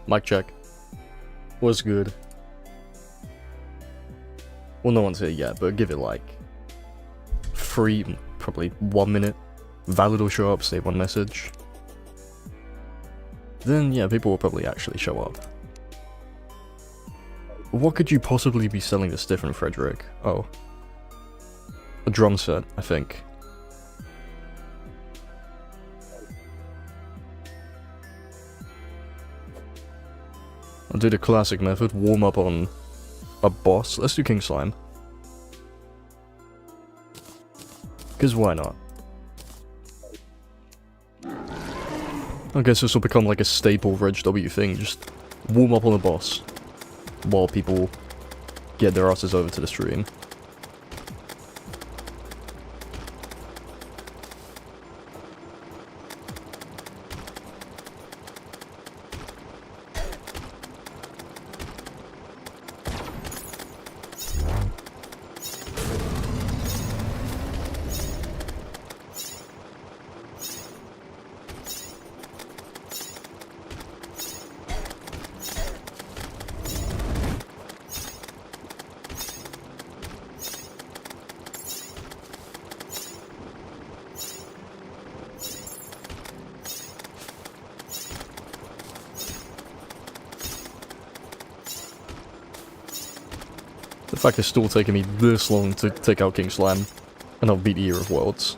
Mic check. Was good. Well, no one's here yet, but give it like 3, probably 1 minute. Valid will show up, say one message. Then yeah, people will probably actually show up. What could you possibly be selling that's different, Frederick? Oh. A drum set, I think. I'll do the classic method, warm up on a boss. Let's do King Slime. Because why not? I guess this will become like a staple Reg W thing, just warm up on a boss while people get their asses over to the stream. The fact it's still taking me this long to take out King Slime, and I'll beat the Year of Worlds.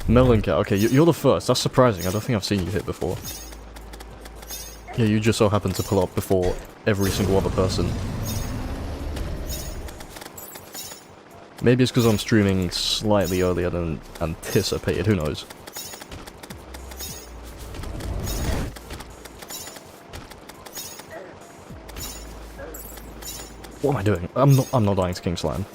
Melon Cat, okay, you're the first, that's surprising, I don't think I've seen you hit before. Yeah, you just so happen to pull up before every single other person. Maybe it's because I'm streaming slightly earlier than anticipated, who knows. What am I doing? I'm not dying to King Slime.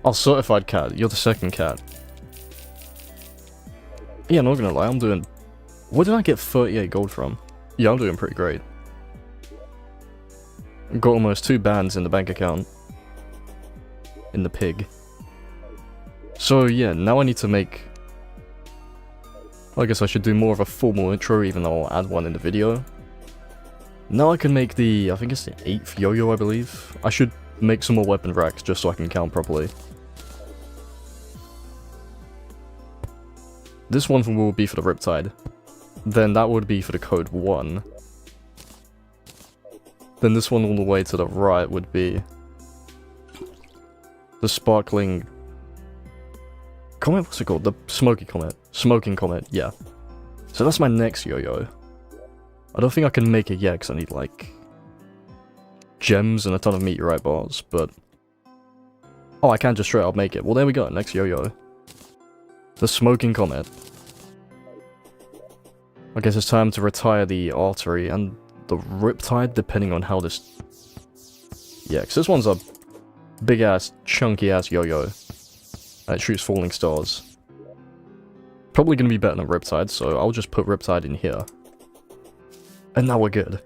Oh, certified cat. You're the second cat. Yeah, not gonna lie, I'm doing... Where did I get 38 gold from? Yeah, I'm doing pretty great. Got almost 2 bands in the bank account. In the pig. So yeah, now I need to make... I guess I should do more of a formal intro, even though I'll add one in the video. Now I can make the... I think it's the 8th yo-yo, I believe. I should make some more weapon racks, just so I can count properly. This one will be for the Riptide. Then that would be for the code 1. Then this one all the way to the right would be... the sparkling... Comet? What's it called? The smoky comet. Smoking comet, yeah. So that's my next yo-yo. I don't think I can make it yet, because I need, like... gems and a ton of meteorite bars, but... Oh, I can just straight up make it. Well, there we go, next yo-yo. The smoking comet. I guess it's time to retire the artery and the Riptide, depending on how this... Yeah, because this one's a big-ass, chunky-ass yo-yo. And it shoots falling stars. Probably gonna be better than Riptide, so I'll just put Riptide in here. And now we're good.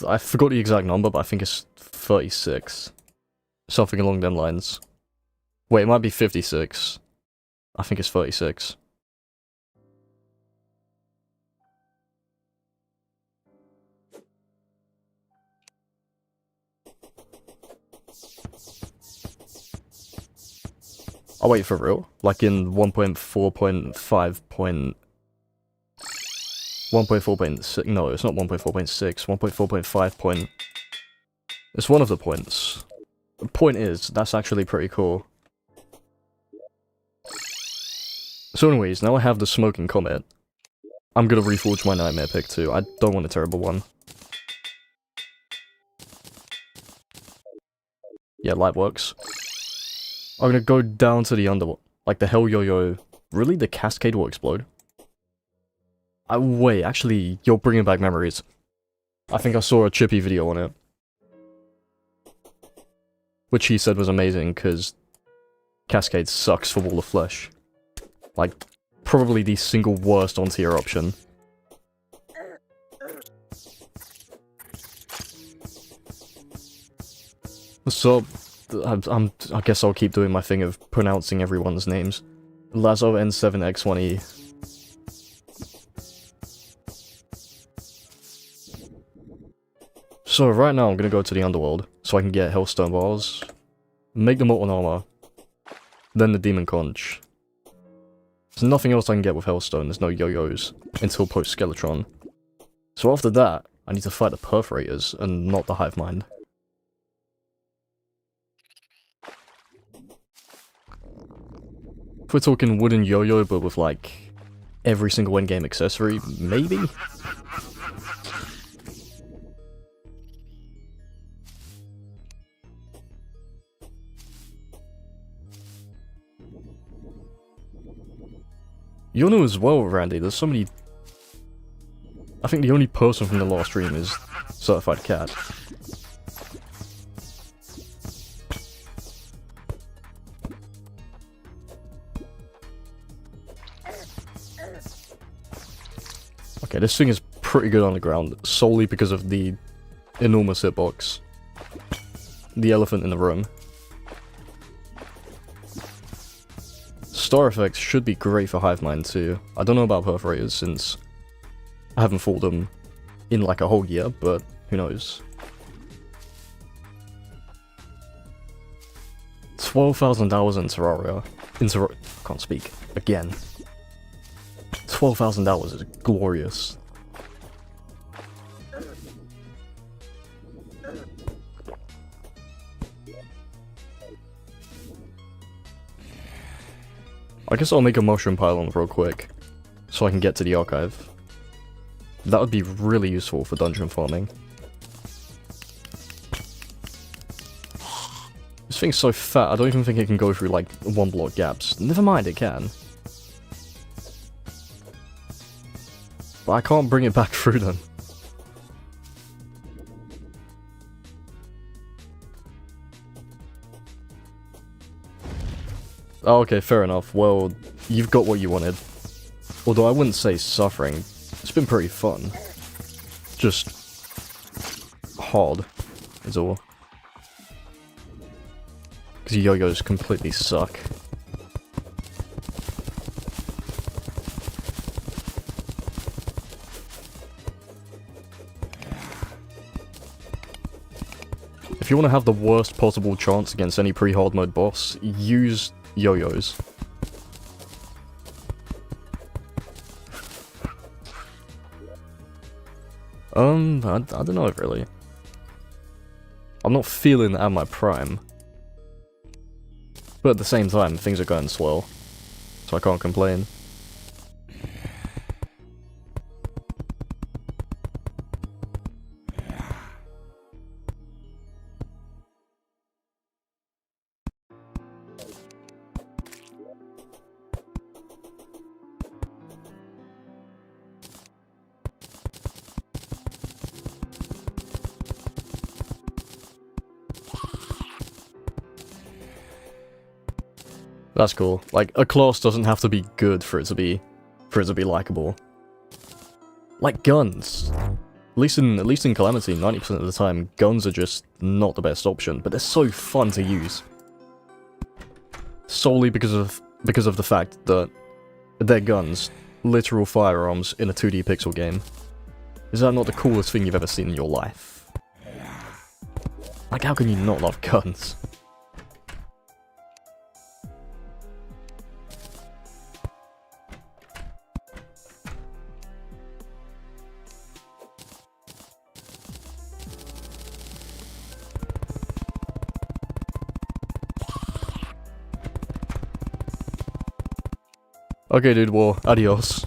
I forgot the exact number, but I think it's 36. Something along them lines. Wait, it might be 56. I think it's 36. Oh wait, for real? Like in 1.4.5. 1.4.6, no, it's not 1.4.6, 1.4.5 point... It's one of the points. The point is, that's actually pretty cool. So anyways, now I have the Smoking Comet. I'm gonna reforge my Nightmare pick too, I don't want a terrible one. Yeah, light works. I'm gonna go down to the underworld. Like the hell yo-yo. Really? The cascade will explode? Wait, actually, you're bringing back memories. I think I saw a Chippy video on it. Which he said was amazing, because Cascade sucks for Wall of Flesh. Like, probably the single worst on-tier option. So, I guess I'll keep doing my thing of pronouncing everyone's names. Lazo N7X1E. So right now I'm gonna go to the underworld, so I can get Hellstone Bars, make the Molten Armor, then the Demon Conch. There's nothing else I can get with Hellstone, there's no yo-yos, until post-Skeletron. So after that, I need to fight the Perforators, and not the Hive Mind. If we're talking wooden yo-yo, but with like, every single endgame accessory, maybe? You know as well, Randy, there's so many... I think the only person from the last stream is Certified Cat. Okay, this thing is pretty good on the ground, solely because of the enormous hitbox. The elephant in the room. Star effects should be great for Hive Mind too. I don't know about Perforators since I haven't fought them in like a whole year, but who knows. 12,000 hours in Terraria. Can't speak. Again. 12,000 hours is glorious. I guess I'll make a mushroom pylon real quick, so I can get to the archive. That would be really useful for dungeon farming. This thing's so fat, I don't even think it can go through like 1 block gaps. Never mind, it can. But I can't bring it back through them. Oh, okay, fair enough. Well, you've got what you wanted. Although I wouldn't say suffering. It's been pretty fun. Just... hard, is all. Because yo-yos completely suck. If you want to have the worst possible chance against any pre-hard mode boss, use yo-yos. I don't know really. I'm not feeling at my prime. But at the same time, things are going swell. So I can't complain. That's cool. Like, a class doesn't have to be good for it to be likable. Like guns. At least in Calamity, 90% of the time, guns are just not the best option, but they're so fun to use. Solely because of the fact that they're guns, literal firearms in a 2D pixel game. Is that not the coolest thing you've ever seen in your life? Like, how can you not love guns? Okay, dude, well, adios.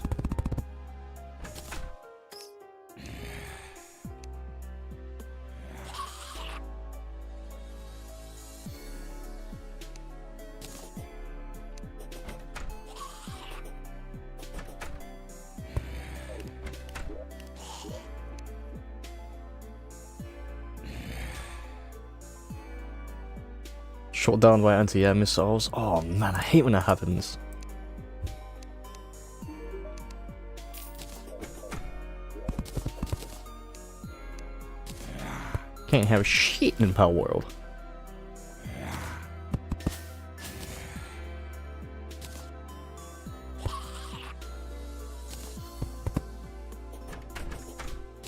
Shot down by anti-air missiles. Oh man, I hate when that happens. Can't have shit in Power World.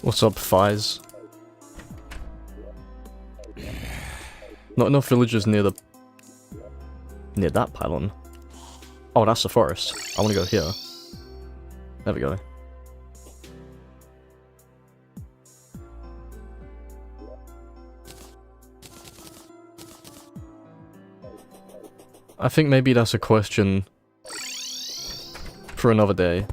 What's up, Fies? Not enough villagers near that pylon. Oh, that's the forest. I want to go here. There we go. I think maybe that's a question for another day.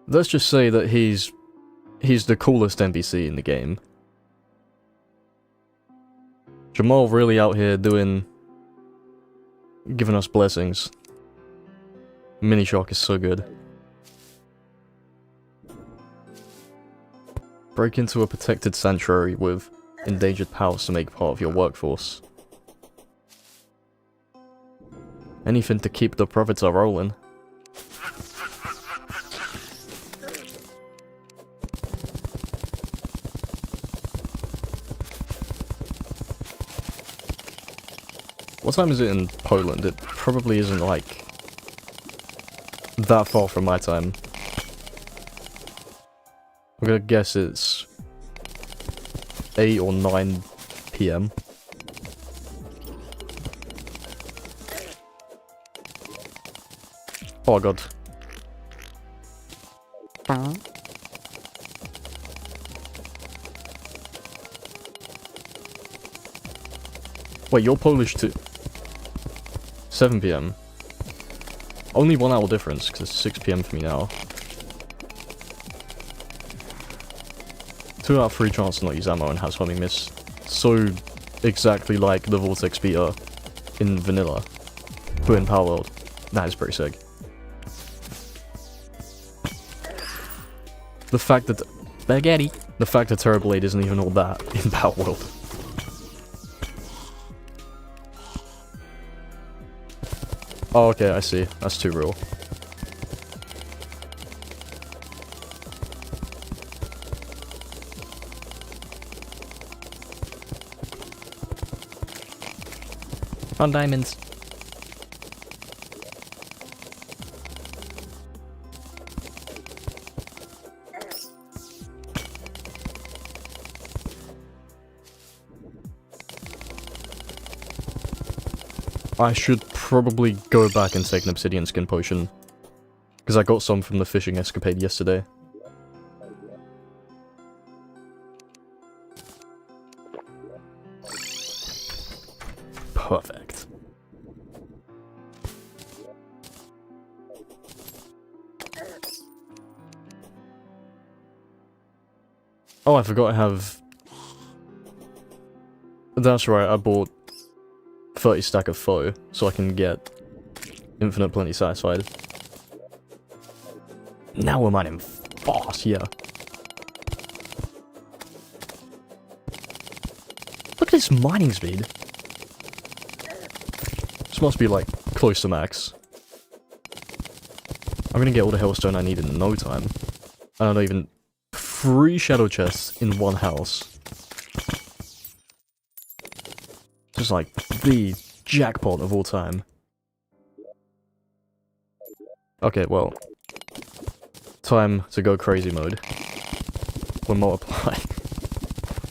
Let's just say that he's the coolest NPC in the game. Jamal really out here giving us blessings. Mini Shock is so good. Break into a protected sanctuary with endangered pals to make part of your workforce. Anything to keep the profits are rolling. What time is it in Poland? It probably isn't, like, that far from my time. I'm gonna guess it's 8 or 9 PM. Oh god. Wait, you're Polish too? 7 PM. Only 1 hour difference, because it's 6 PM for me now. 2 out of 3 chance to not use ammo and has homing miss. So exactly like the Vortex Beater in Vanilla, but in Power World. That is pretty sick. The fact that Terror Blade isn't even all that in Power World. Oh, okay, I see. That's too real. On diamonds. I should probably go back and take an obsidian skin potion, because I got some from the fishing escapade yesterday. Perfect. Oh, I forgot I have... That's right, I bought 30 stack of foe, so I can get infinite plenty satisfied. Now we're mining fast, yeah. Look at this mining speed. This must be like close to max. I'm gonna get all the hellstone I need in no time. I don't even 3 shadow chests in 1 house. Just like the jackpot of all time. Okay, well, time to go crazy mode. We're multiplying.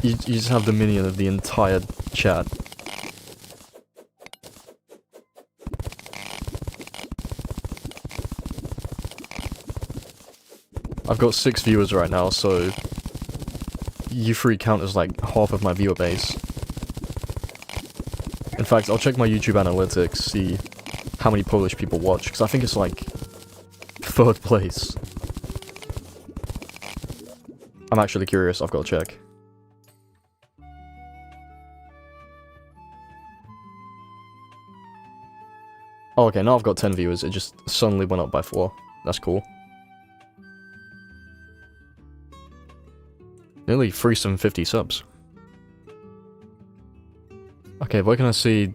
You just have the minion of the entire chat. I've got 6 viewers right now, so you 3 count as like half of my viewer base. In fact, I'll check my YouTube analytics, see how many Polish people watch, because I think it's like 3rd place. I'm actually curious, I've got to check. Oh, okay, now I've got 10 viewers, it just suddenly went up by 4. That's cool. Nearly 350 subs. Okay, where can I see...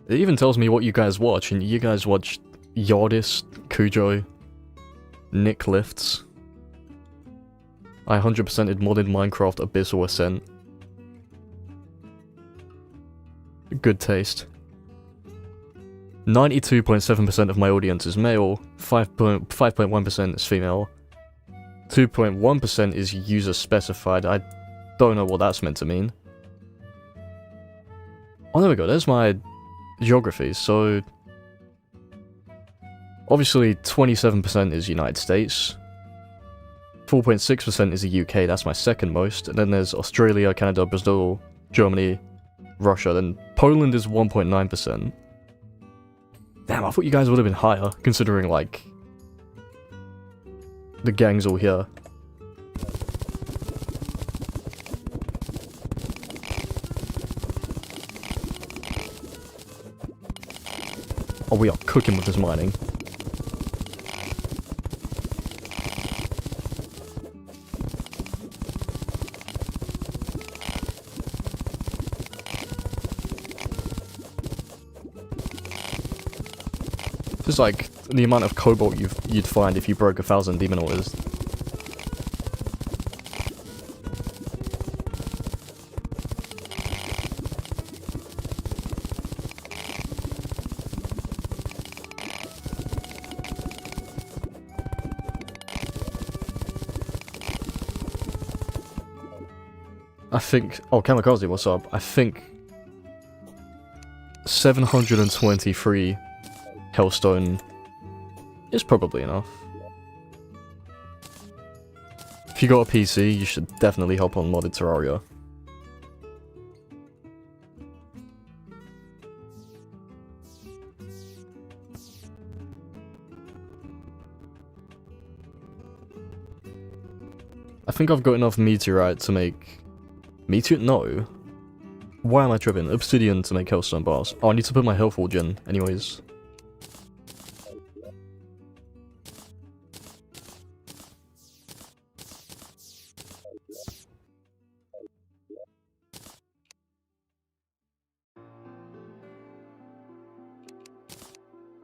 It even tells me what you guys watch, and you guys watch Yardis, Cujo, Nick Lifts. I 100%ed modded Minecraft Abyssal Ascent. Good taste. 92.7% of my audience is male, 5.1% is female, 2.1% is user specified. I don't know what that's meant to mean. Oh, there we go, there's my geography. So obviously 27% is United States, 4.6% is the UK, that's my second most, and then there's Australia, Canada, Brazil, Germany, Russia, then Poland is 1.9%. Damn, I thought you guys would have been higher, considering, like, the gang's all here. Oh, we are cooking with this mining. This is like the amount of cobalt you'd find if you broke 1,000 demon orders. I think... Oh, Kamikaze, what's up? I think... 723 Hellstone is probably enough. If you got a PC, you should definitely hop on modded Terraria. I think I've got enough meteorite to make... No. Why am I tripping? Obsidian to make Hellstone bars. Oh, I need to put my health forge in, anyways.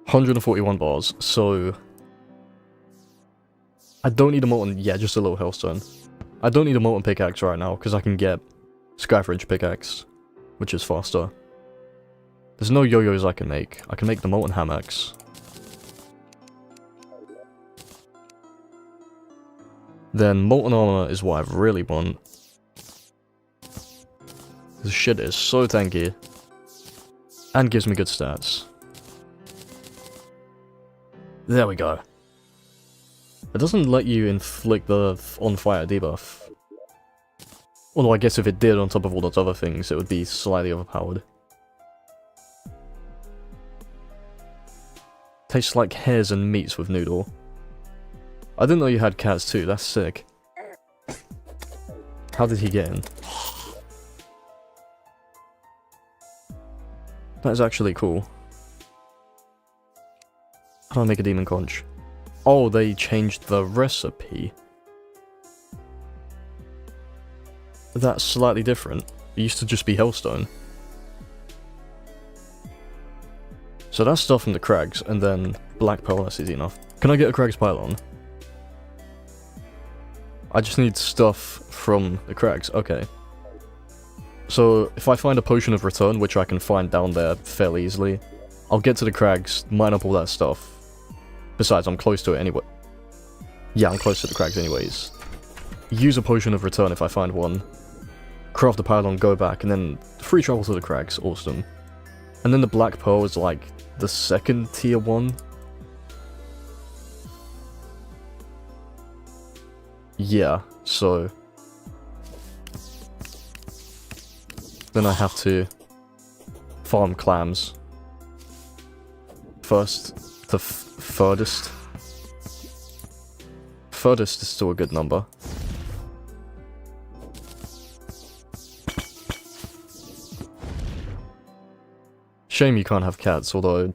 $141 bars, so... I don't need a molten... Yeah, just a little Hellstone. I don't need a molten pickaxe right now, because I can get Skyforge pickaxe, which is faster. There's no yo-yos I can make. I can make the molten hammocks. Then molten armor is what I really want. This shit is so tanky. And gives me good stats. There we go. It doesn't let you inflict the on-fire debuff. Although I guess if it did on top of all those other things, it would be slightly overpowered. Tastes like hairs and meats with noodle. I didn't know you had cats too, that's sick. How did he get in? That is actually cool. How do I make a demon conch? Oh, they changed the recipe. That's slightly different. It used to just be Hellstone. So that's stuff from the Crags, and then Black Pearl, that's easy enough. Can I get a Crags pylon? I just need stuff from the Crags, okay. So, if I find a Potion of Return, which I can find down there fairly easily, I'll get to the Crags, mine up all that stuff. Besides, I'm close to it anyway. Yeah, I'm close to the Crags anyways. Use a Potion of Return if I find one. Craft a pylon, go back, and then free travel to the Crags, awesome. And then the Black Pearl is like the second tier one. Yeah, so... Then I have to farm clams. First to furthest. Furthest is still a good number. Shame you can't have cats, although...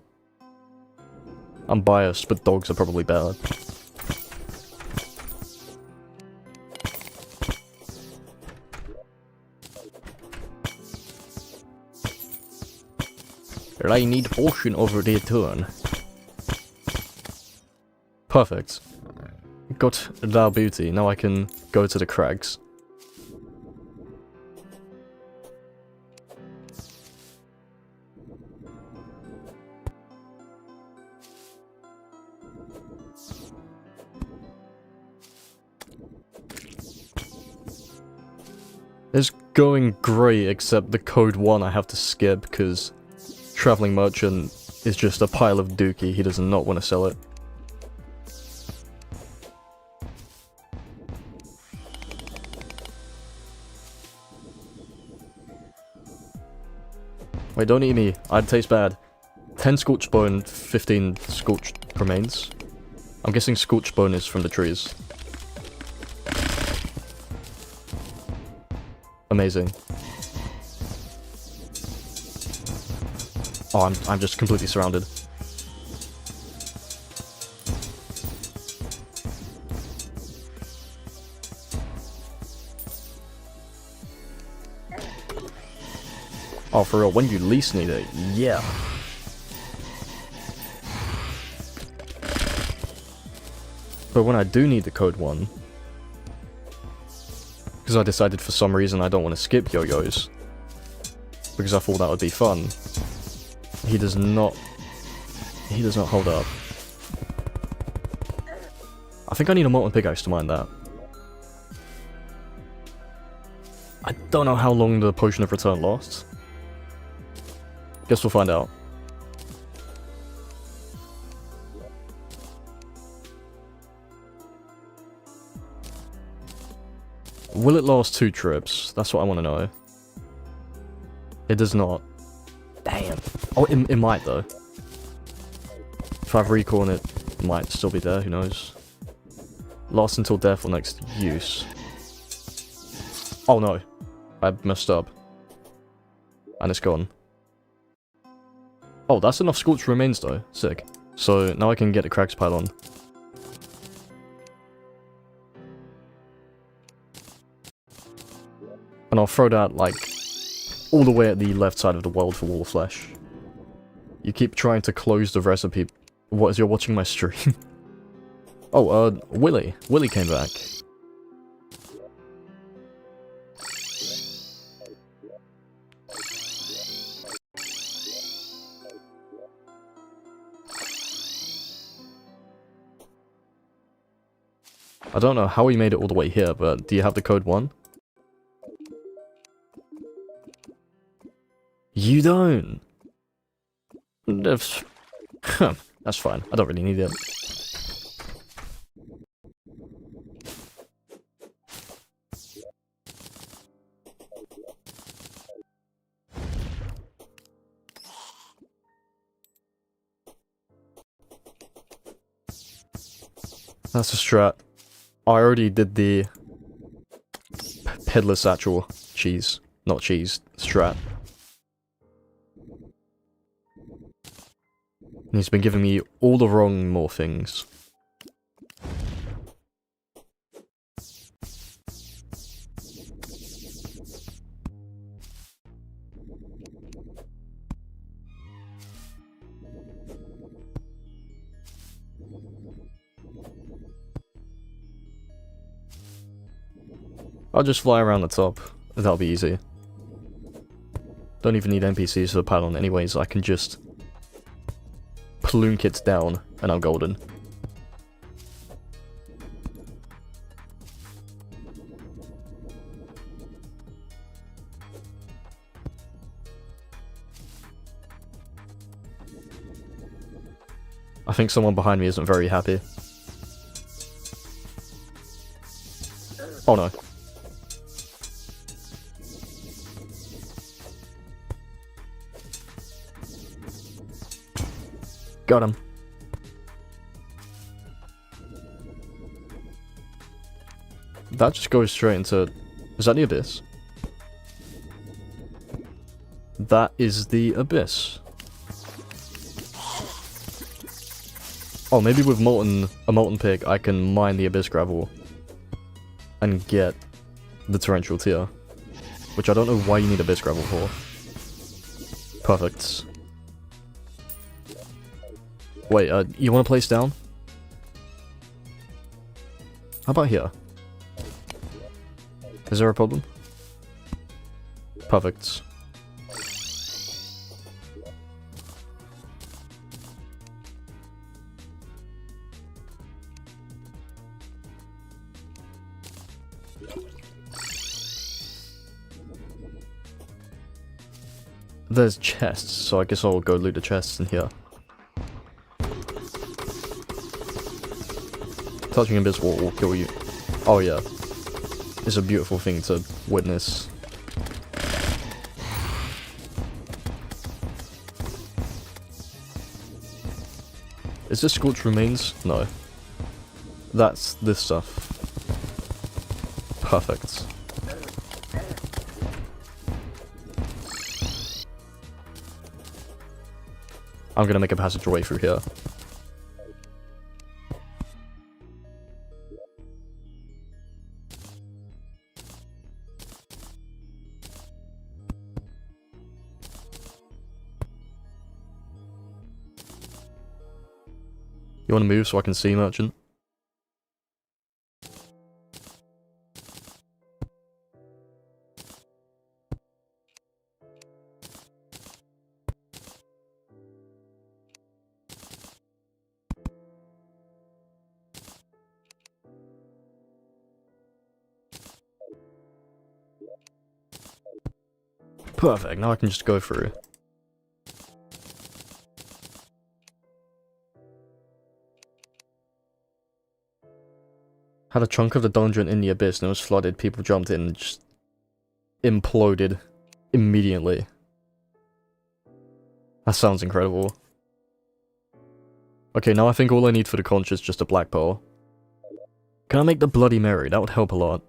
I'm biased, but dogs are probably better. I need potion over the turn. Perfect. Got that booty. Now I can go to the crags. It's going great, except the code 1 I have to skip because Traveling Merchant is just a pile of dookie. He does not want to sell it. Wait, don't eat me. I'd taste bad. 10 scorched bone, 15 scorched remains. I'm guessing scorched bone is from the trees. Amazing. Oh, I'm just completely surrounded. Oh, for real, when you least need it, yeah. But when I do need the code 1, because I decided for some reason I don't want to skip yoyos, because I thought that would be fun, he does not hold up. I think I need a molten pickaxe to mine that. I don't know how long the potion of return lasts. Guess we'll find out. Will it last 2 trips? That's what I want to know. It does not. Damn. Oh, it might though. If I have recall, it might still be there, who knows. Lasts until death or next use. Oh no. I messed up. And it's gone. Oh, that's enough scorched remains though. Sick. So now I can get the cracks pile on. And I'll throw that, like, all the way at the left side of the world for Wall of Flesh. You keep trying to close the recipe. What, as you're watching my stream? Oh, Willy. Willy came back. I don't know how he made it all the way here, but do you have the code 1? You don't! That's fine. I don't really need it. That's a strat. I already did the peddler satchel cheese, not cheese, strat. And he's been giving me all the wrong morphings. I'll just fly around the top. That'll be easy. Don't even need NPCs for the pylon anyways, I can just plunk it down and I'm golden. I think someone behind me isn't very happy. Oh no. Got him. That just goes straight into... Is that the abyss? That is the abyss. Oh, maybe with a molten pig, I can mine the abyss gravel and get the torrential tier, which I don't know why you need abyss gravel for. Perfect. Wait, you want to place down? How about here? Is there a problem? Perfect. There's chests, so I guess I'll go loot the chests in here. Touching abyss will kill you. Oh yeah. It's a beautiful thing to witness. Is this scorched remains? No. That's this stuff. Perfect. I'm gonna make a passageway through here. You wanna move so I can see, merchant? Perfect, now I can just go through. Had a chunk of the dungeon in the abyss and it was flooded, people jumped in and just imploded immediately. That sounds incredible. Okay, now I think all I need for the conch is just a black pearl. Can I make the Bloody Mary? That would help a lot.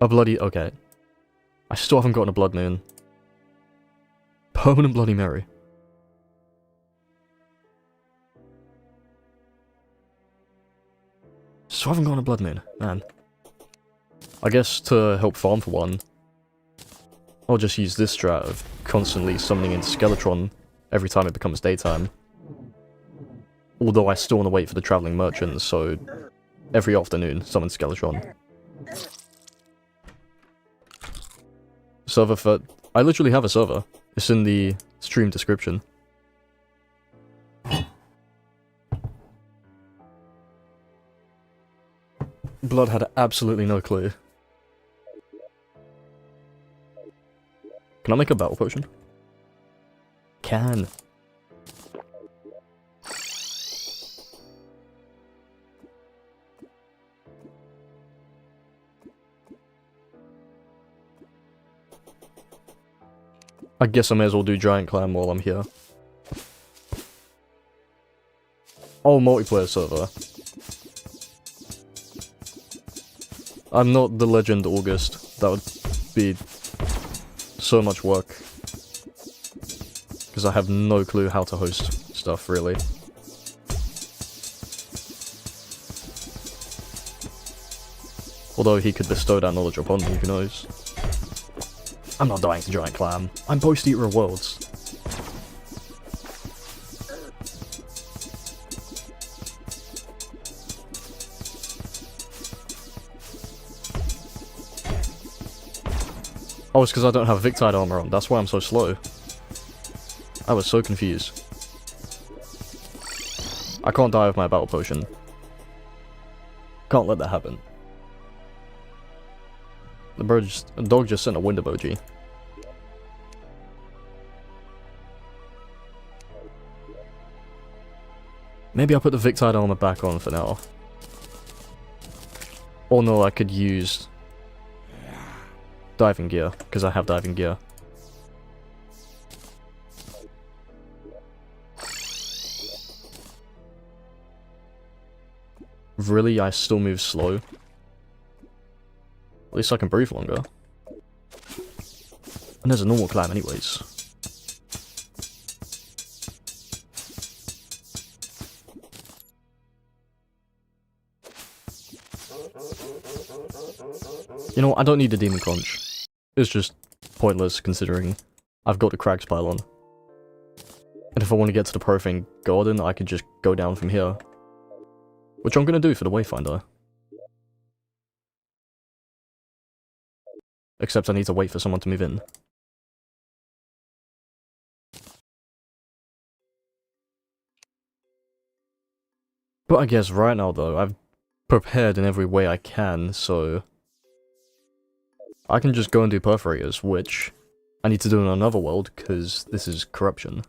A bloody... okay. I still haven't gotten a Blood Moon. Permanent Bloody Mary. Still haven't gotten a Blood Moon, man. I guess to help farm for one, I'll just use this strat of constantly summoning in Skeletron every time it becomes daytime. Although I still want to wait for the traveling merchants, so every afternoon summon Skeletron. Server for... I literally have a server. It's in the stream description. Blood had absolutely no clue. Can I make a battle potion? Can. I guess I may as well do Giant Clam while I'm here. Oh, multiplayer server. I'm not the Legend August. That would be so much work. Because I have no clue how to host stuff, really. Although he could bestow that knowledge upon me, who knows. I'm not dying to Giant Clam. I'm post-Eater of Worlds. Oh, it's because I don't have Victide armor on. That's why I'm so slow. I was so confused. I can't die with my battle potion. Can't let that happen. The dog just sent a wind emoji. Maybe I'll put the Victide armor back on for now. Or no, I could use diving gear, because I have diving gear. Really? I still move slow? At least I can breathe longer. And there's a normal clam anyways. You know what, I don't need the Demon Conch. It's just pointless considering I've got the Crags Pylon. And if I want to get to the Profane Garden, I could just go down from here. Which I'm gonna do for the Wayfinder. Except I need to wait for someone to move in. But I guess right now though, I've prepared in every way I can, so... I can just go and do Perforators, which I need to do in another world, because this is corruption.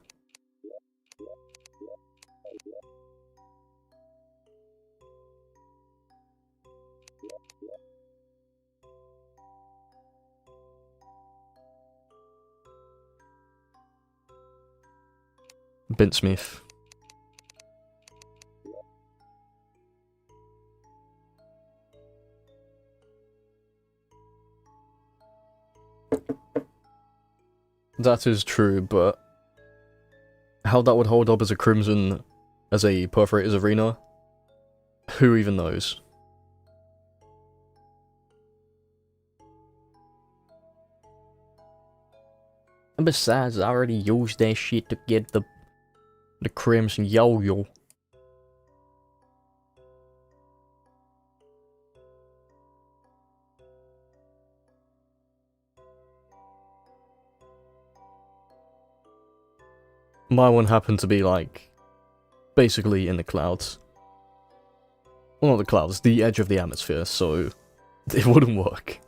Bintsmith. That is true, but how that would hold up as a Crimson, as a Perforators arena, who even knows? And besides, I already used that shit to get the Crimson Yoyo. My one happened to be, like, basically in the clouds. Well, not the clouds, the edge of the atmosphere, so it wouldn't work.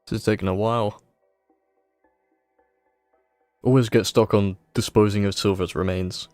This is taking a while. Always get stuck on disposing of Silver's remains.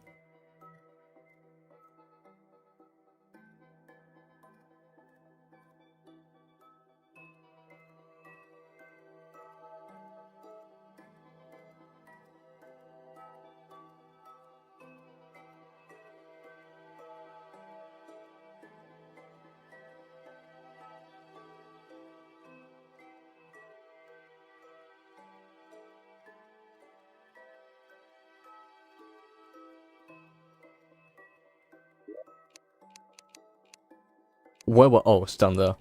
Where were— oh, it's down there.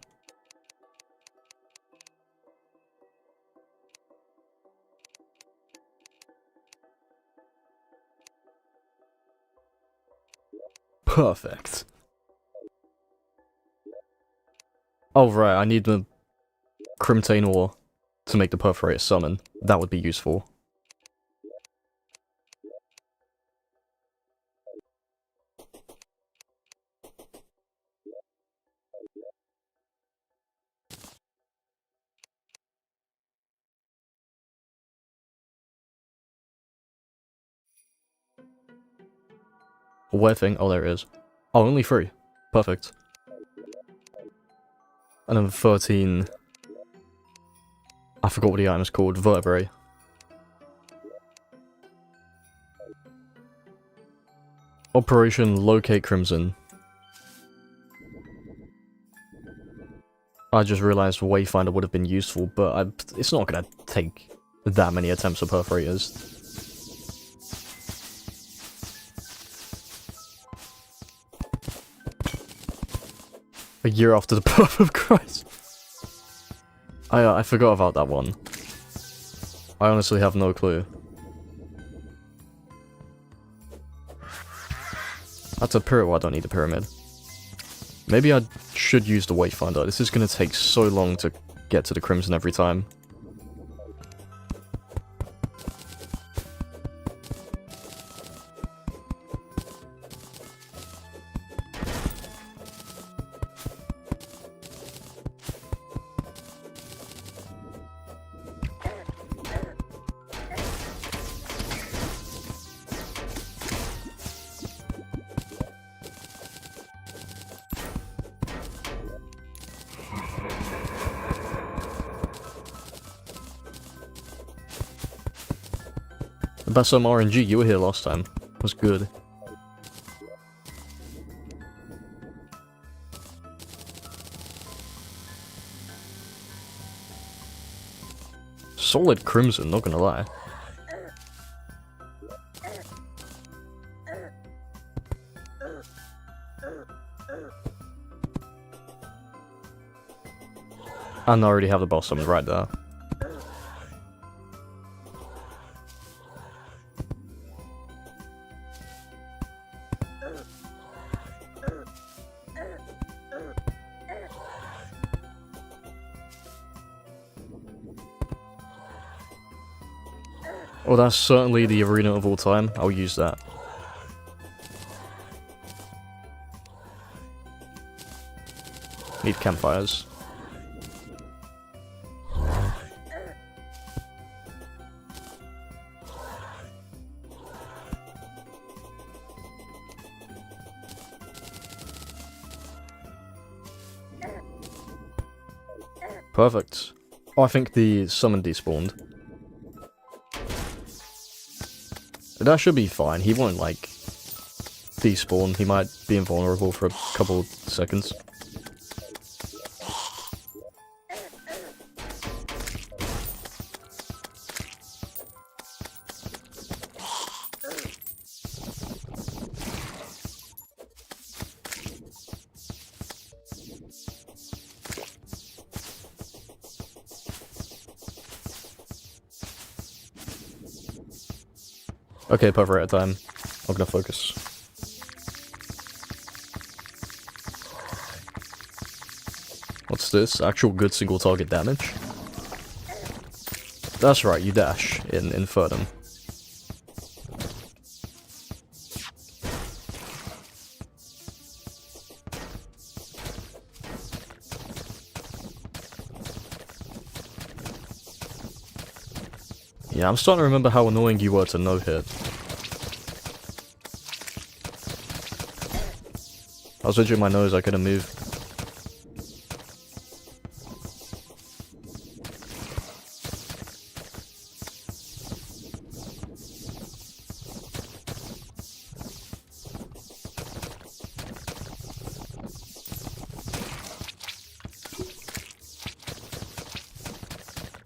Perfect. Oh right, I need the Crimtane ore to make the Perforator summon. That would be useful. Where thing? Oh, there it is. Oh, only 3. Perfect. And then 13... I forgot what the item is called. Vertebrae. Operation Locate Crimson. I just realized Wayfinder would have been useful, but it's not gonna take that many attempts of Perforators. A year after the birth of Christ. I forgot about that one. I honestly have no clue. That's a pyramid. Well, I don't need a pyramid. Maybe I should use the Wayfinder. This is gonna take so long to get to the Crimson every time. About some RNG, you were here last time. It was good. Solid crimson, not gonna lie. And I already have the boss summon right there. Well, that's certainly the arena of all time. I'll use that. Need campfires. Perfect. Oh, I think the summon despawned. That should be fine. He won't, like, despawn. He might be invulnerable for a couple seconds. Okay, per at a time. I'm gonna focus. What's this? Actual good single target damage? That's right, you dash in Infernum. Yeah, I'm starting to remember how annoying you were to no-hit. I was itching my nose, I couldn't move.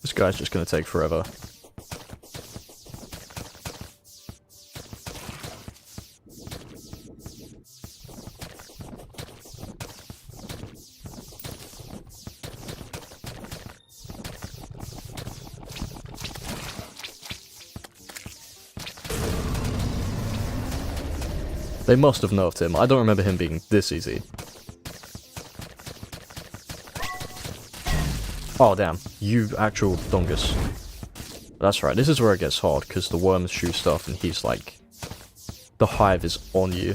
This guy's just gonna take forever. They must have nerfed him. I don't remember him being this easy. Oh damn, you actual dongus. That's right, this is where it gets hard, because the worms shoot stuff and he's like... The hive is on you.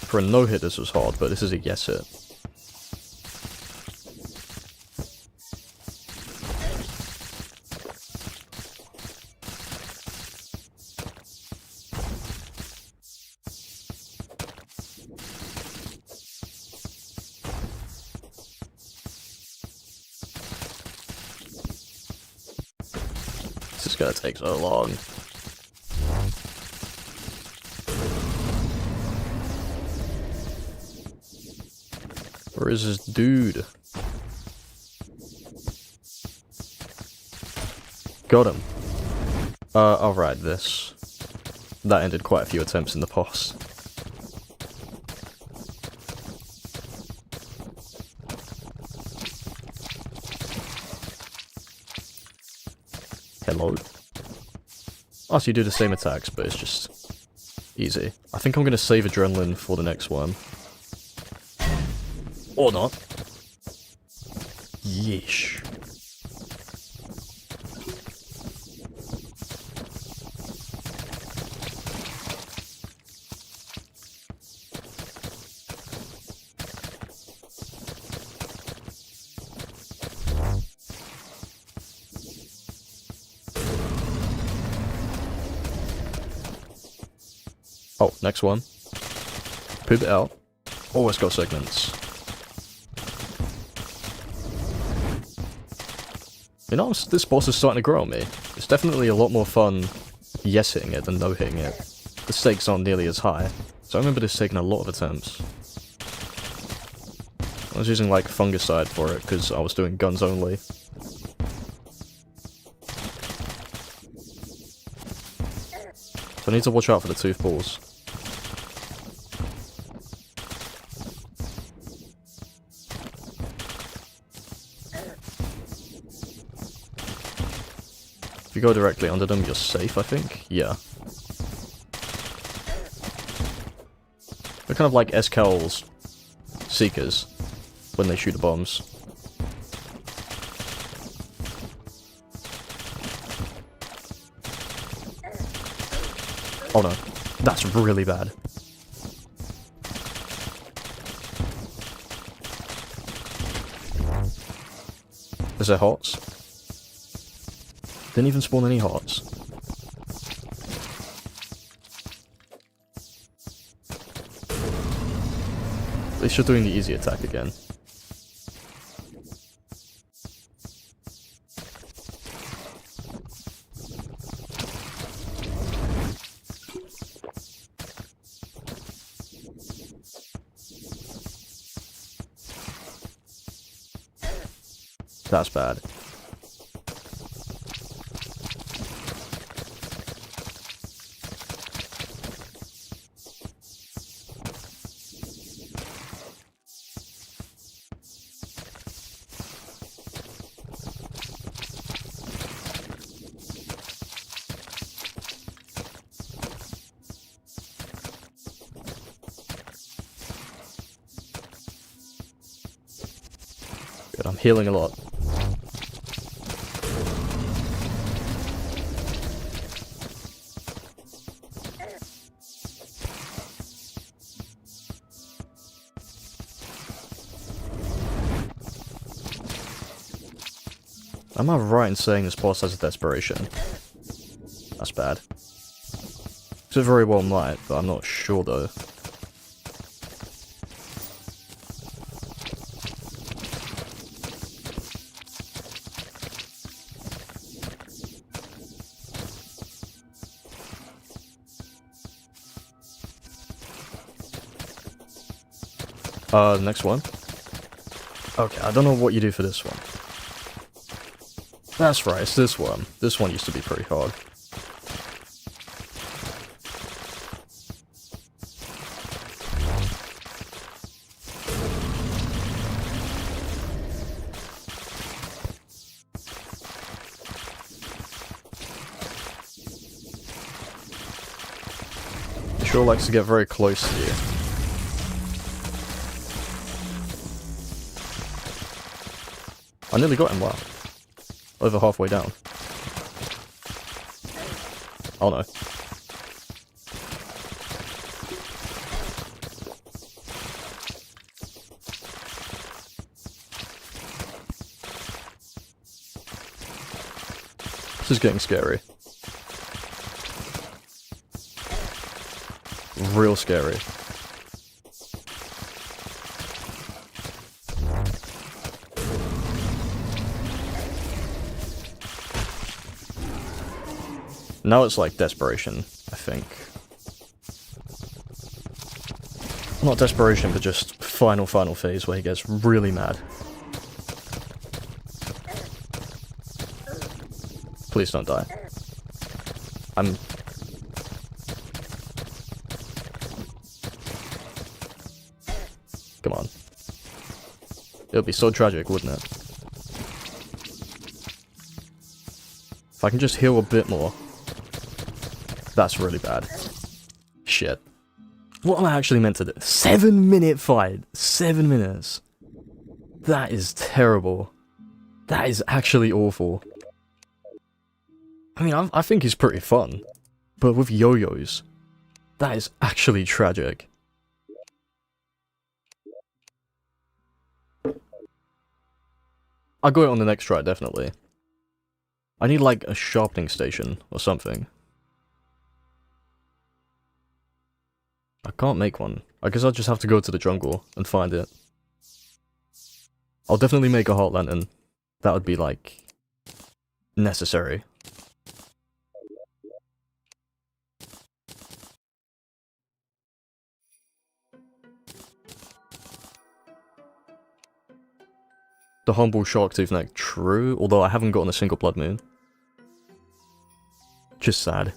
For a no-hit this was hard, but this is a yes-hit. This is gonna take so long. Where is this dude? Got him. I'll ride this. That ended quite a few attempts in the past. Hello. Oh, so you do the same attacks, but it's just easy. I think I'm gonna save adrenaline for the next one. Or not. Yeesh. Oh, next one. Poop it out. Oh, it's got segments. You know, this boss is starting to grow on me. It's definitely a lot more fun yes hitting it than no hitting it. The stakes aren't nearly as high, so I remember this taking a lot of attempts. I was using like fungicide for it because I was doing guns only. So I need to watch out for the tooth balls. If you go directly under them, you're safe, I think? Yeah. They're kind of like Escal's Seekers when they shoot the bombs. Oh no, that's really bad. Is there hots? Didn't even spawn any hots. At least you're doing the easy attack again. That's bad. Good, I'm healing a lot. Am I right in saying this boss has a desperation? That's bad. It very well might, but I'm not sure though. Next one. Okay, I don't know what you do for this one. That's right, it's this one. This one used to be pretty hard. He sure likes to get very close to you. I nearly got him, wow. Over halfway down. Oh no. This is getting scary. Real scary. Now it's like desperation, I think. Not desperation, but just final phase where he gets really mad. Please don't die. I'm... Come on. It would be so tragic, wouldn't it? If I can just heal a bit more. That's really bad. Shit. What am I actually meant to do? 7-minute fight. 7 minutes. That is terrible. That is actually awful. I mean, I think he's pretty fun. But with yo-yos, that is actually tragic. I'll go it on the next try, definitely. I need like a sharpening station or something. I can't make one. I guess I'll just have to go to the jungle and find it. I'll definitely make a heart lantern. That would be like necessary. The humble Sharktooth neck, true, although I haven't gotten a single blood moon. Just sad.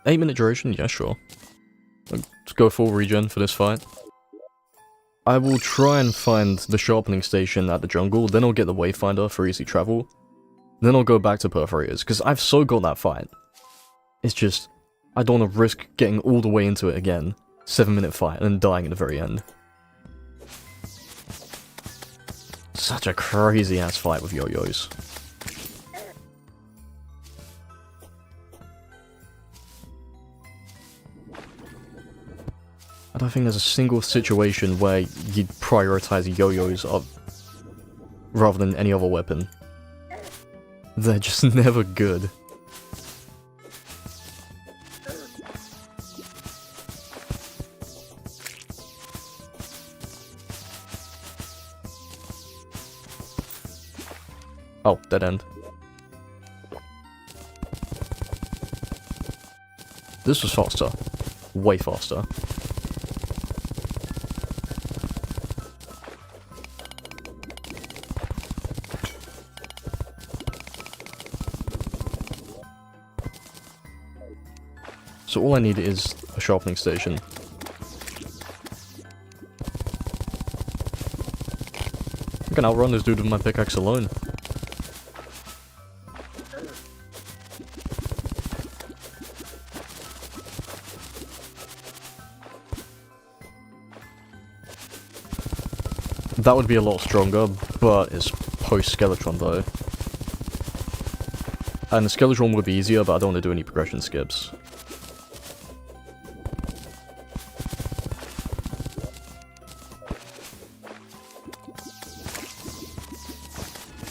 Eight-minute duration? Yeah, sure. Let's go full regen for this fight. I will try and find the sharpening station at the jungle, then I'll get the wayfinder for easy travel. Then I'll go back to Perforators, because I've so got that fight. It's just, I don't want to risk getting all the way into it again. 7-minute fight, and then dying at the very end. Such a crazy-ass fight with yo-yos. I don't think there's a single situation where you'd prioritize yo-yos up rather than any other weapon. They're just never good. Oh, dead end. This was faster. Way faster. So all I need is a sharpening station. I can outrun this dude with my pickaxe alone. That would be a lot stronger, but it's post-Skeletron though. And the Skeletron would be easier, but I don't want to do any progression skips.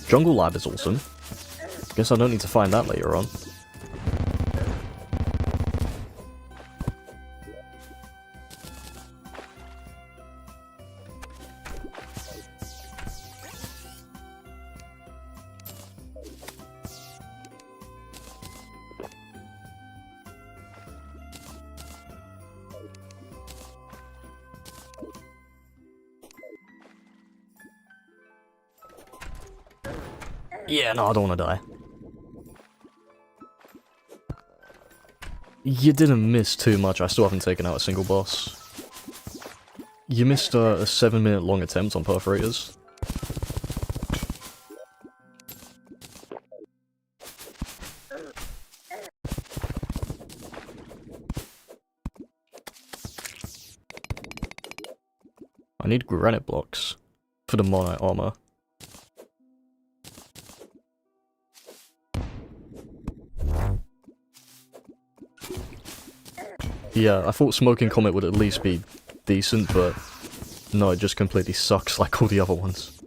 Jungle Lab is awesome. Guess I don't need to find that later on. Yeah, no, I don't want to die. You didn't miss too much, I still haven't taken out a single boss. You missed a 7-minute long attempt on Perforators. I need granite blocks for the Monite armor. Yeah, I thought Smoking Comet would at least be decent, but no, it just completely sucks like all the other ones.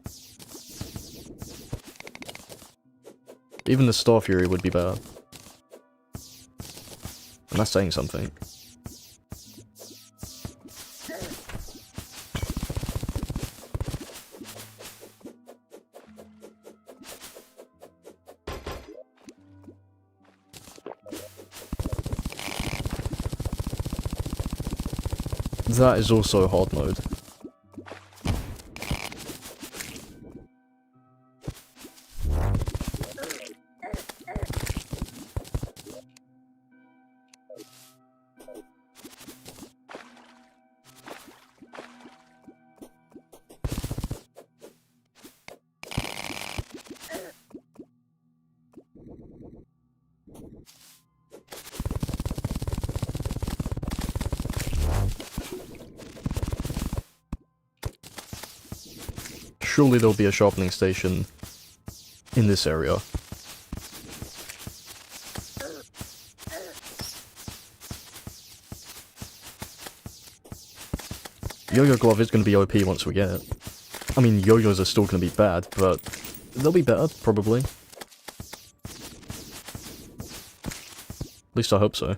Even the Star Fury would be better. And that's saying something. That is also hard mode. Surely there'll be a sharpening station in this area. Yo-Yo Glove is going to be OP once we get it. I mean, yo-yos are still going to be bad, but they'll be better, probably. At least I hope so.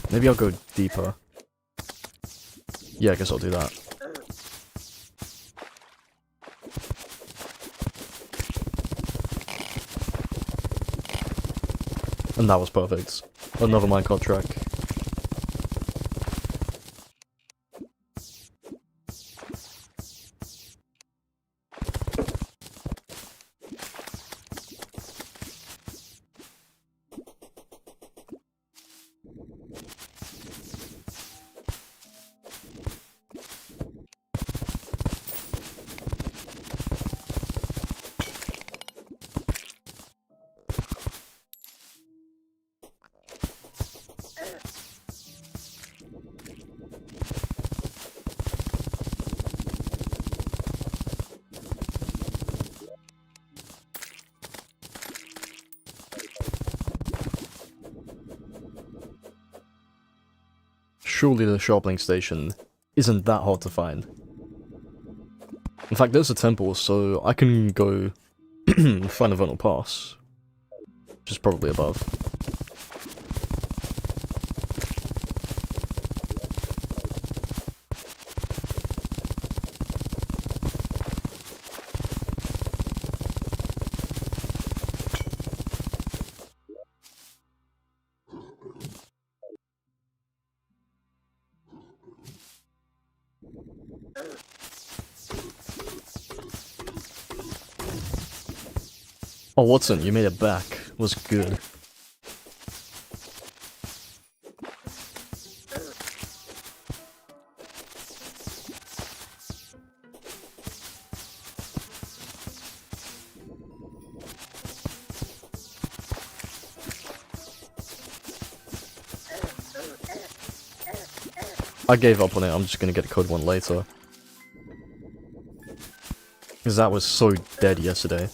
Maybe I'll go deeper. Yeah, I guess I'll do that. And that was perfect. Another minecart track. Surely the shopping station isn't that hard to find. In fact, there's a temple, so I can go find a Vernal Pass. Which is probably above. Oh, Watson, you made it back. Was good. I gave up on it, I'm just gonna get a code one later. Because that was so dead yesterday.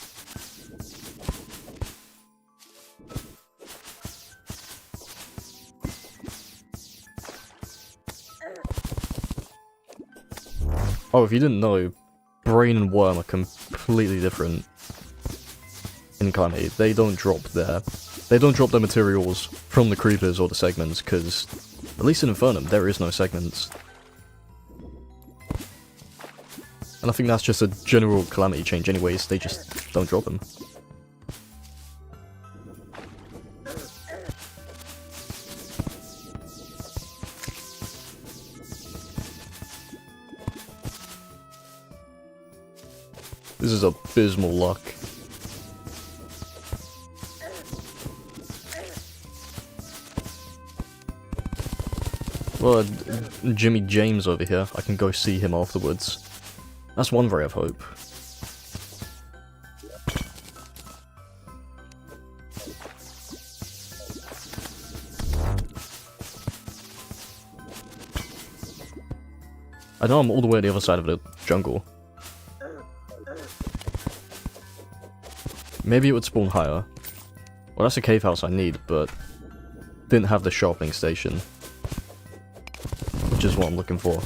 Oh, if you didn't know, Brain and Worm are completely different in Calamity. They don't drop their materials from the creepers or the segments, because at least in Infernum, there is no segments. And I think that's just a general Calamity change anyways, they just don't drop them. This is abysmal luck. Well, Jimmy James over here, I can go see him afterwards. That's one ray of hope. I know I'm all the way on the other side of the jungle. Maybe it would spawn higher. Well, that's a cave house I need, but didn't have the shopping station. Which is what I'm looking for.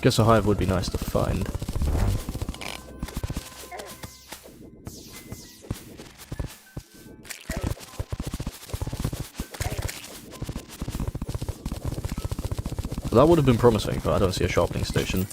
Guess a hive would be nice to find. That would have been promising, but I don't see a sharpening station.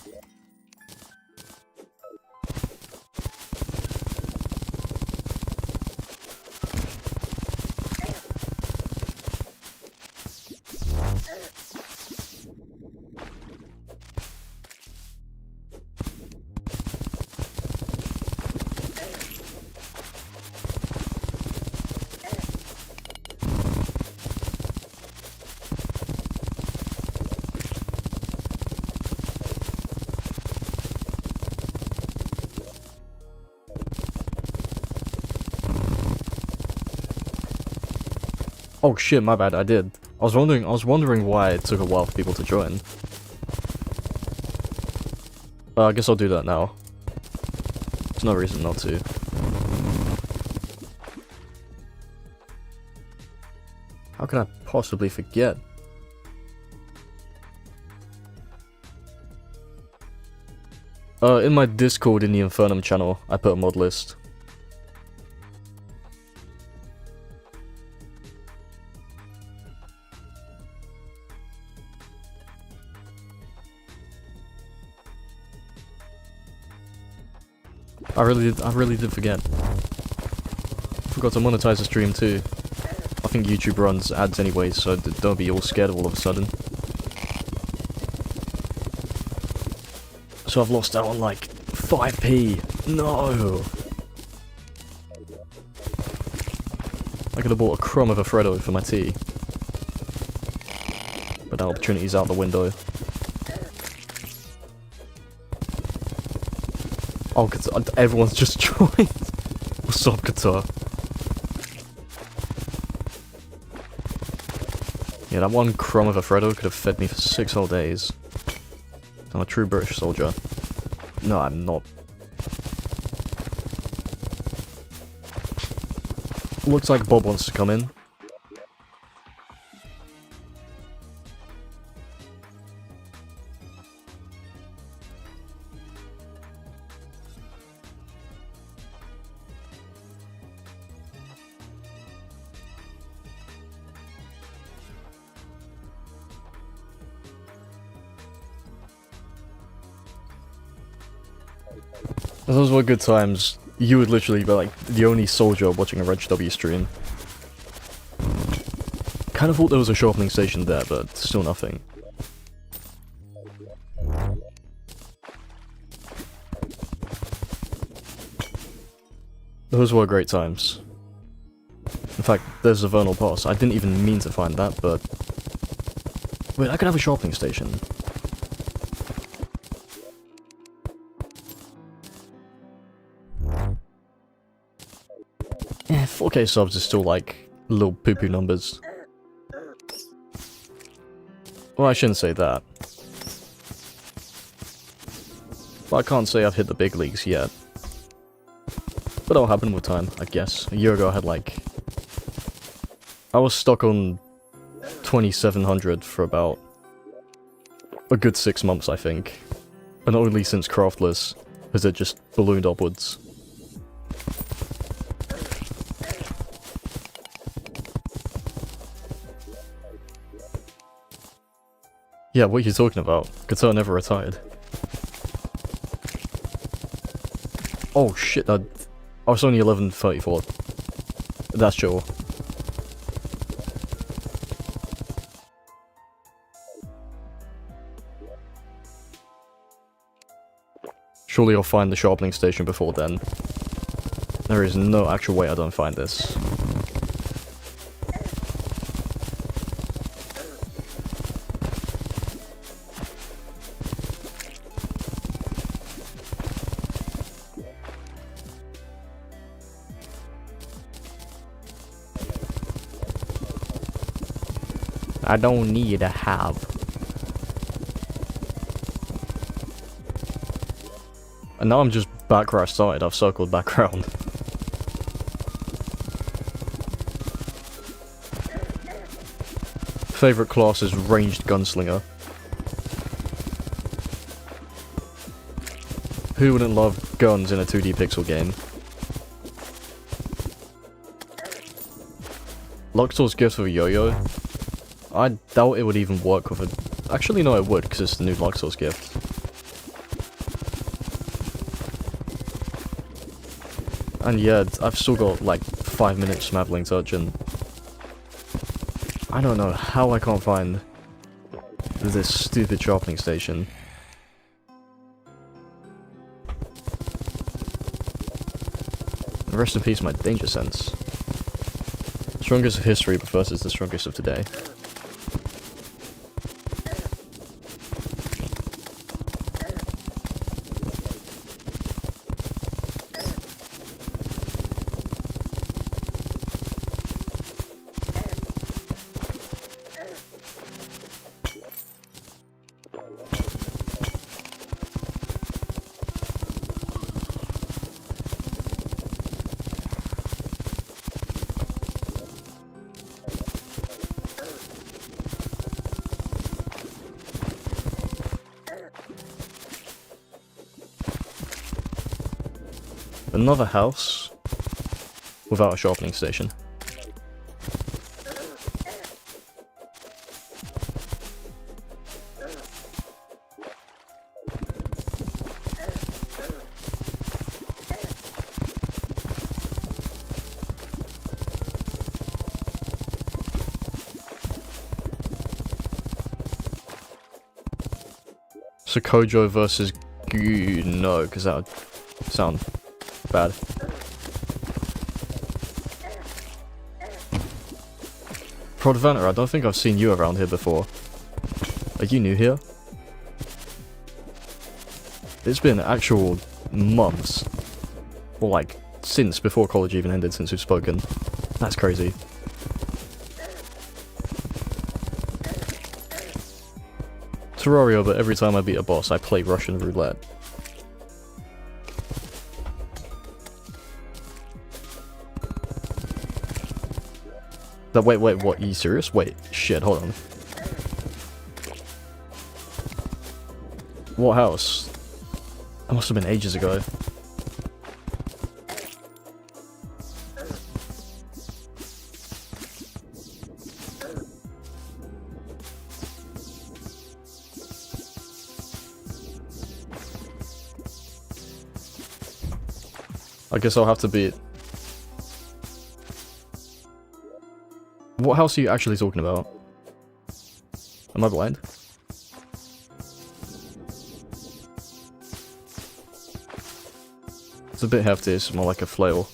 Oh shit, my bad, I did. I was wondering why it took a while for people to join. I guess I'll do that now. There's no reason not to. How could I possibly forget? In my Discord in the Infernum channel, I put a mod list. I really did forget. Forgot to monetize the stream too. I think YouTube runs ads anyway, so don't be all scared all of a sudden. So I've lost out on like 5p. No! I could have bought a crumb of a Freddo for my tea. But that opportunity's out the window. Oh, everyone's just joined. What's up, Qatar? Yeah, that one crumb of a Freddo could have fed me for 6 whole days. I'm a true British soldier. No, I'm not. Looks like Bob wants to come in. Those were good times. You would literally be like the only soldier watching a Reg W stream. Kind of thought there was a sharpening station there, but still nothing. Those were great times. In fact, there's a Vernal Pass. I didn't even mean to find that, but... Wait, I could have a sharpening station. Yeah, 4K subs is still like little poo-poo numbers. Well, I shouldn't say that. But I can't say I've hit the big leagues yet. But that'll happen with time, I guess. A year ago I had like... I was stuck on 2700 for about a good 6 months, I think. And only since Craftless has it just ballooned upwards. Yeah, what are you talking about? Qatar never retired. Oh shit, I was only 1134. That's chill. Surely I'll find the sharpening station before then. There is no actual way I don't find this. I don't need a have. And now I'm just back where I started. I've circled back around. Favorite class is ranged gunslinger. Who wouldn't love guns in a 2D pixel game? Luxor's gift of a yo-yo? I doubt it would even work with a... Actually, no, it would, because it's the new Luxor's gift. And yeah, I've still got, like, 5 minutes smabbling touch, and... I don't know how I can't find this stupid sharpening station. Rest in peace, my danger sense. Strongest of history versus the strongest of today. Another house without a sharpening station. So Kojo versus Gu... No, because that would sound bad. Prodvanter, I don't think I've seen you around here before. Are you new here? It's been actual months. Or like, since before college even ended, since we've spoken. That's crazy. Terraria, but every time I beat a boss, I play Russian roulette. Wait, what? Are you serious? Wait, shit, hold on. What house? That must have been ages ago. I guess I'll have to beat... What house are you actually talking about? Am I blind? It's a bit hefty, it's more like a flail.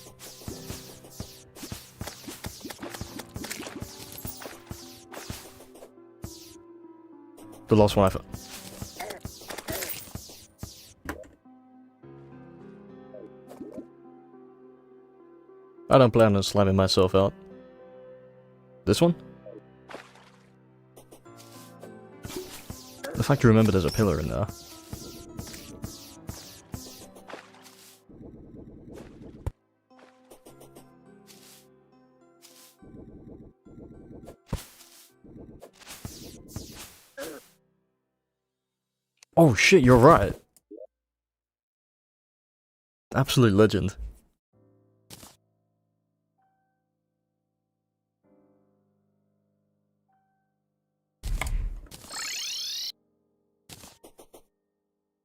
The last one I found. I don't plan on slamming myself out. This one? The fact you remember there's a pillar in there. Oh shit, you're right. Absolute legend.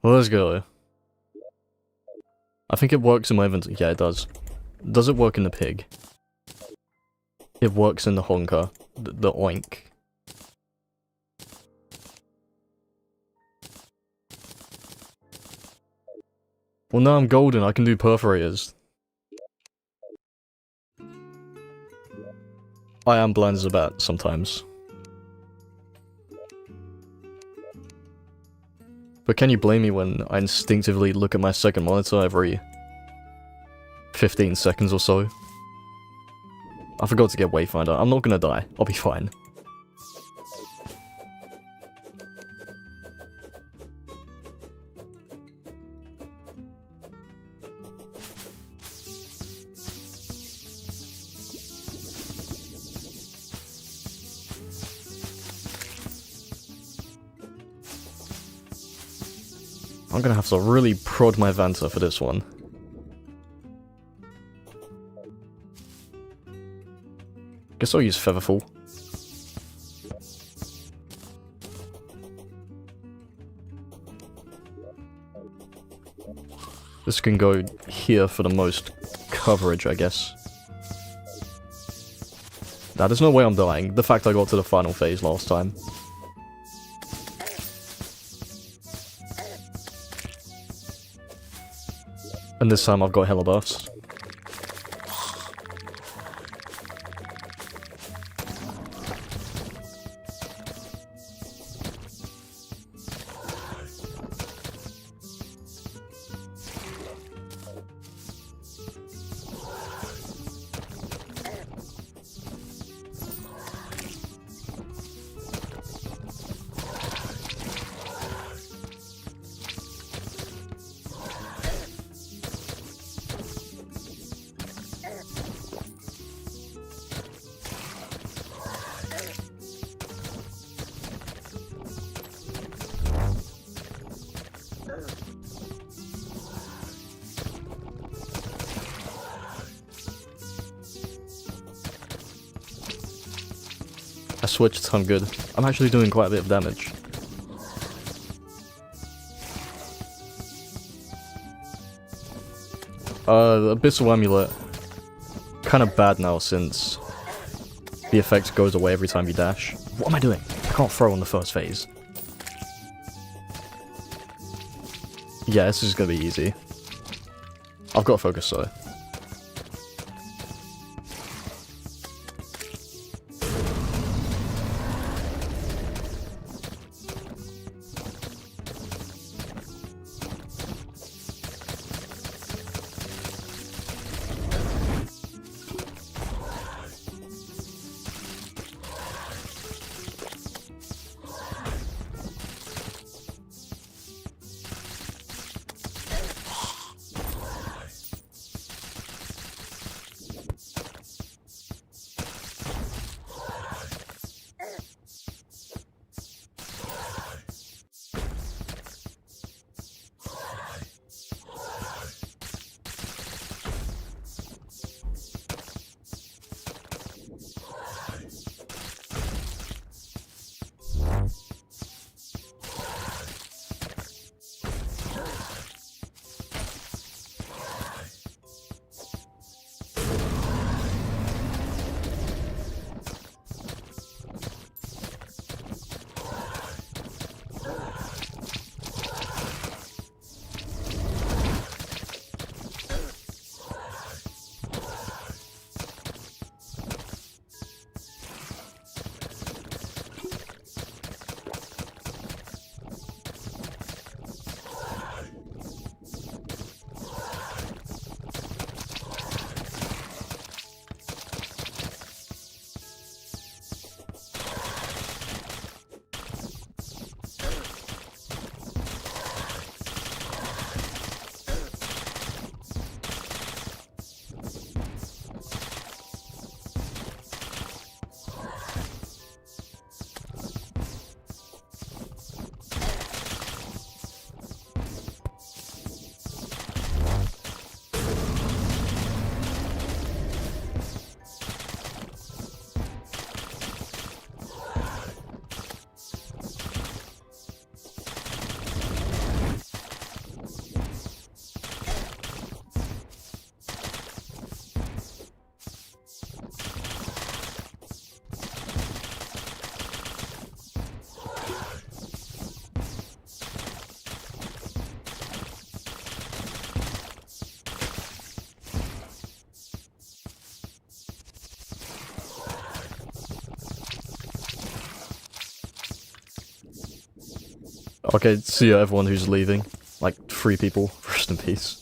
Well, let's go. I think it works in my inventory. Yeah, it does. Does it work in the pig? It works in the honker. The oink. Well, now I'm golden. I can do perforators. I am blind as a bat sometimes. But can you blame me when I instinctively look at my second monitor every 15 seconds or so? I forgot to get Wayfinder. I'm not gonna die. I'll be fine. I'm gonna have to really prod my Vanta for this one. Guess I'll use Featherfall. This can go here for the most coverage, I guess. Nah, there's no way I'm dying. The fact I got to the final phase last time. And this time I've got hella buffs. switched, I'm good. I'm actually doing quite a bit of damage. The Abyssal Amulet. Kind of bad now since the effect goes away every time you dash. What am I doing? I can't throw on the first phase. Yeah, this is gonna be easy. I've got to focus though. Okay, see ya everyone who's leaving. Like, 3 people. Rest in peace.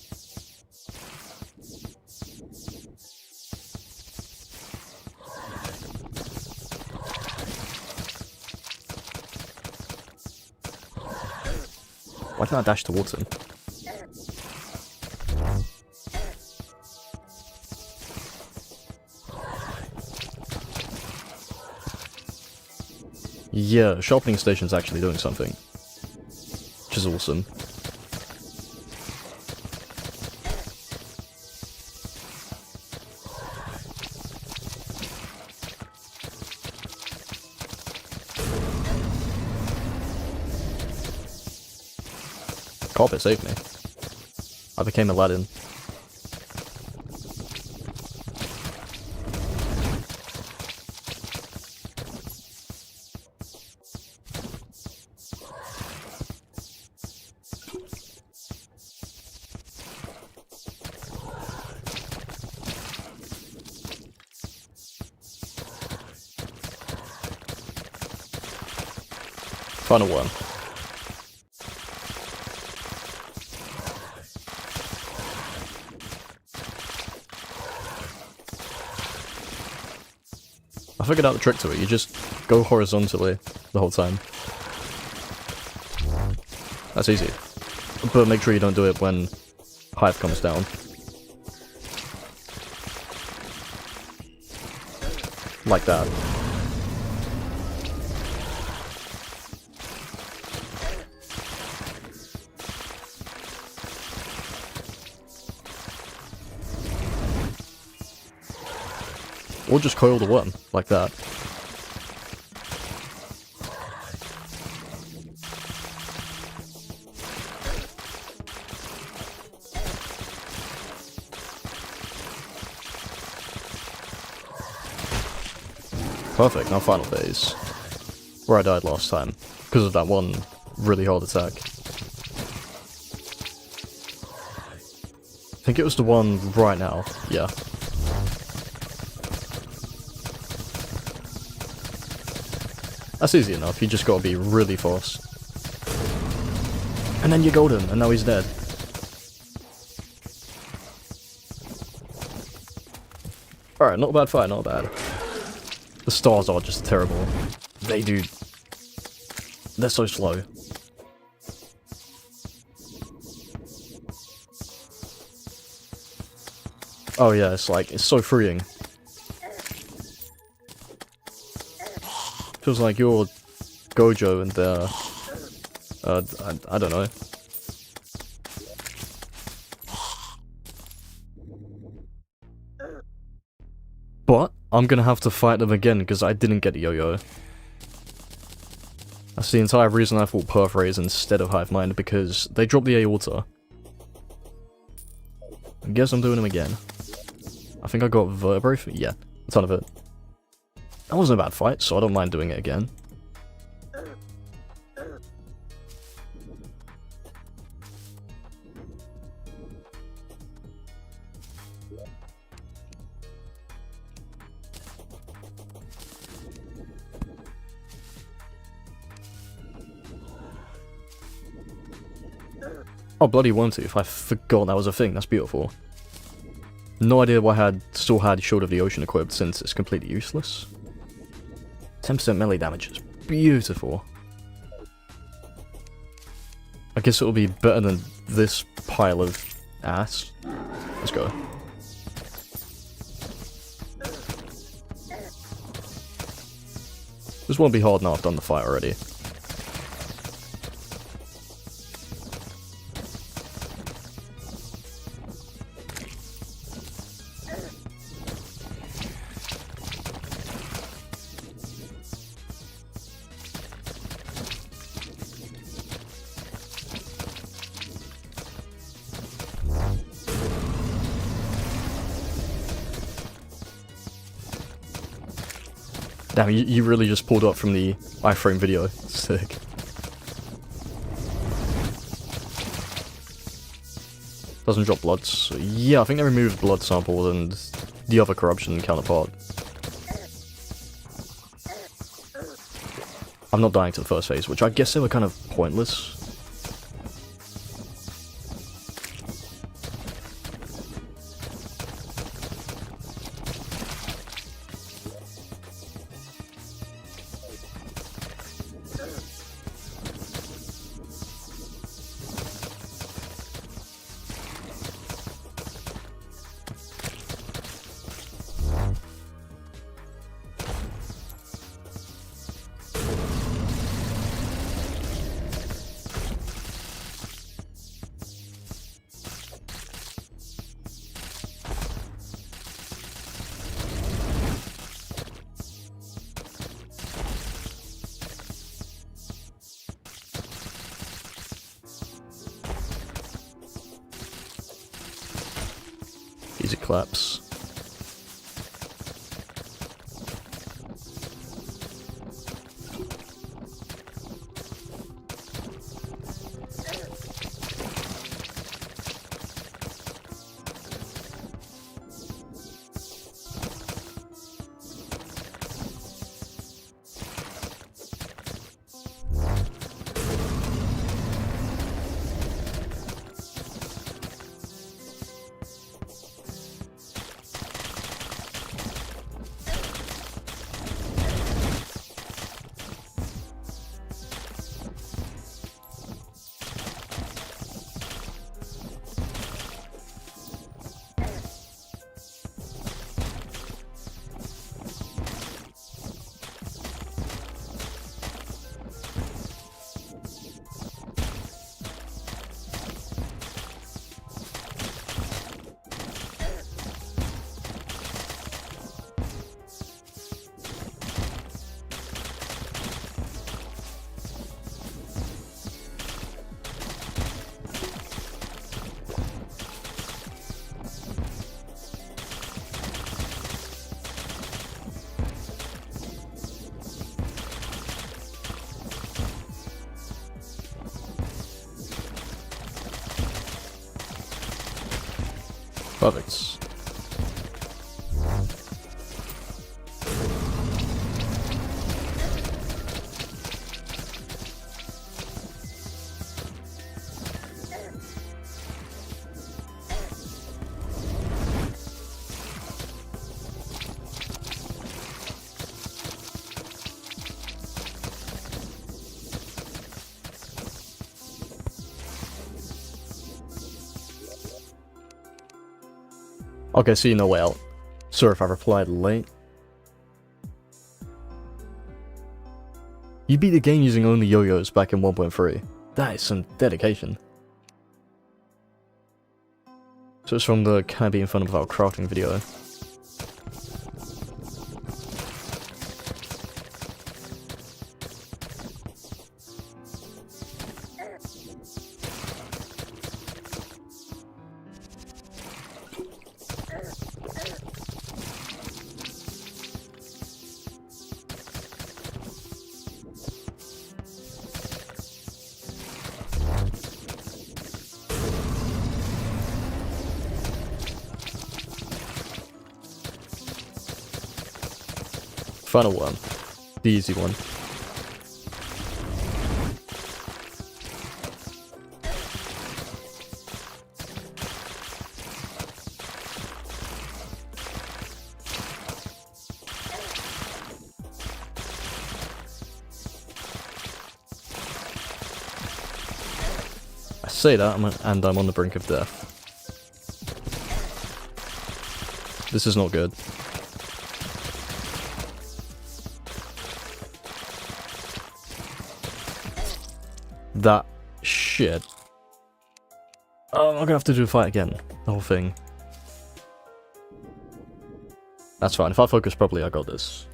Why didn't I dash towards him? Yeah, sharpening station's actually doing something. Which is awesome. Carpet saved me. I became Aladdin. Final one. I figured out the trick to it, you just go horizontally the whole time. That's easy. But make sure you don't do it when Hive comes down. Like that. Or just coil the worm, like that. Perfect, now final phase. Where I died last time, because of that one really hard attack. I think it was the one right now, yeah. That's easy enough, you just gotta be really fast. And then you're golden, and now he's dead. Alright, not a bad fight, not bad. The stars are just terrible. They do... They're so slow. Oh yeah, it's like, it's so freeing. Feels like you're Gojo and they're... I don't know. But, I'm gonna have to fight them again because I didn't get a yo-yo. That's the entire reason I fought Perforates instead of Hive Mind, because they dropped the aorta. I guess I'm doing them again. I think I got vertebrae for, yeah, a ton of it. That wasn't a bad fight, so I don't mind doing it again. Oh, bloody One Tooth, I forgot that was a thing, that's beautiful. No idea why I still had Shield of the Ocean equipped since it's completely useless. 10% melee damage is beautiful. I guess it'll be better than this pile of ass. Let's go. This won't be hard now I've done the fight already. Damn, you really just pulled up from the iframe video. Sick. Doesn't drop blood. So yeah, I think they removed blood sample and the other corruption counterpart. I'm not dying to the first phase, which I guess they were kind of pointless. Easy claps. Perfect. Okay, see no way out. Sorry if I replied late. You beat the game using only yo-yos back in 1.3. That is some dedication. So it's from the Calamity Infernum without crafting video. Final one. The easy one. I say that, and I'm on the brink of death. This is not good. That shit. Oh, I'm gonna have to do the fight again. The whole thing. That's fine. If I focus properly, I got this.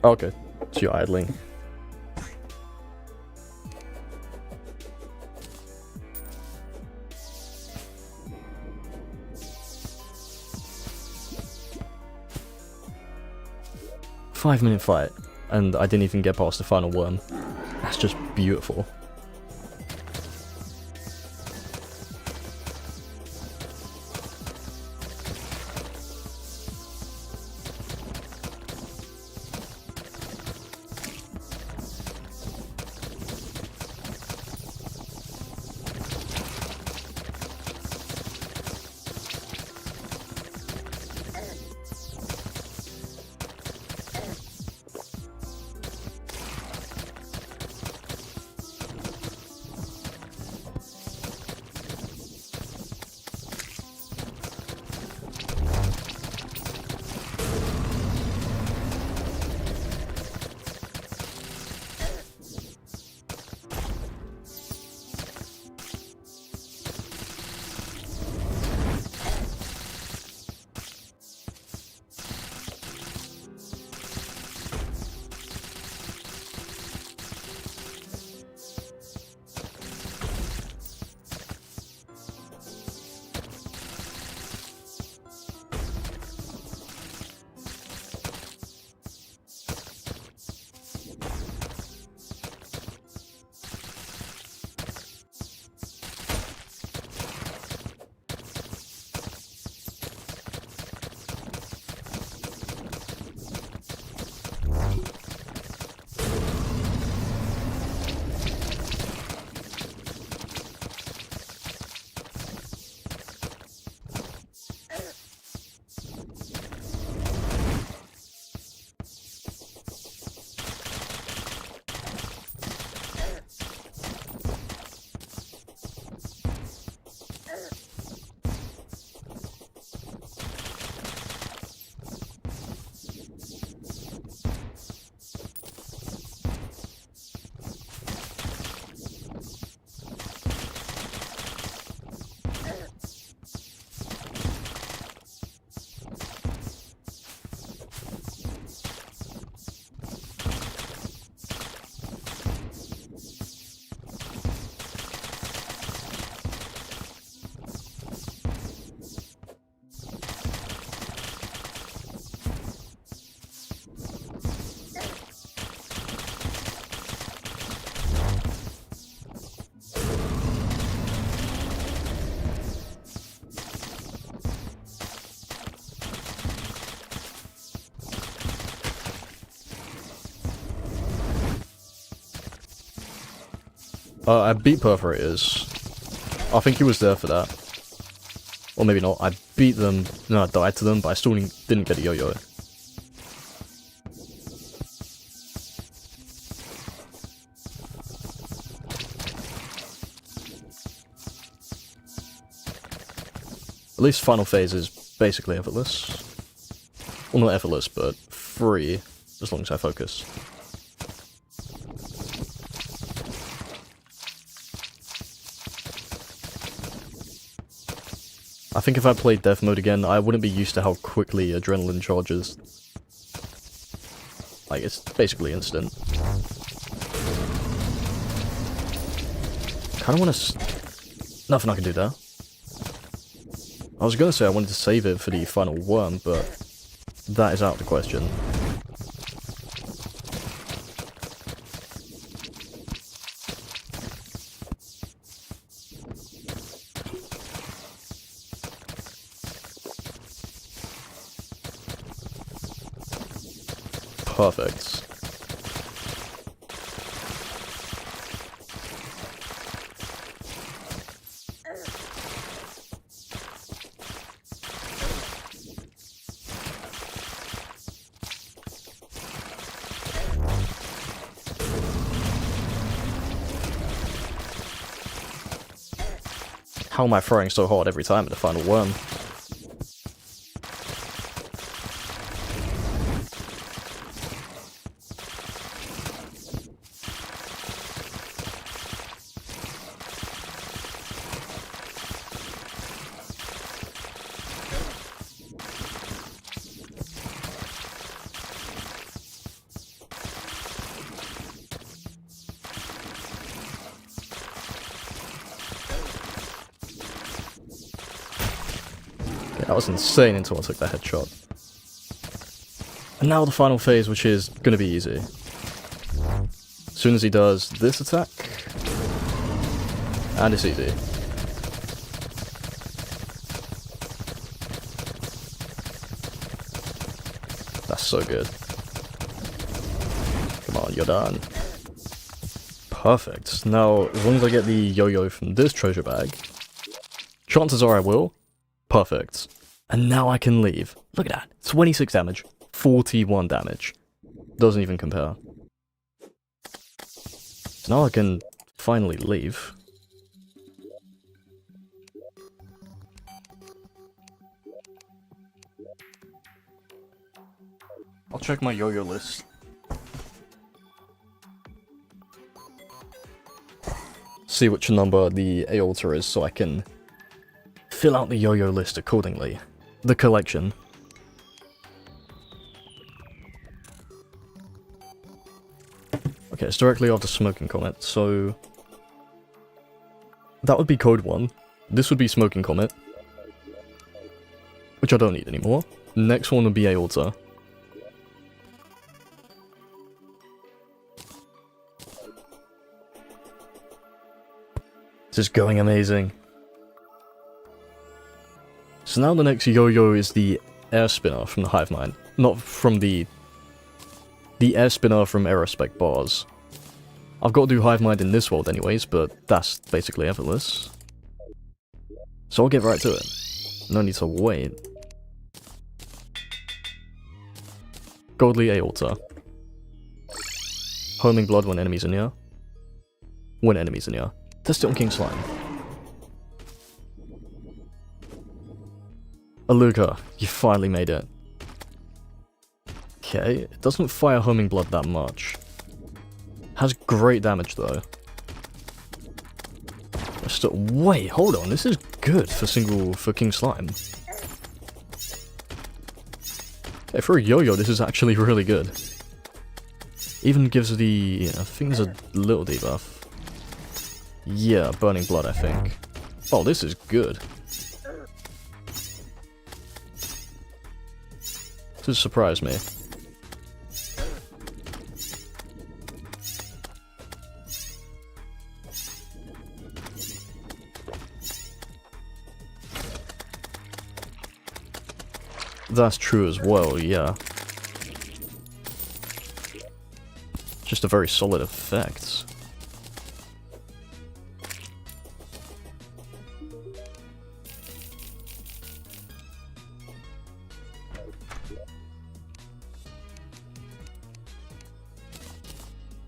Okay. So you're idling. Five-minute fight, and I didn't even get past the final worm. That's just beautiful. I beat Perforators. I think he was there for that. Or maybe not. I beat them, no, I died to them, but I still didn't get a yo-yo. At least final phase is basically effortless. Well, not effortless, but free, as long as I focus. I think if I played death mode again, I wouldn't be used to how quickly adrenaline charges. Like, it's basically instant. Kinda wanna nothing I can do there. I was gonna say I wanted to save it for the final worm, but that is out of the question. Perfect. How am I throwing so hard every time in the final worm? That was insane until I took that headshot. And now the final phase, which is gonna be easy. As soon as he does this attack, and it's easy. That's so good. Come on, you're done. Perfect. Now, as long as I get the yo-yo from this treasure bag, chances are I will. Perfect. And now I can leave. Look at that. 26 damage. 41 damage. Doesn't even compare. So now I can finally leave. I'll check my yo-yo list. See which number the Aorta is so I can fill out the yo-yo list accordingly. The collection. Okay, it's directly after Smoking Comet, so that would be Code 1. This would be Smoking Comet, which I don't need anymore. Next one would be Aorta. This is going amazing. So now the next yo-yo is the air spinner from the Hive Mind. Not from the air spinner from Aerospec Bars. I've got to do Hive Mind in this world anyways, but that's basically effortless. So I'll get right to it. No need to wait. Godly Aorta. Homing blood when enemies are near. When enemies are near. Test it on King Slime. Aluga, you finally made it. Okay, it doesn't fire homing blood that much. Has great damage though. Still, wait, hold on, this is good for King Slime. Okay, for a yo-yo, this is actually really good. Even gives the, I think there's a little debuff. Yeah, burning blood, I think. Oh, this is good. This surprised me. That's true as well, yeah. Just a very solid effect.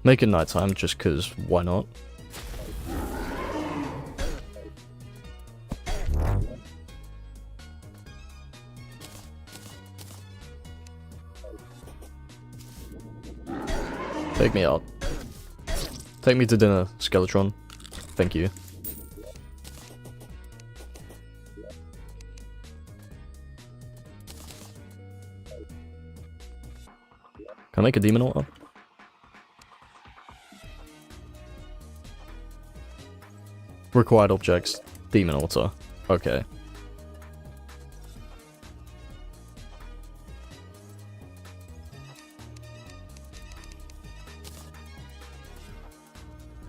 Make it nighttime just cause why not? Take me out. Take me to dinner, Skeletron. Thank you. Can I make a demon altar? Required objects. Demon altar. Okay.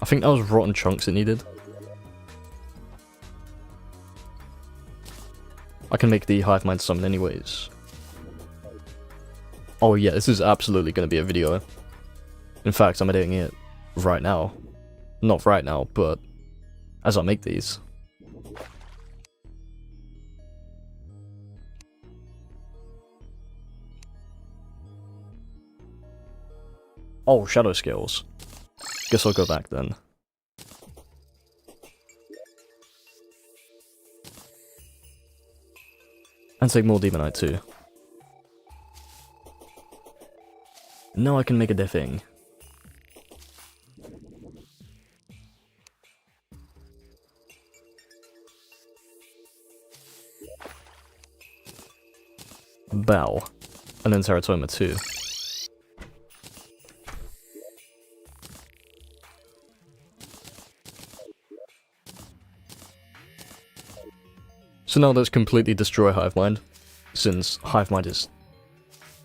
I think that was rotten chunks it needed. I can make the hive mind summon anyways. Oh yeah, this is absolutely going to be a video. In fact, I'm editing it right now. Not right now, but as I make these. Oh, shadow scales. Guess I'll go back then. And take more Demonite too. Now I can make a diffing. Bow. And then Teratoma too. So now let's completely destroy Hive Mind, since Hive Mind is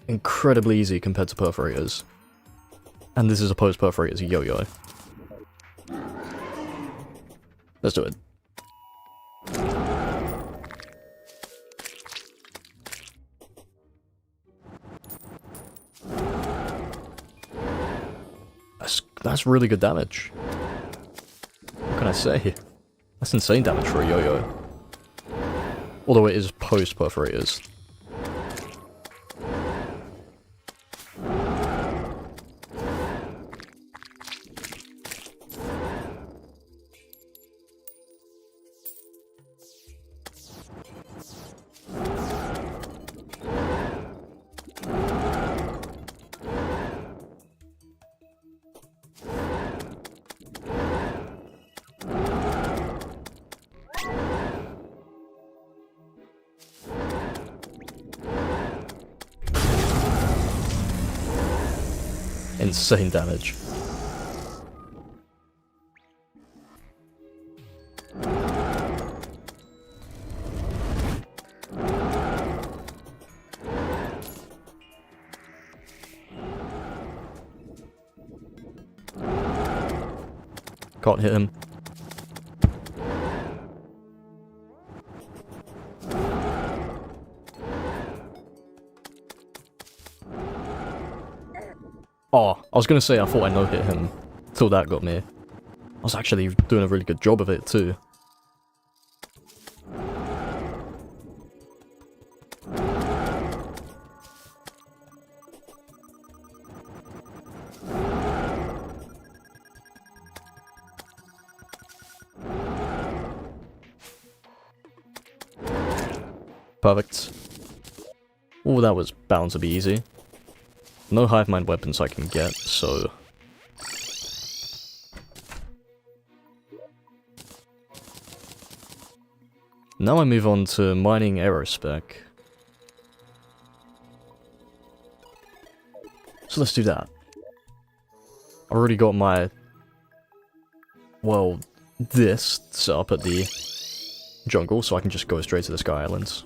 incredibly easy compared to Perforators. And this is a post-Perforators yo-yo. Let's do it. That's really good damage. What can I say? That's insane damage for a yo-yo. Although it is post-Perforators. Insane damage. Can't hit him. Oh, I was gonna say I thought I no-hit him, till that got me. I was actually doing a really good job of it too. Perfect. Oh, that was bound to be easy. No hive mind weapons I can get, so... Now I move on to mining aerospec. So let's do that. I already got my... well, this set up at the jungle, so I can just go straight to the Sky Islands.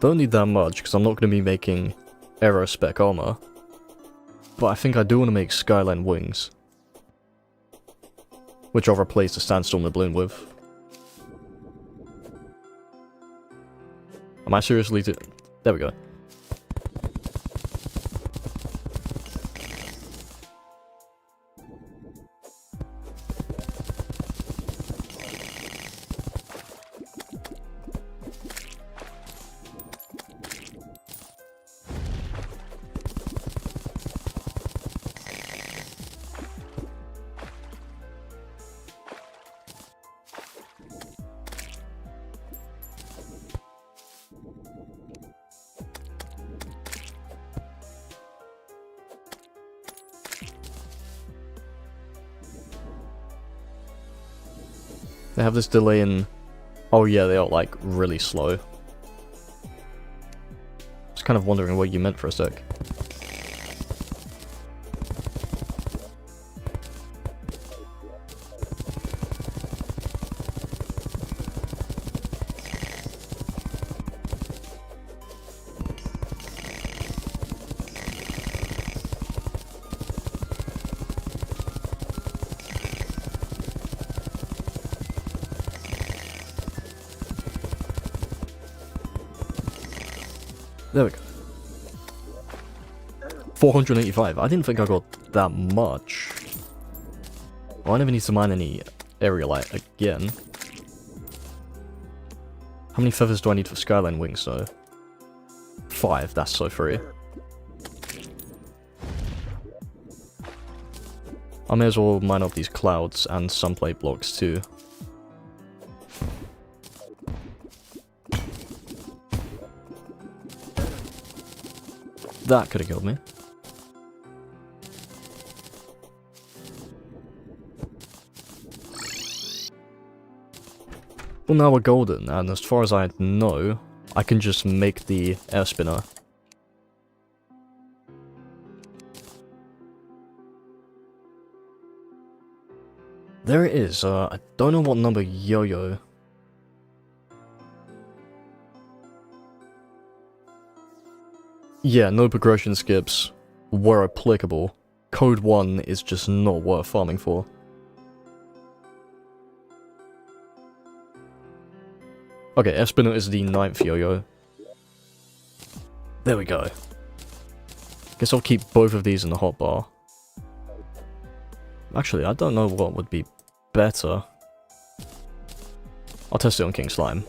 Don't need that much, because I'm not going to be making aerospec armor. But I think I do want to make Skyline wings. Which I'll replace the Sandstorm Doubloon with. Am I seriously There we go. They have this delay in... Oh yeah, they are like really slow. Just kind of wondering what you meant for a sec. There we go. 485. I didn't think I got that much. Well, I never need to mine any area light again. How many feathers do I need for skyline wings though? 5, that's so free. I may as well mine up these clouds and sunplate blocks too. That could have killed me. Well, now we're golden, and as far as I know, I can just make the air spinner. There it is. I don't know what number yo-yo. Yeah, no progression skips were applicable. Code 1 is just not worth farming for. Okay, Espinal is the 9th yo-yo. There we go. Guess I'll keep both of these in the hotbar. Actually, I don't know what would be better. I'll test it on King Slime.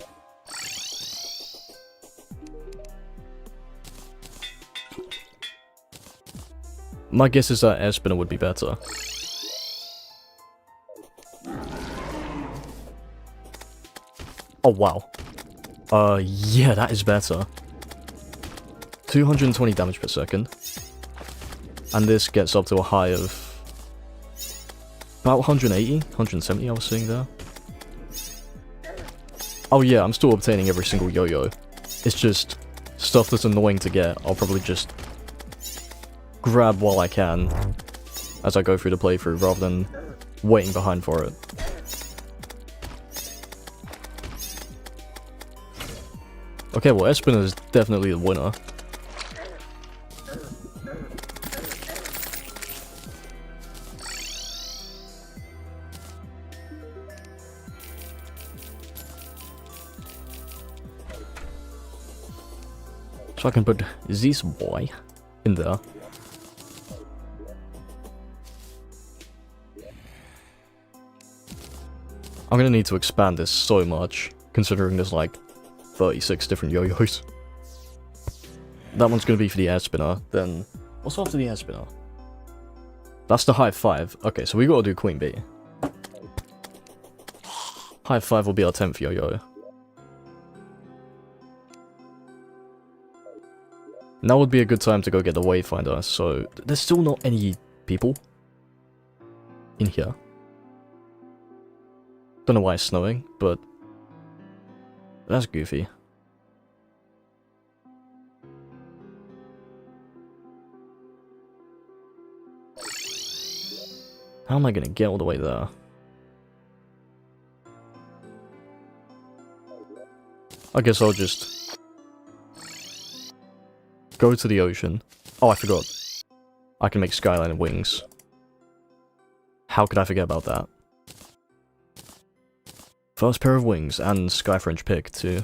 My guess is that air spinner would be better. Oh wow. Yeah, that is better. 220 damage per second. And this gets up to a high of about 180, 170 I was seeing there. Oh yeah, I'm still obtaining every single yo-yo. It's just stuff that's annoying to get. I'll probably just grab while I can as I go through the playthrough rather than waiting behind for it. Okay, well, Espinal is definitely the winner. So I can put this boy in there. I'm gonna need to expand this so much, considering there's like 36 different yo-yos. That one's gonna be for the air spinner, then what's after the air spinner? That's the Hive 5. Okay, so we gotta do Queen Bee. Hive 5 will be our 10th yo-yo. Now would be a good time to go get the Wayfinder, so there's still not any people in here. Don't know why it's snowing, but that's goofy. How am I gonna get all the way there? I guess I'll just go to the ocean. Oh, I forgot. I can make skyline and wings. How could I forget about that? First pair of wings, and Sky French pick, too.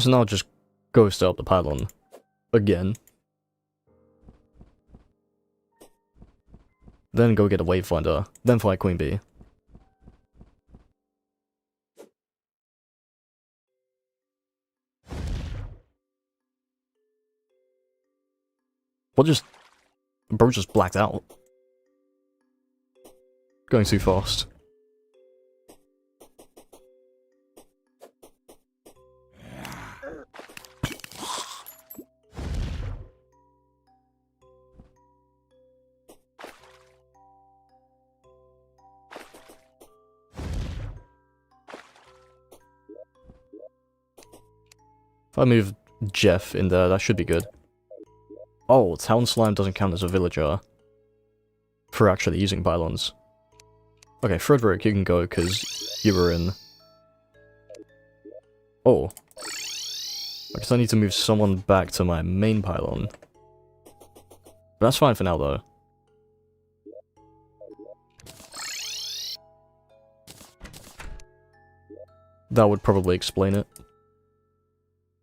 So now I'll just go set up the pylon again. Then go get a Wavefinder, then fight Queen Bee. What just... Bro just blacked out. Going too fast. If I move Jeff in there, that should be good. Oh, Town Slime doesn't count as a villager for actually using pylons. Okay, Frederick, you can go because you were in. Oh. I guess I need to move someone back to my main pylon. But that's fine for now, though. That would probably explain it.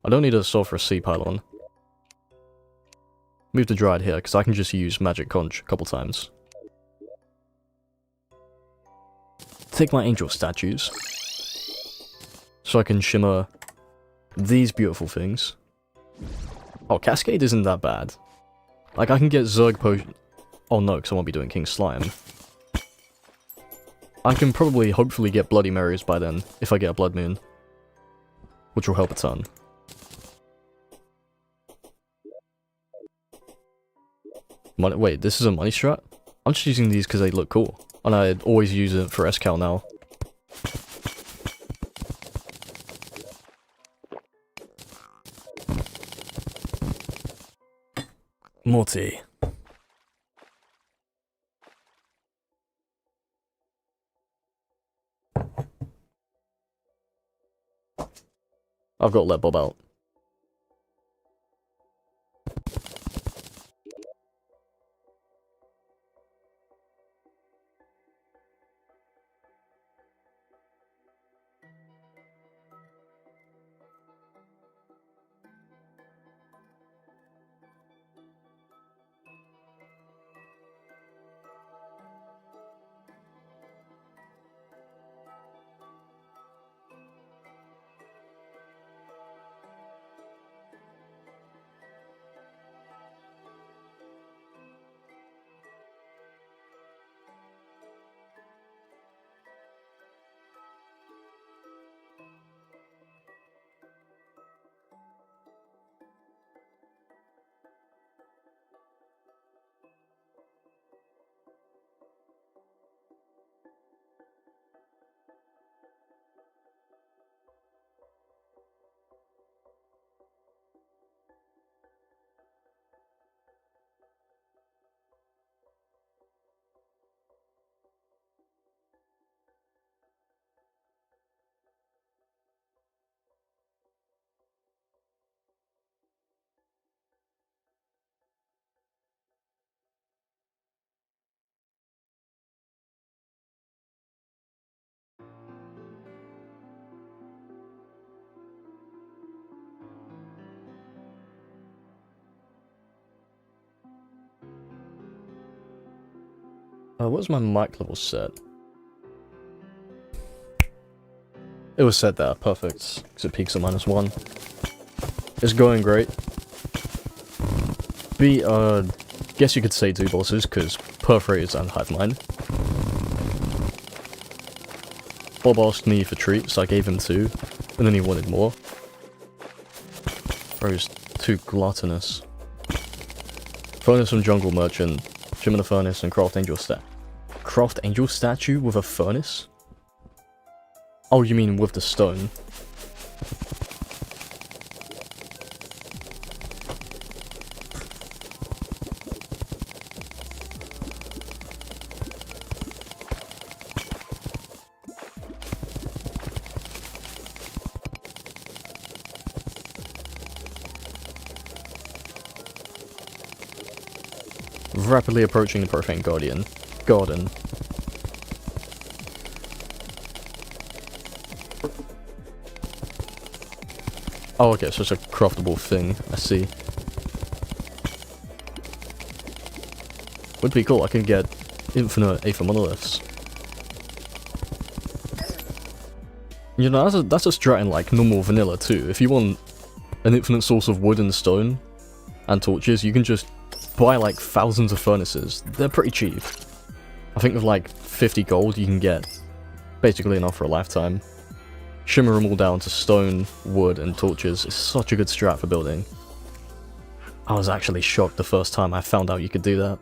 I don't need a Sulphurous Sea pylon. Move the Dryad here, because I can just use Magic Conch a couple times. Take my angel statues. So I can shimmer these beautiful things. Oh, Cascade isn't that bad. Like, I can get Zerg Potion... Oh no, because I won't be doing King Slime. I can probably, hopefully, get Bloody Marys by then, if I get a Blood Moon. Which will help a ton. Wait, this is a money strat? I'm just using these because they look cool. And I always use it for SCal now. Morty. I've got to let Bob out. What was my mic level set? It was set there, perfect, because it peaks at -1. It's going great. Guess you could say 2 bosses, because Perforators and Hive Mind. Bob asked me for treats, so I gave him 2, and then he wanted more. Bro's too gluttonous. Furnace from Jungle Merchant, Gem in the Furnace, and Craft Angel Craft Angel Statue with a furnace? Oh, you mean with the stone? Rapidly approaching the Profane Garden. Oh, okay, so it's a craftable thing. I see. Would be cool. I could get infinite Aether monoliths. You know, that's a strat in like normal vanilla too. If you want an infinite source of wood and stone and torches, you can just buy like thousands of furnaces. They're pretty cheap. I think with like 50 gold you can get basically enough for a lifetime. Shimmer them all down to stone, wood, and torches. It's such a good strat for building. I was actually shocked the first time I found out you could do that.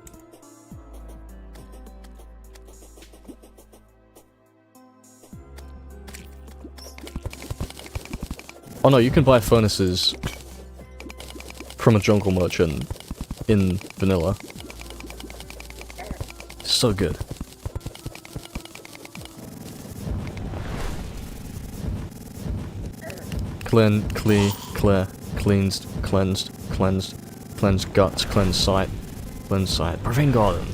Oh no, you can buy furnaces from a jungle merchant in vanilla. So good. Cleansed guts, cleansed sight, Proving garden.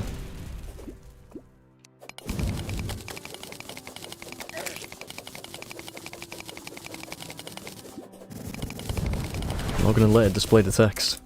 I'm not gonna let it display the text.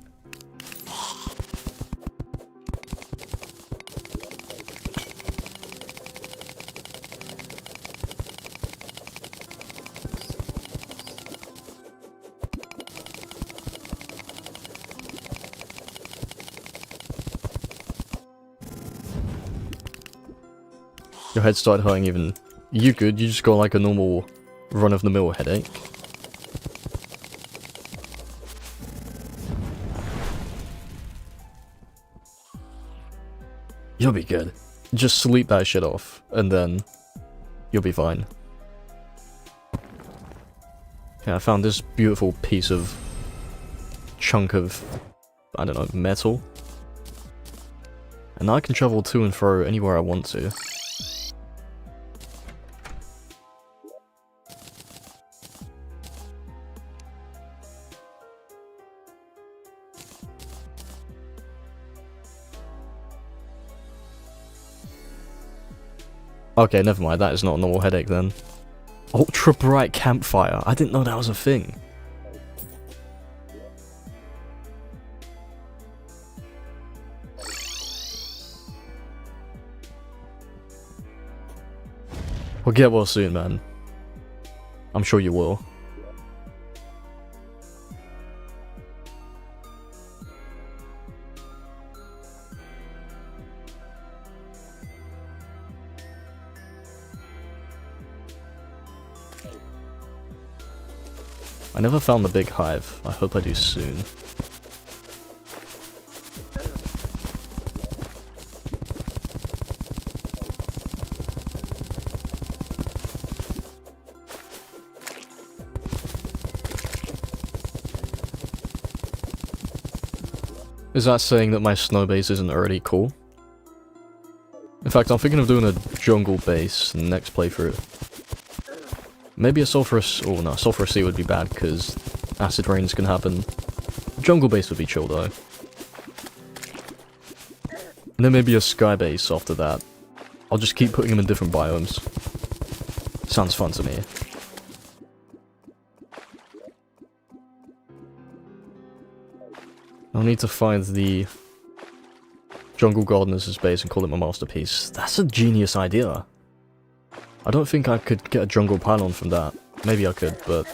Your head started hurting even. You good, you just got like a normal run-of-the-mill headache. You'll be good. Just sleep that shit off, and then you'll be fine. Okay, I found this beautiful piece of chunk of, I don't know, metal. And now I can travel to and fro anywhere I want to. Okay, never mind, that is not a normal headache then. Ultra bright campfire, I didn't know that was a thing. We'll get well soon, man. I'm sure you will. I never found the big hive. I hope I do soon. Is that saying that my snow base isn't already cool? In fact, I'm thinking of doing a jungle base in the next playthrough. Maybe a sulfurous... oh no, sulfurous sea would be bad because acid rains can happen. Jungle base would be chill though. And then maybe a sky base after that. I'll just keep putting them in different biomes. Sounds fun to me. I'll need to find the jungle gardener's base and call it my masterpiece. That's a genius idea. I don't think I could get a jungle pylon from that. Maybe I could, but...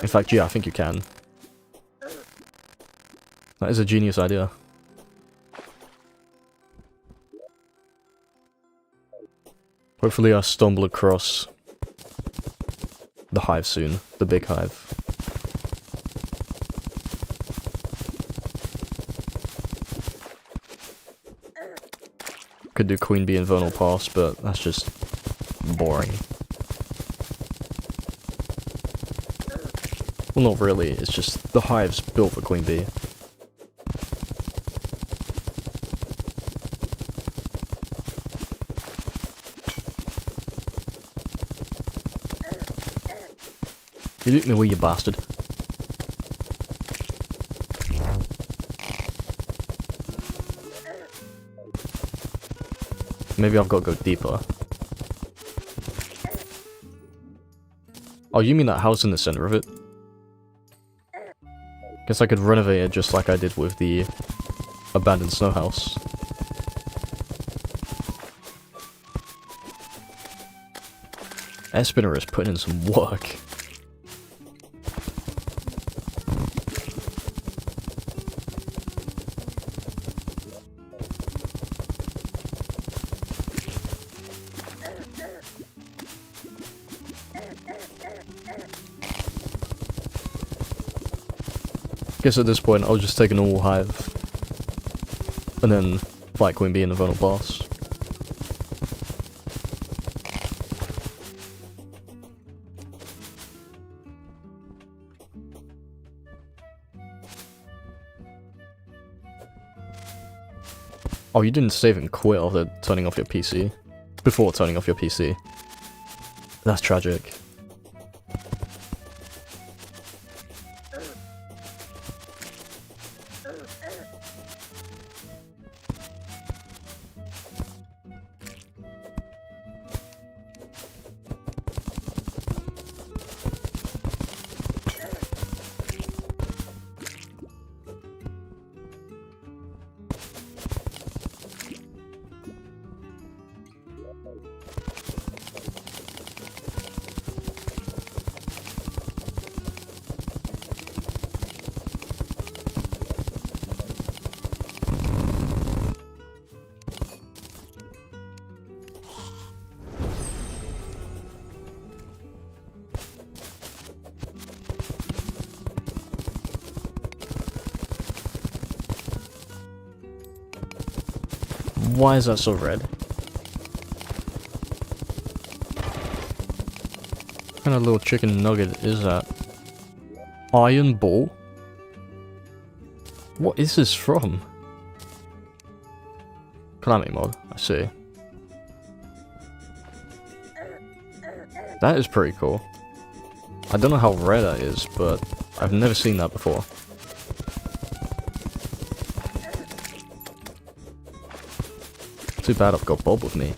in fact, yeah, I think you can. That is a genius idea. Hopefully I stumble across the hive soon. The big hive. Could do Queen Bee Infernal Pass, but that's just boring. Well, not really, it's just the hive's built for Queen Bee. You loot me away, you bastard. Maybe I've got to go deeper. Oh, you mean that house in the center of it? Guess I could renovate it just like I did with the abandoned snow house. Air Spinner is putting in some work. Guess at this point I'll just take a normal hive and then fight Queen Bee in the Vernal boss. Oh, you didn't save and quit after turning off your PC? Before turning off your PC. That's tragic. Why is that so red? What kind of little chicken nugget is that? Iron Ball? What is this from? Calamity mod, I see. That is pretty cool. I don't know how rare that is, but I've never seen that before. Too bad I've got Bob with me.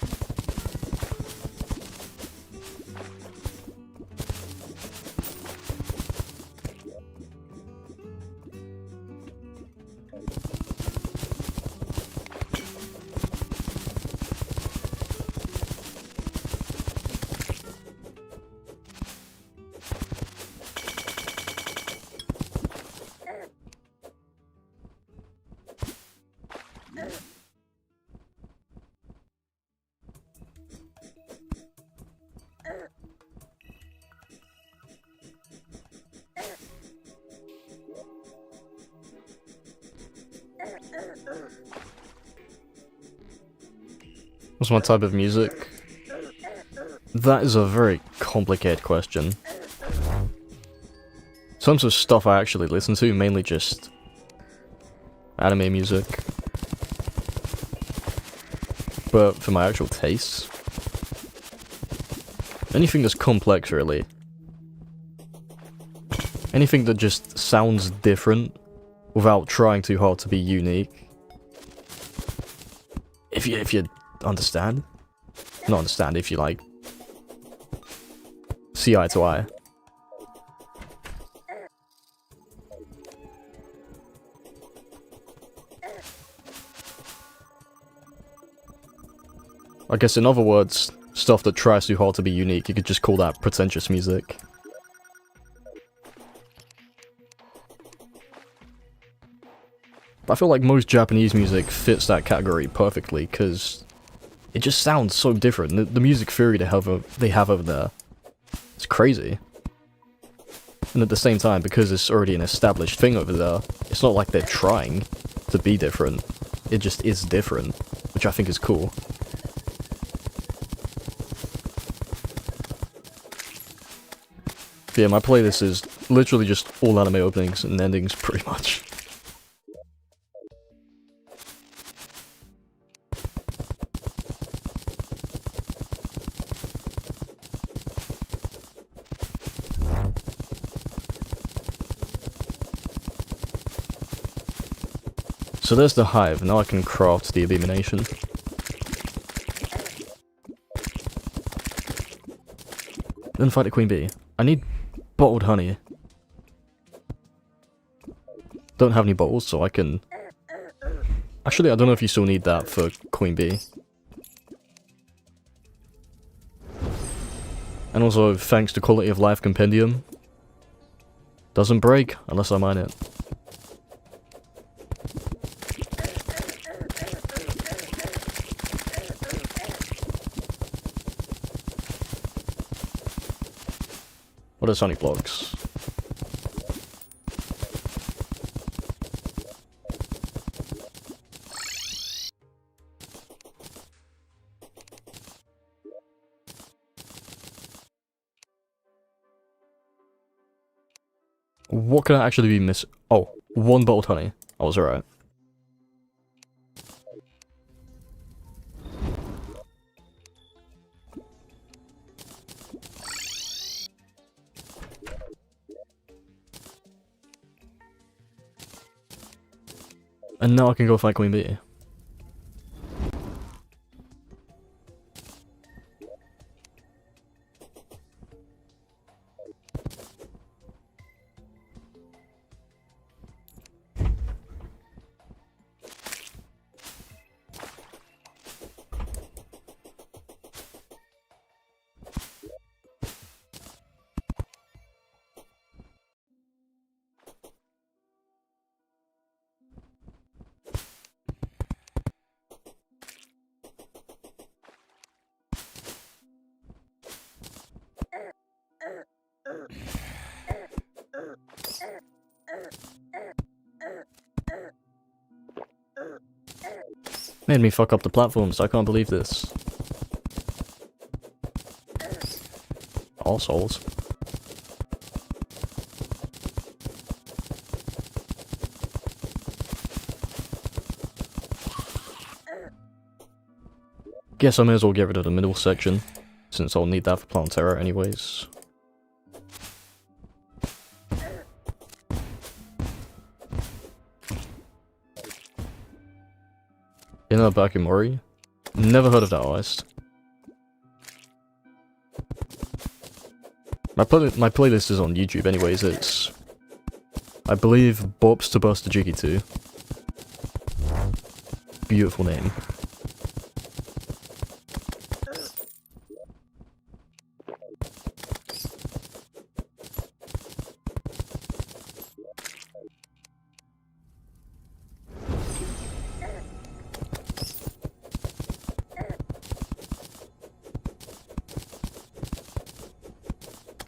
What's my type of music? That is a very complicated question. In terms of stuff I actually listen to, mainly just anime music. But for my actual tastes, anything that's complex, really. Anything that just sounds different without trying too hard to be unique. If you understand? Not understand, if you like see eye to eye. I guess in other words, stuff that tries too hard to be unique, you could just call that pretentious music. But I feel like most Japanese music fits that category perfectly, because it just sounds so different. The music theory they have over there, it's crazy. And at the same time, because it's already an established thing over there, it's not like they're trying to be different. It just is different, which I think is cool. But yeah, my playlist is literally just all anime openings and endings, pretty much. So there's the hive, now I can craft the abomination. Then fight the queen bee. I need bottled honey. don't have any bottles, so I can... Actually, I don't know if you still need that for Queen Bee. And also, thanks to Quality of Life Compendium, doesn't break unless I mine it. What are Sonic blocks? What can I actually be missing? Oh, 1 bottled honey. I was alright. And now I can go fight Queen Bee. Made me fuck up the platforms, I can't believe this. All souls. Guess I may as well get rid of the middle section, since I'll need that for Plantera anyways. Inner Bakimori? Never heard of that artist. My playlist is on YouTube anyways, it's... I believe Bops to Buster Jiggy 2. Beautiful name.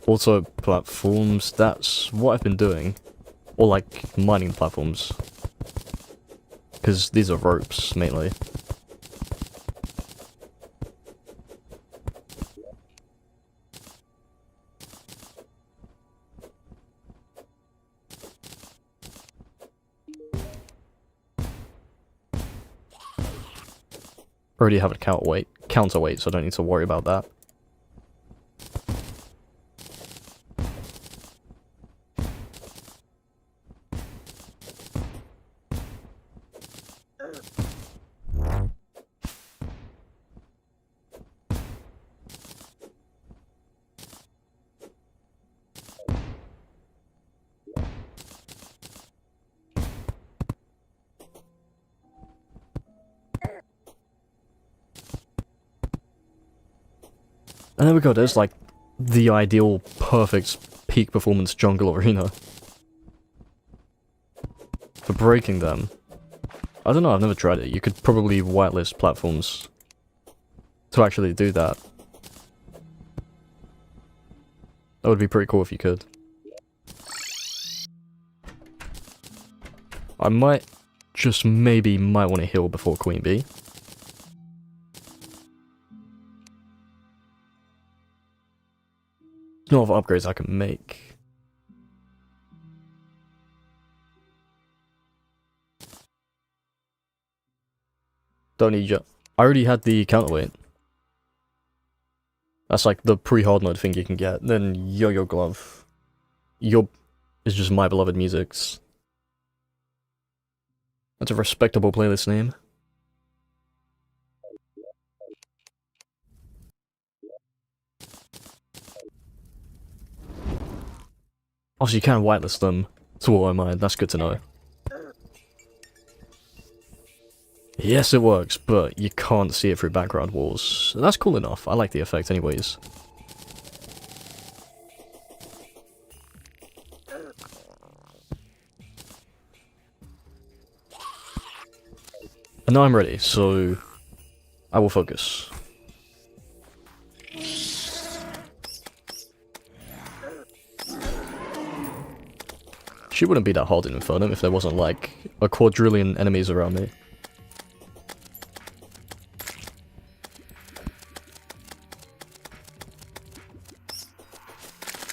Also, platforms, that's what I've been doing. Or like, mining platforms. Because these are ropes, mainly. Already have a counterweight, so I don't need to worry about that. And there we go, there's like the ideal, perfect peak performance jungle arena. For breaking them. I don't know, I've never tried it. You could probably whitelist platforms to actually do that. That would be pretty cool if you could. I might, just maybe, might want to heal before Queen Bee. No other upgrades I can make. Don't need you. I already had the counterweight. That's like the pre-hard mode thing you can get. Then Yo-Yo Glove. Is just My Beloved Music's. That's a respectable playlist name. Also, you can whitelist them to auto mine, that's good to know. Yes, it works, but you can't see it through background walls. That's cool enough. I like the effect anyways. And now I'm ready, so I will focus. She wouldn't be that hard in Infernum if there wasn't like a quadrillion enemies around me.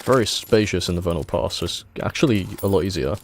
Very spacious in the Vernal Pass, so it's actually a lot easier.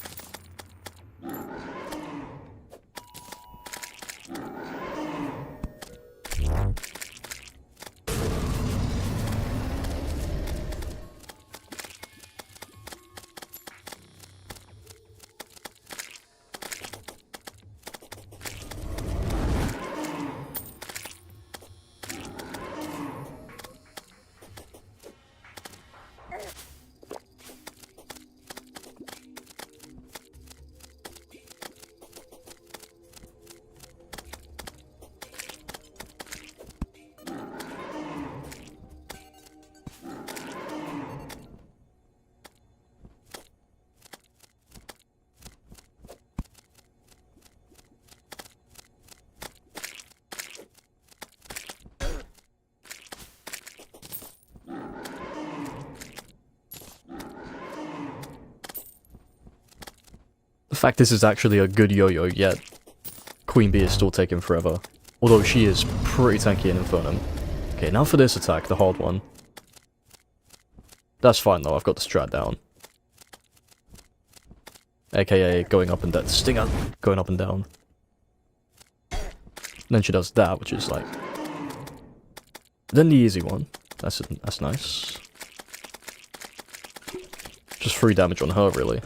The fact this is actually a good yo-yo, yet Queen Bee is still taking forever. Although she is pretty tanky in Infernum. Okay, now for this attack, the hard one. That's fine though, I've got the strat down. AKA going up and down. Stinger going up and down. And then she does that, which is like... Then the easy one. That's nice. Just 3 damage on her, really.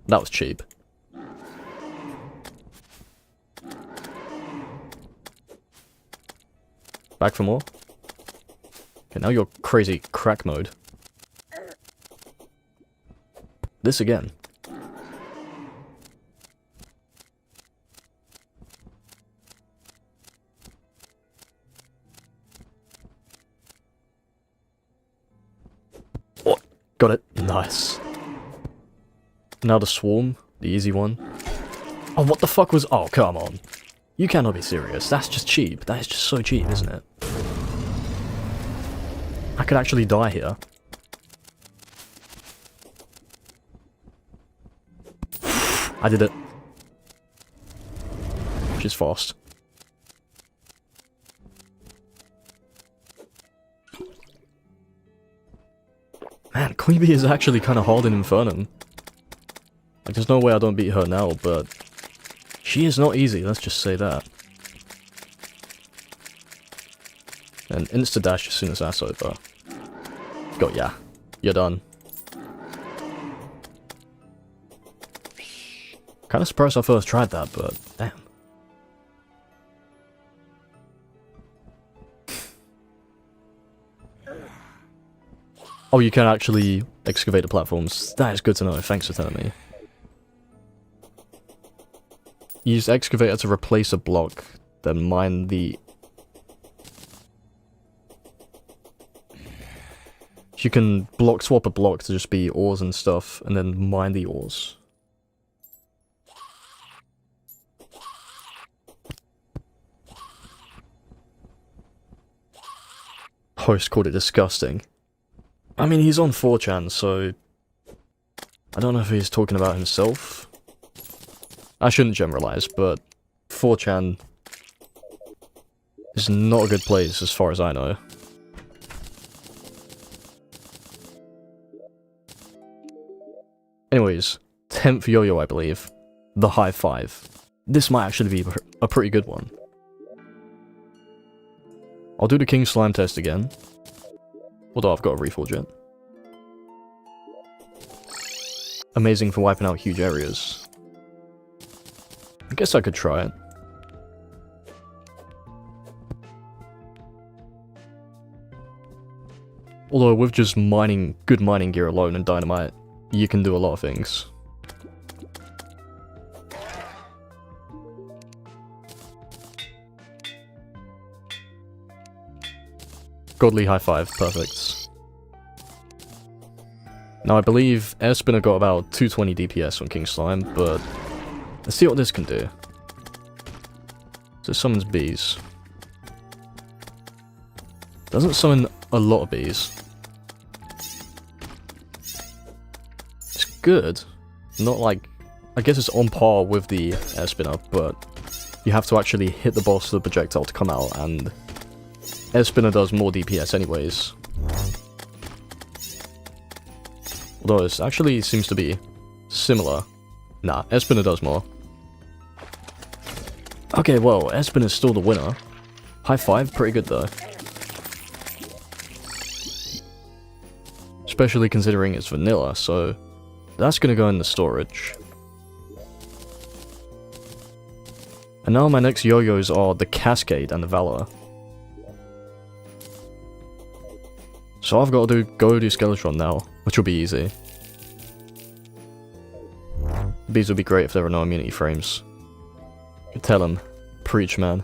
That was cheap. Back for more. Okay, now you're crazy crack mode. This again. Oh, got it. Nice. Now the swarm, the easy one. Oh, what the fuck was... Oh, come on. You cannot be serious. That's just cheap. That is just so cheap, isn't it? I could actually die here. I did it. She's fast. Man, Queen Bee is actually kind of hard in Infernum. Like, there's no way I don't beat her now, but she is not easy, let's just say that. And insta-dash as soon as that's over. Go, yeah. You're done. Kinda surprised I first tried that, but damn. Oh, you can actually excavate the platforms. That is good to know, thanks for telling me. Use excavator to replace a block, then mine the... You can block swap a block to just be ores and stuff, and then mine the ores. Host called it disgusting. I mean, he's on 4chan, so... I don't know if he's talking about himself. I shouldn't generalize, but 4chan is not a good place as far as I know. Anyways, 10th yo-yo, I believe. The high 5. This might actually be a pretty good one. I'll do the King Slime test again. Although I've got to reforge it. Amazing for wiping out huge areas. I guess I could try it. Although with just mining, good mining gear alone and dynamite, you can do a lot of things. Godly high five, perfect. Now I believe Air Spinner got about 220 DPS on King Slime, but let's see what this can do. So it summons bees. Doesn't summon a lot of bees. It's good. Not like... I guess it's on par with the Air Spinner, but you have to actually hit the boss for the projectile to come out, and Air Spinner does more DPS anyways. Although it actually seems to be similar. Nah, Air Spinner does more. Okay, well, Air Spinner's still the winner. High five, pretty good though. Especially considering it's vanilla, so that's gonna go in the storage. And now my next yo-yos are the Cascade and the Valor. So I've got to go do Skeletron now, which will be easy. These would be great if there were no immunity frames. Tell him. Preach, man.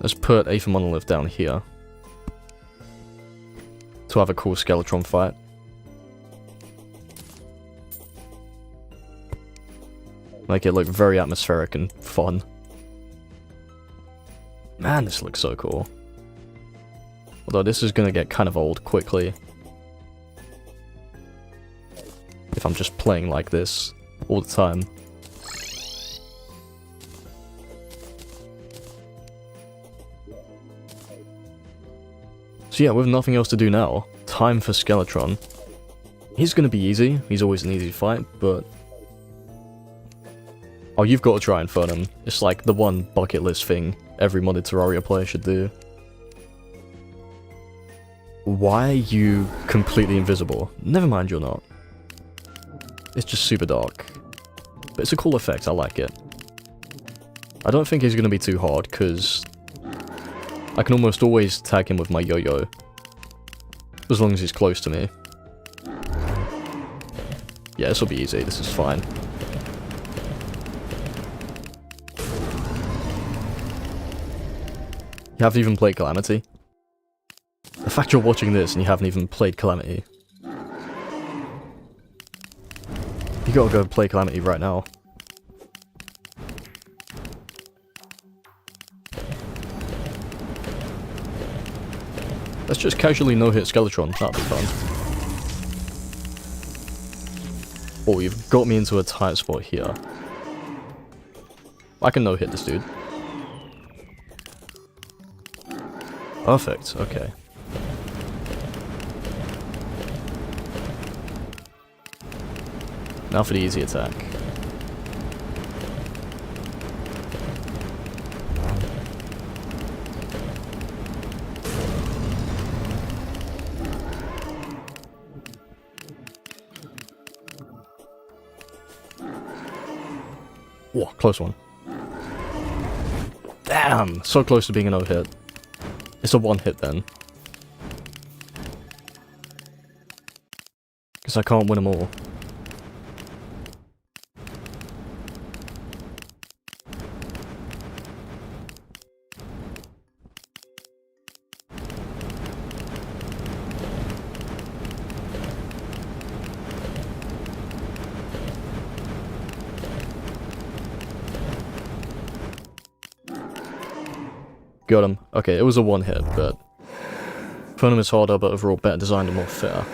Let's put Aether Monolith down here. To have a cool Skeletron fight. Make it look very atmospheric and fun. Man, this looks so cool. Although this is gonna get kind of old quickly. If I'm just playing like this all the time. So yeah, with nothing else to do now, time for Skeletron. He's gonna be easy, he's always an easy fight, but... Oh, you've got to try Infernum. It's like the one bucket list thing every modded Terraria player should do. Why are you completely invisible? Never mind, you're not. It's just super dark. But it's a cool effect, I like it. I don't think he's going to be too hard, because I can almost always tag him with my yo-yo. As long as he's close to me. Yeah, this will be easy, this is fine. You haven't even played Calamity? The fact you're watching this and you haven't even played Calamity. You gotta go play Calamity right now. Let's just casually no-hit Skeletron, that'd be fun. Oh, you've got me into a tight spot here. I can no-hit this dude. Perfect, okay. Now for the easy attack. Whoa, close one. Damn! So close to being a no-hit. It's a one-hit then. Because I can't win them all. Got him. Okay, it was a one hit, but Infernum is harder, but overall better designed and more fair.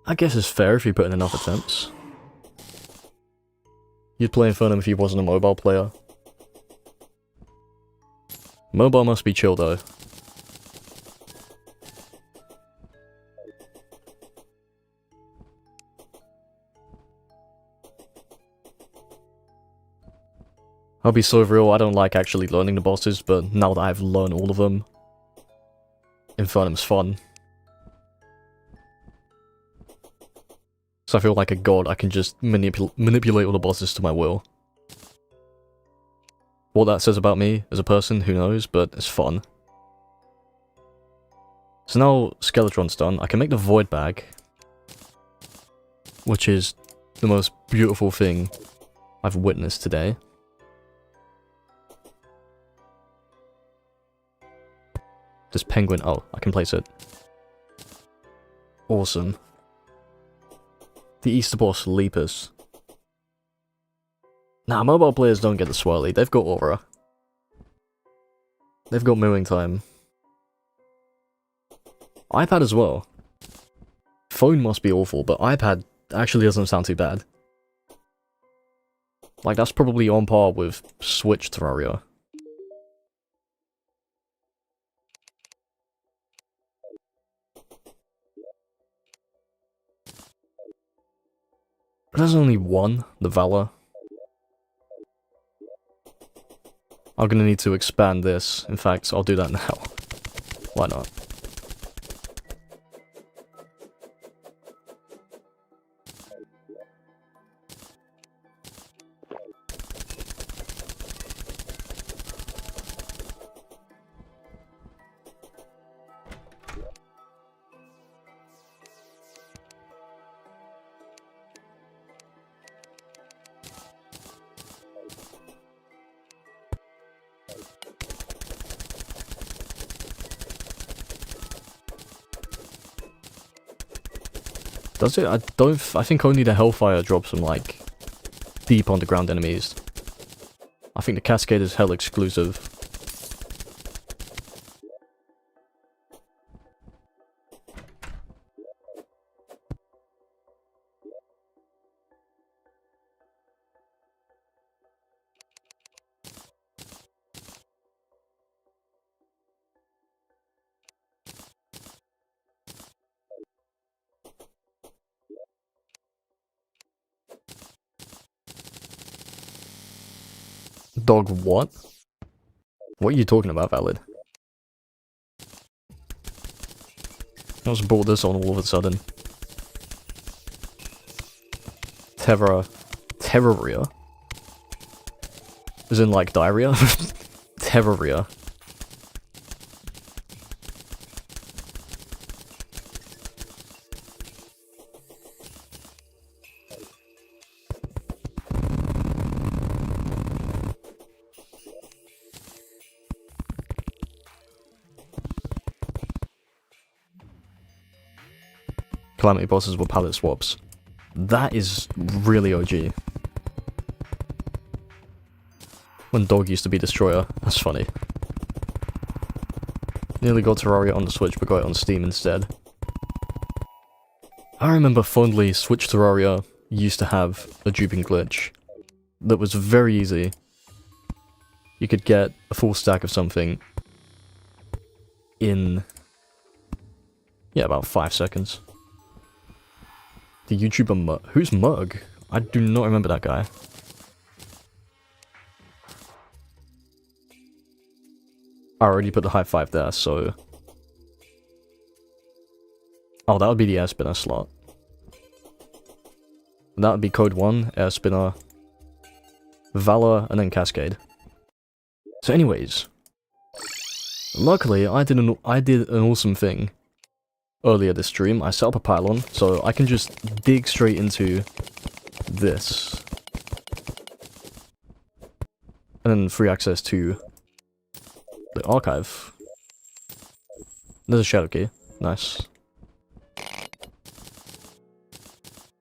I guess it's fair if you put in enough attempts. You'd play Infernum if you wasn't a mobile player. Mobile must be chill though. I'll be so real, I don't like actually learning the bosses, but now that I've learned all of them, Infernum's fun. So I feel like a god, I can just manipulate all the bosses to my will. What that says about me as a person, who knows, but it's fun. So now Skeletron's done, I can make the Void Bag, which is the most beautiful thing I've witnessed today. This penguin. Oh, I can place it. Awesome. The Easter boss, Lepus. Nah, mobile players don't get the swirly. They've got aura. They've got mooing time. iPad as well. Phone must be awful, but iPad actually doesn't sound too bad. Like, that's probably on par with Switch Terraria. There's only one, the Valor. I'm gonna need to expand this. In fact, I'll do that now. Why not? Does it? I think only the Hellfire drops from, like, deep underground enemies. I think the Cascade is hell exclusive. Dog what? What are you talking about, Valid? I just brought this on all of a sudden. Terraria? As in, like, diarrhea? Terraria. Calamity bosses were palette swaps. That is really OG. When Dog used to be Destroyer. That's funny. Nearly got Terraria on the Switch, but got it on Steam instead. I remember fondly Switch Terraria used to have a duping glitch that was very easy. You could get a full stack of something in, yeah, about 5 seconds. The YouTuber Mug. Who's Mug? I do not remember that guy. I already put the high five there, so... Oh, that would be the air spinner slot. That would be code 1, air spinner, Valor, and then Cascade. So anyways, luckily I did an awesome thing earlier this stream. I set up a pylon, so I can just dig straight into this. And then free access to the archive. There's a shadow key. Nice.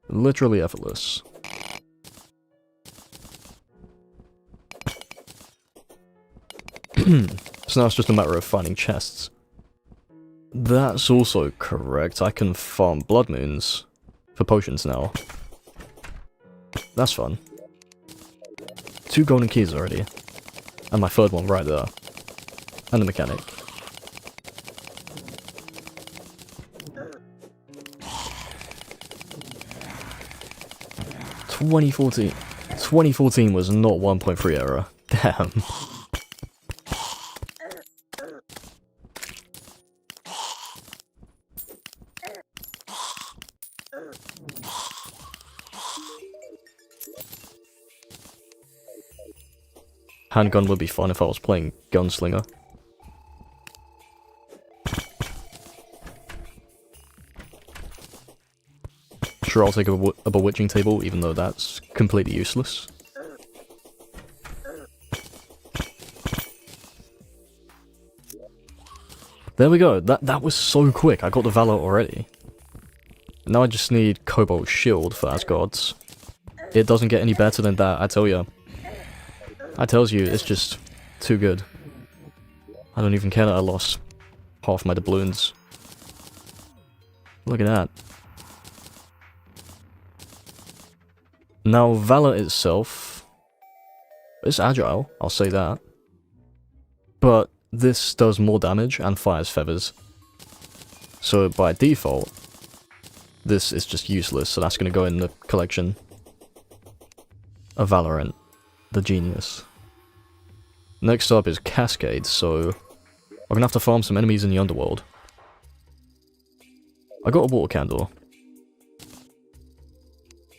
Literally effortless. So now it's just a matter of finding chests. That's also correct. I can farm blood moons for potions now. That's fun. 2 golden keys already. And my third one right there. And the mechanic. Twenty fourteen was not 1.3 error. Damn. Handgun would be fun if I was playing Gunslinger. Sure, I'll take a bewitching table, even though that's completely useless. There we go. That was so quick. I got the Valor already. Now I just need Cobalt Shield for Asgards. It doesn't get any better than that, I tell you. I tells you, it's just too good. I don't even care that I lost half my doubloons. Look at that. Now, Valor itself is agile, I'll say that. But this does more damage and fires feathers. So by default, this is just useless, so that's going to go in the collection. A Valorant, the genius. Next up is Cascade, so I'm going to have to farm some enemies in the underworld. I got a water candle.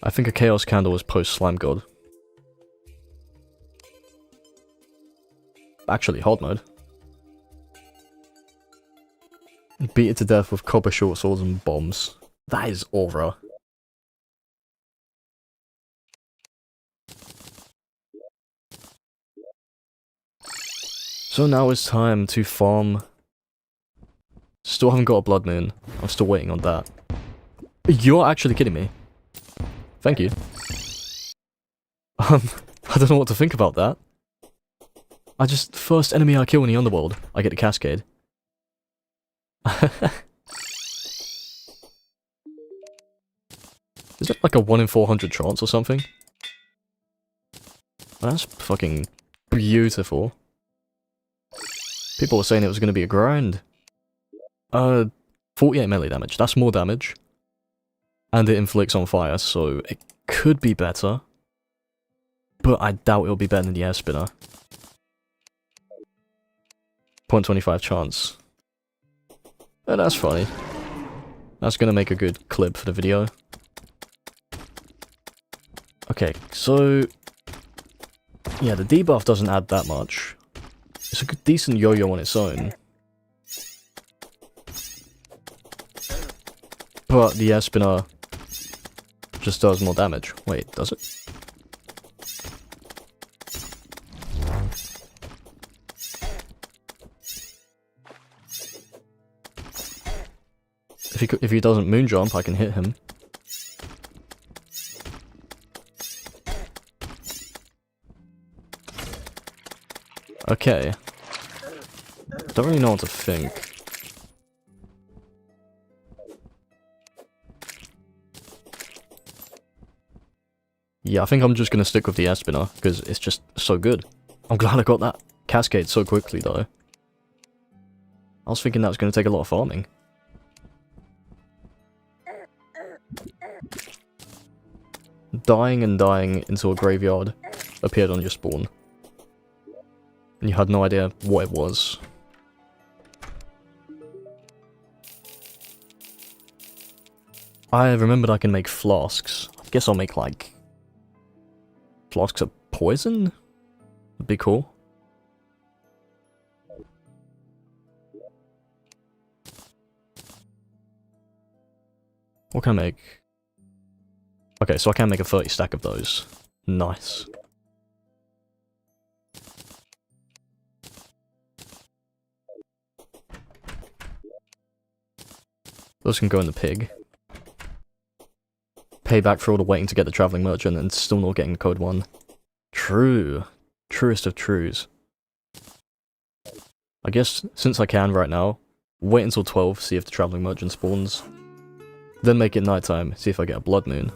I think a chaos candle was post Slime God. Actually, hard mode. Beat it to death with copper short swords and bombs. That is aura. So now it's time to farm. Still haven't got a blood moon. I'm still waiting on that. You're actually kidding me. Thank you. I don't know what to think about that. First enemy I kill in the underworld, I get the Cascade. Is it like a 1 in 400 chance or something? That's fucking beautiful. People were saying it was going to be a grind. 48 melee damage, that's more damage. And it inflicts on fire, so it could be better. But I doubt it'll be better than the air spinner. 0.25 chance. Oh, that's funny. That's gonna make a good clip for the video. Okay, so... yeah, the debuff doesn't add that much. It's a good, decent yo-yo on its own. But the air spinner just does more damage. Wait, does it? If he doesn't moon jump, I can hit him. Okay. Don't really know what to think. Yeah, I think I'm just gonna stick with the air spinner, because it's just so good. I'm glad I got that Cascade so quickly, though. I was thinking that was gonna take a lot of farming. Dying and dying into a graveyard appeared on your spawn. And you had no idea what it was. I remembered I can make flasks. I guess I'll make, like... flasks of poison? That'd be cool. What can I make? Okay, so I can make a 30 stack of those. Nice. Those can go in the pig. Payback for all the waiting to get the travelling merchant and still not getting code 1. True. Truest of trues. I guess, since I can right now, wait until 12, see if the travelling merchant spawns. Then make it nighttime, see if I get a blood moon.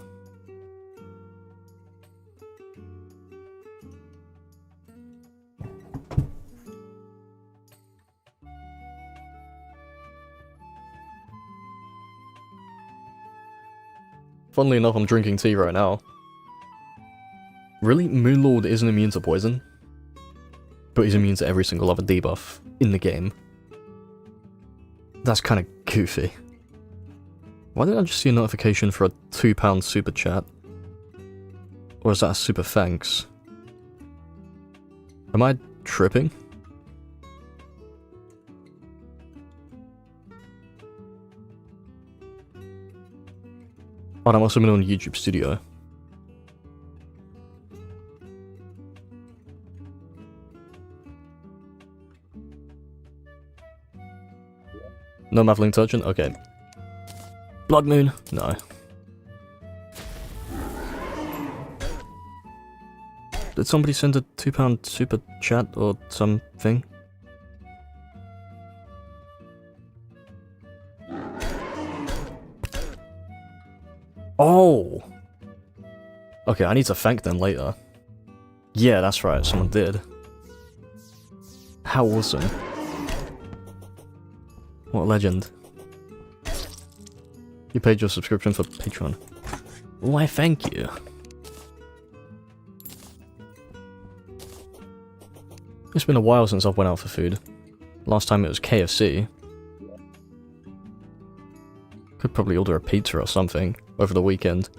Funnily enough, I'm drinking tea right now. Really? Moonlord isn't immune to poison? But he's immune to every single other debuff in the game. That's kinda goofy. Why did I just see a notification for a £2 super chat? Or is that a super thanks? Am I tripping? Oh, that must have been on YouTube Studio. No Mavling Turgeon? Okay. Blood Moon? No. Did somebody send a £2 super chat or something? Oh! Okay, I need to thank them later. Yeah, that's right, someone did. How awesome. What a legend. You paid your subscription for Patreon. Why, thank you. It's been a while since I've went out for food. Last time it was KFC. Could probably order a pizza or something over the weekend.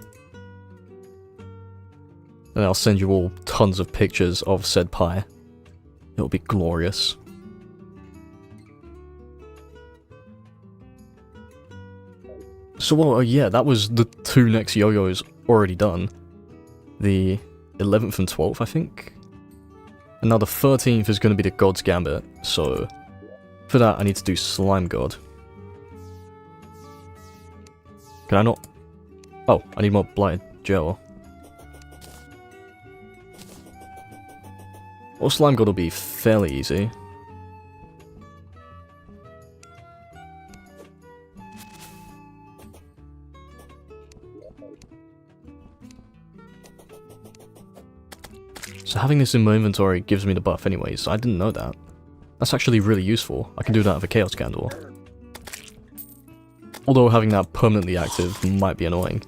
And I'll send you all tons of pictures of said pie. It'll be glorious. So, well, yeah, that was the 2 next yo-yos already done. The 11th and 12th, I think? And now the 13th is going to be the God's Gambit, so for that I need to do Slime God. Can I not? Oh, I need more Blighted Gel. Well, Slime God will be fairly easy. So having this in my inventory gives me the buff anyways, so I didn't know that. That's actually really useful. I can do that with a Chaos Candle. Although having that permanently active might be annoying.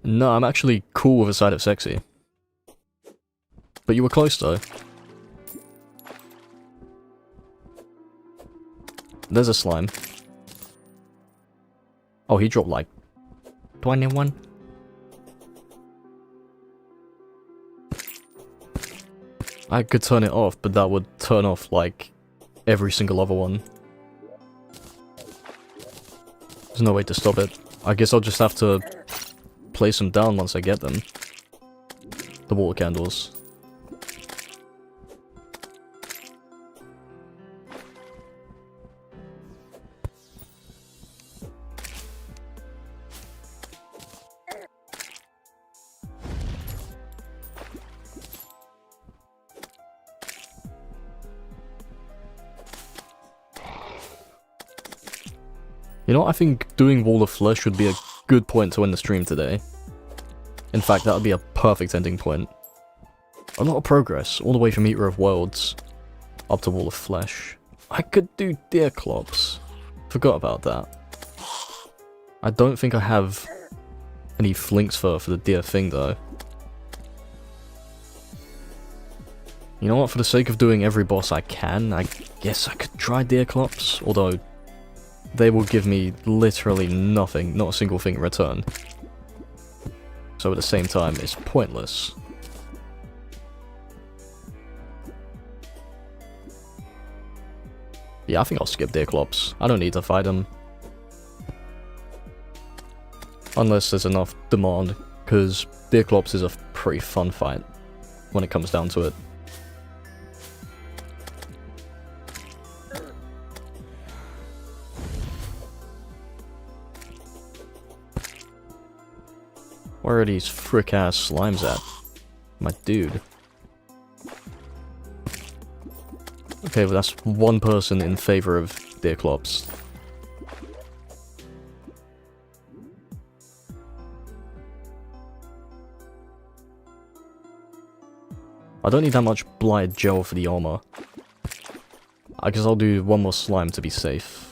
No, I'm actually cool with a side of sexy. But you were close though. There's a slime. Oh, he dropped like 21. I could turn it off, but that would turn off like every single other one. There's no way to stop it. I guess I'll just have to place them down once I get them. The water candles. You know what, I think doing Wall of Flesh would be a good point to end the stream today. In fact, that would be a perfect ending point. A lot of progress, all the way from Eater of Worlds up to Wall of Flesh. I could do Deer Clops. Forgot about that. I don't think I have any Flinks fur for the deer thing though. You know what, for the sake of doing every boss I can, I guess I could try Deer Clops, although they will give me literally nothing, not a single thing in return. So at the same time, it's pointless. Yeah, I think I'll skip Deerclops. I don't need to fight them. Unless there's enough demand, because Deerclops is a pretty fun fight when it comes down to it. Where are these frick-ass slimes at? My dude. Okay, well that's one person in favor of Deerclops. I don't need that much Blighted Gel for the armor. I guess I'll do one more slime to be safe.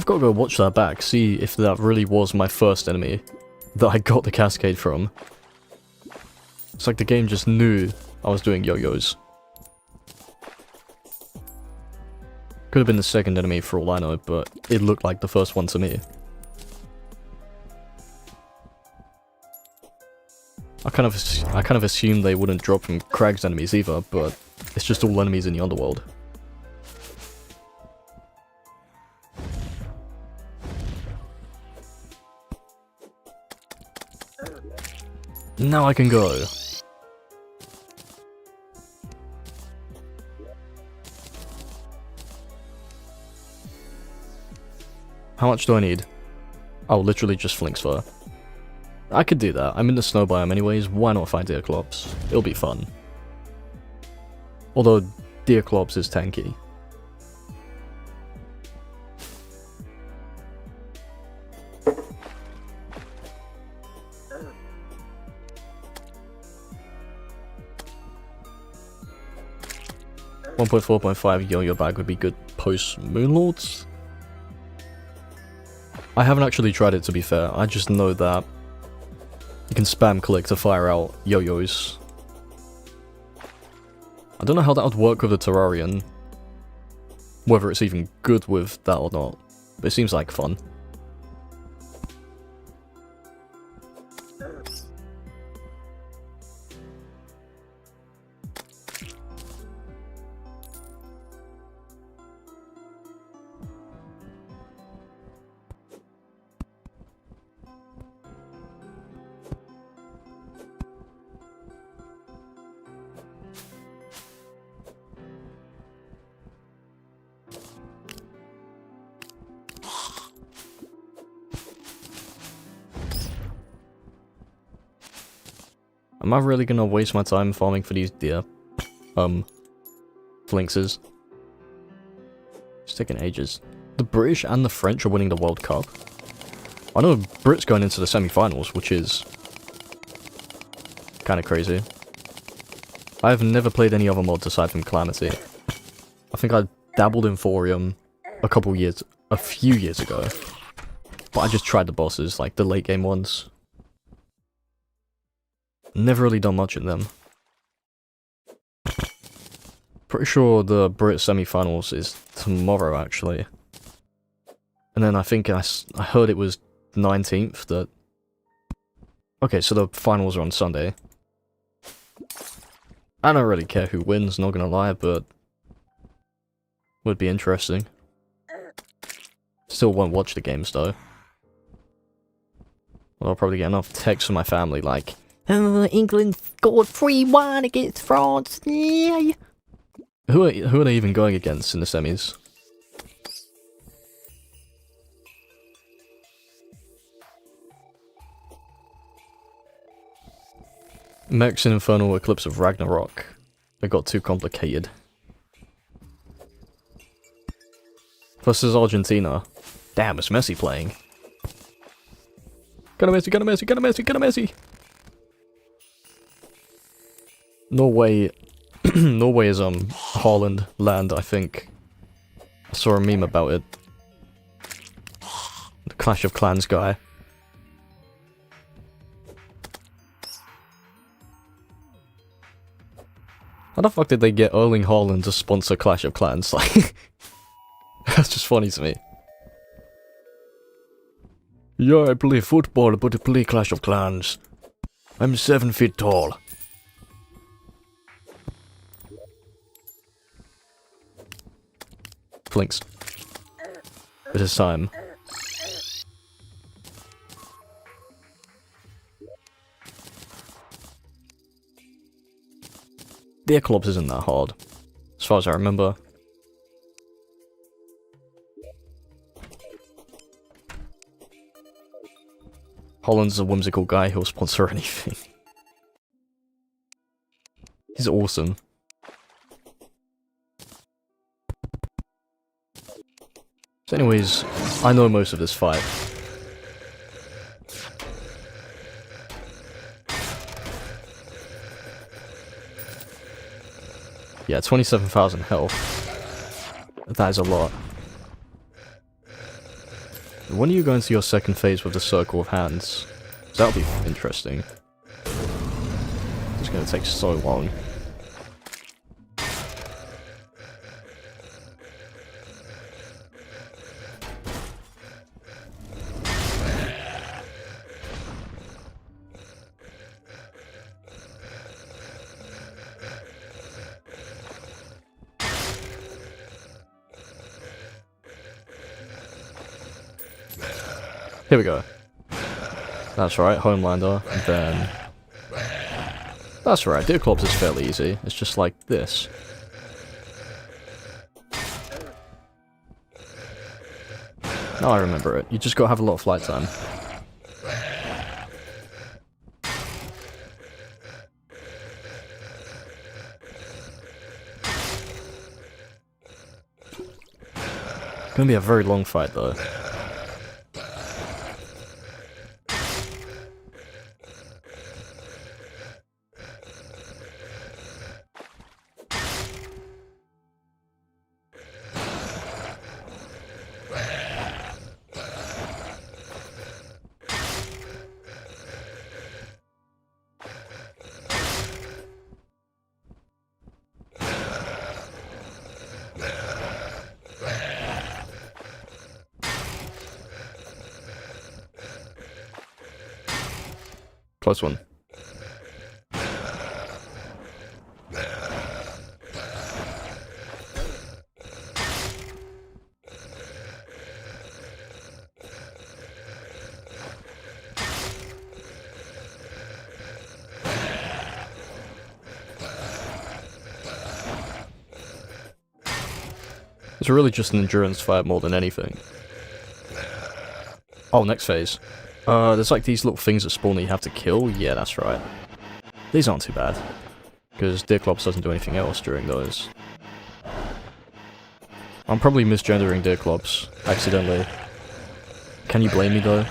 I've got to go watch that back, see if that really was my first enemy that I got the cascade from. It's like the game just knew I was doing yo-yos. Could have been the second enemy for all I know, but it looked like the first one to me. I kind of assumed they wouldn't drop from Crag's enemies either, but it's just all enemies in the underworld. Now I can go. How much do I need? Oh, literally just Flink's Fur. I could do that. I'm in the snow biome anyways, why not fight Deerclops? It'll be fun. Although, Deerclops is tanky. .4.5 yo-yo bag would be good post Moonlords. I haven't actually tried it, to be fair. I just know that you can spam click to fire out yo-yos. I don't know how that would work with the Terrarian. Whether it's even good with that or not. But it seems like fun. Am I really gonna waste my time farming for these deer? Flinxes. It's taking ages. The British and the French are winning the World Cup. I know Brits going into the semi-finals, which is kind of crazy. I have never played any other mods aside from Calamity. I think I dabbled in Thorium a few years ago. But I just tried the bosses, like the late game ones. Never really done much in them. Pretty sure the Brit semi-finals is tomorrow, actually. And then I think I heard it was 19th that... Okay, so the finals are on Sunday. I don't really care who wins, not gonna lie, but... would be interesting. Still won't watch the games, though. Well, I'll probably get enough texts from my family, like... England scored 3-1 against France, yay! Who are they even going against in the semis? Mex in Infernal Eclipse of Ragnarok. It got too complicated. Versus Argentina. Damn, it's Messi playing. Got a Messi, got a Messi, got a Messi, got a Messi! Norway... Norway is, Holland land, I think. I saw a meme about it. The Clash of Clans guy. How the fuck did they get Erling Haaland to sponsor Clash of Clans? Like, that's just funny to me. Yeah, I play football, but I play Clash of Clans. I'm 7 feet tall. Flinks. It is time. Deerclops isn't that hard, as far as I remember. Holland's a whimsical guy who'll sponsor anything. He's awesome. So anyways, I know most of this fight. Yeah, 27,000 health. That is a lot. When are you going to your second phase with the circle of hands? That'll be interesting. It's gonna take so long. Here we go. That's right, Homelander, and then... That's right, Deerclops is fairly easy. It's just like this. Now I remember it. You just gotta have a lot of flight time. It's gonna be a very long fight though. Close one. It's really just an endurance fight more than anything. Oh, next phase. There's like these little things that spawn that you have to kill. Yeah, that's right. These aren't too bad, because Deerclops doesn't do anything else during those. I'm probably misgendering Deerclops accidentally. Can you blame me though?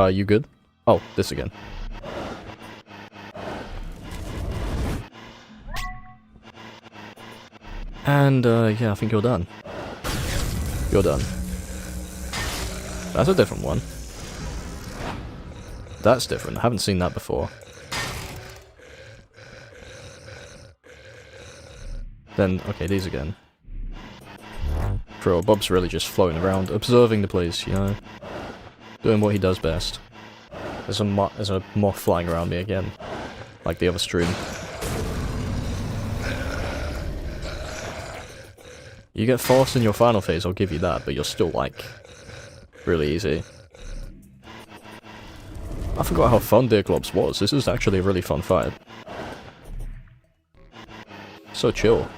You good? Oh, this again. And, yeah, I think you're done. You're done. That's a different one. That's different. I haven't seen that before. Then, okay, these again. Bro, Bob's really just floating around, observing the place, you know? Doing what he does best. There's a moth flying around me again. Like the other stream. You get fast in your final phase, I'll give you that, but you're still, like, really easy. I forgot how fun Deerclops was. This is actually a really fun fight. So chill.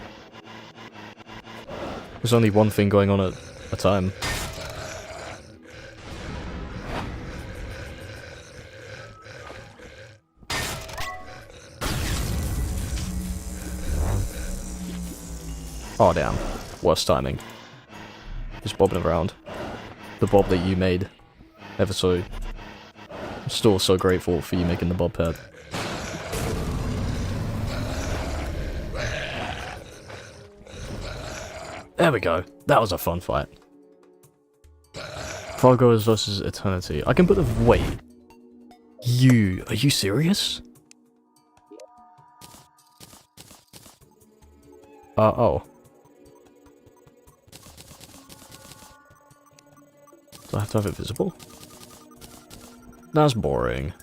There's only one thing going on at a time. Oh damn. Worst timing. Just bobbing around. The bob that you made. Ever so... I'm still so grateful for you making the bob pad. There we go. That was a fun fight. Fargo's versus Eternity. I can put the... Wait. Are you serious? Oh. Do I have to have it visible? That's boring.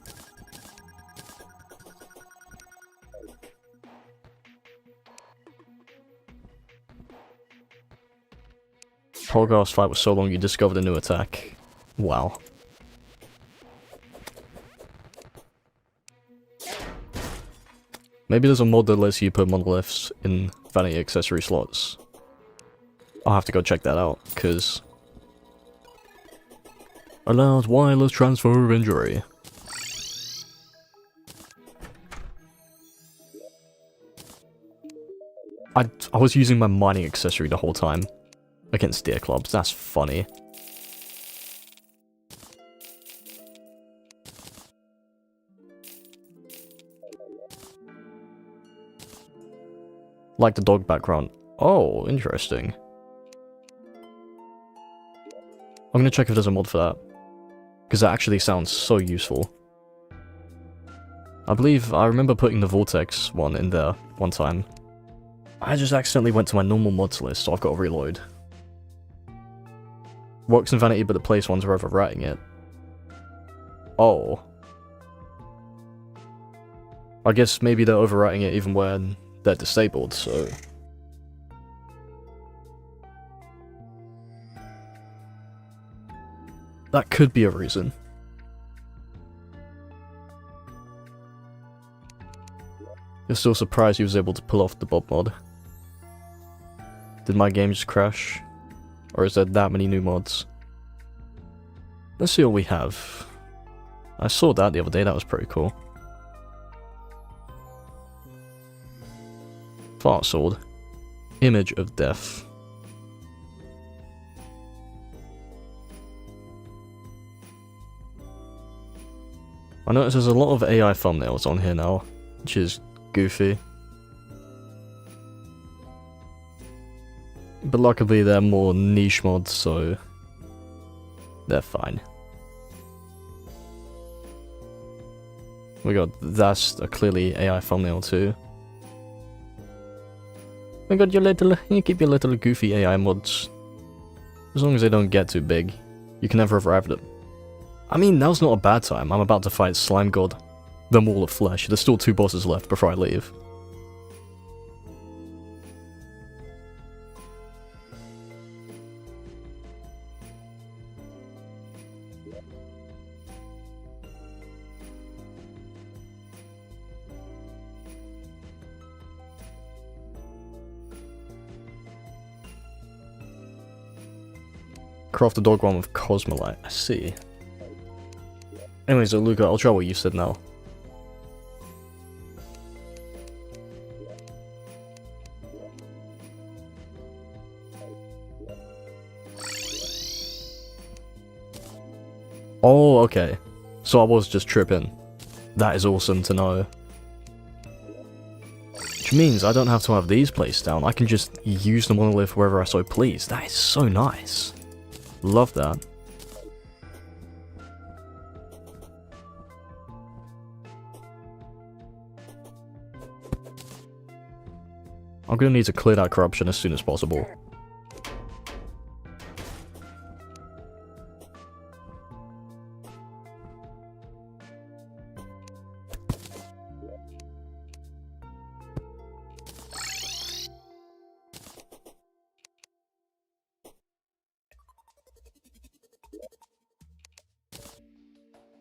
Polgar's fight was so long you discovered a new attack. Wow. Maybe there's a mod that lets you put monoliths in vanity accessory slots. I'll have to go check that out, because... Allows wireless transfer of injury. I was using my mining accessory the whole time. Against Deerclops, that's funny. Like the dog background. Oh, interesting. I'm gonna check if there's a mod for that. Because that actually sounds so useful. I believe I remember putting the Vortex one in there one time. I just accidentally went to my normal mods list, so I've got to reload. Works in Vanity, but the place ones are overwriting it. Oh. I guess maybe they're overwriting it even when they're disabled, so... That could be a reason. You're still surprised he was able to pull off the Bob mod. Did my game just crash? Or is there that many new mods? Let's see what we have. I saw that the other day, that was pretty cool. Fart Sword. Image of Death. I notice there's a lot of AI thumbnails on here now, which is goofy. But luckily they're more niche mods, so they're fine. We got, that's a clearly AI thumbnail too. We got your little, you keep your little goofy AI mods. As long as they don't get too big, you can never arrive at them. I mean, now's not a bad time. I'm about to fight Slime God, the Maul of Flesh. There's still 2 bosses left before I leave. Craft the dog one with Cosmolite. I see. Anyways, Luca, I'll try what you said now. Oh, okay. So I was just tripping. That is awesome to know. Which means I don't have to have these placed down. I can just use the monolith wherever I so please. That is so nice. Love that. I'm gonna need to clear that corruption as soon as possible.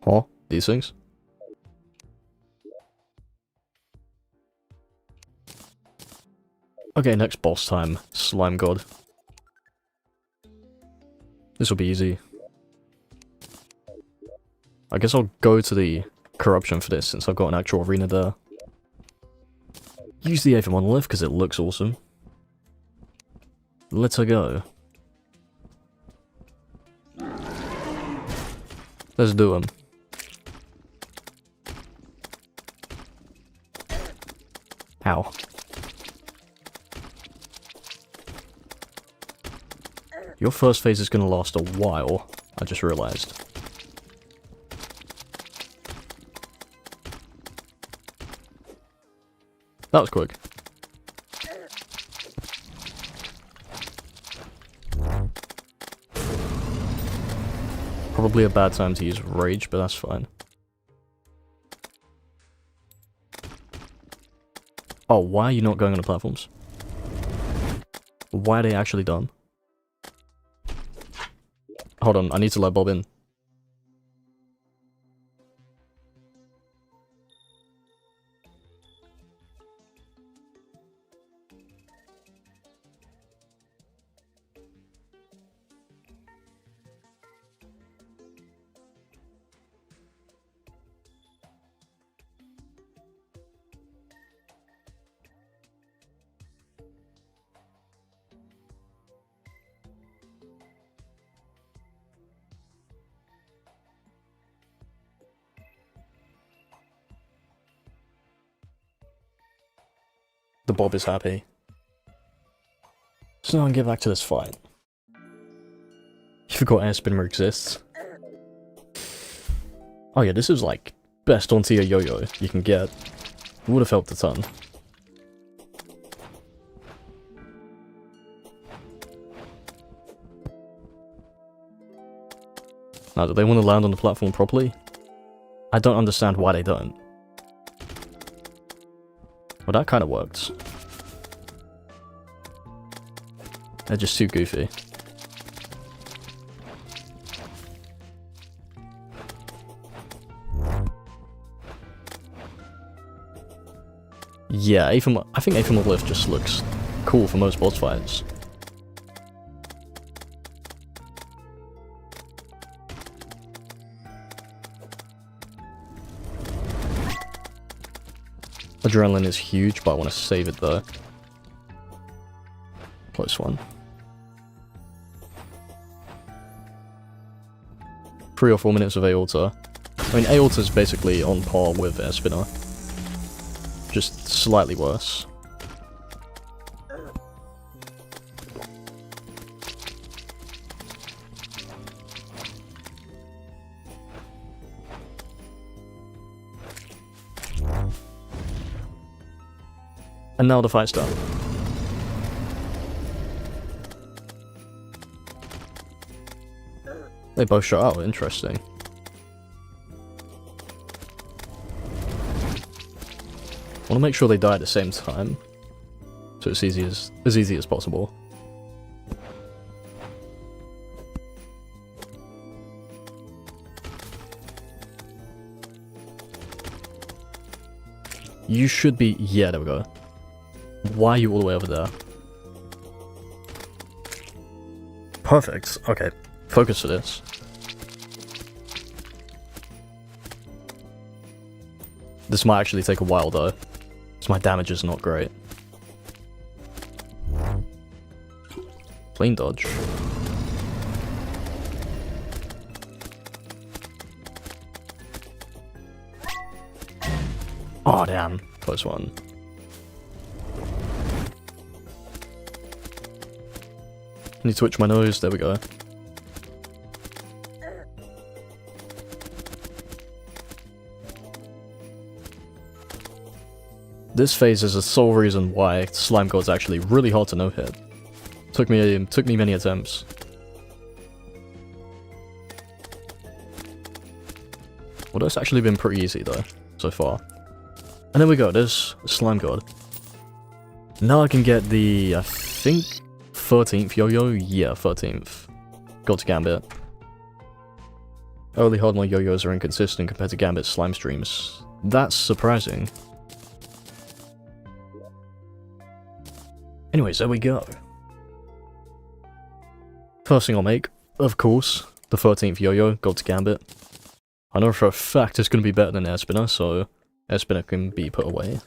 Huh? These things? Okay, next boss time. Slime God. This will be easy. I guess I'll go to the corruption for this since I've got an actual arena there. Use the Aether Monolith because it looks awesome. Let's go. Let's do them. Ow. Your first phase is going to last a while, I just realized. That was quick. Probably a bad time to use Rage, but that's fine. Oh, why are you not going on the platforms? Why are they actually done? Hold on, I need to let Bob in. The Bob is happy. So now I can get back to this fight. You forgot air spinner exists. Oh yeah, this is like best on tier yo-yo you can get. It would have helped a ton. Now, do they want to land on the platform properly? I don't understand why they don't. Well, that kind of worked. They're just too goofy. Yeah, I think Aethermal Lift just looks cool for most boss fights. Adrenaline is huge, but I want to save it though. Close one. 3 or 4 minutes of Aorta. I mean, Aorta is basically on par with Air Spinner. Just slightly worse. And now the fight's done. They both shot out, interesting. I want to make sure they die at the same time, so it's as easy as possible. You should be... yeah, there we go. Why are you all the way over there? Perfect. Okay. Focus for this. This might actually take a while though, because my damage is not great. Clean dodge. Oh damn, close one. Need to twitch my nose, there we go. This phase is the sole reason why Slime God's actually really hard to no-hit. Took me many attempts. Well, that's actually been pretty easy though, so far. And there we go, there's Slime God. Now I can get the, I think, 13th yo-yo? Yeah, 13th. God's Gambit. Early hard mode yo-yos are inconsistent compared to Gambit's slime streams. That's surprising. Anyways, there we go. First thing I'll make, of course, the 13th yo-yo, God's Gambit. I know for a fact it's going to be better than Air Spinner, so Air Spinner can be put away.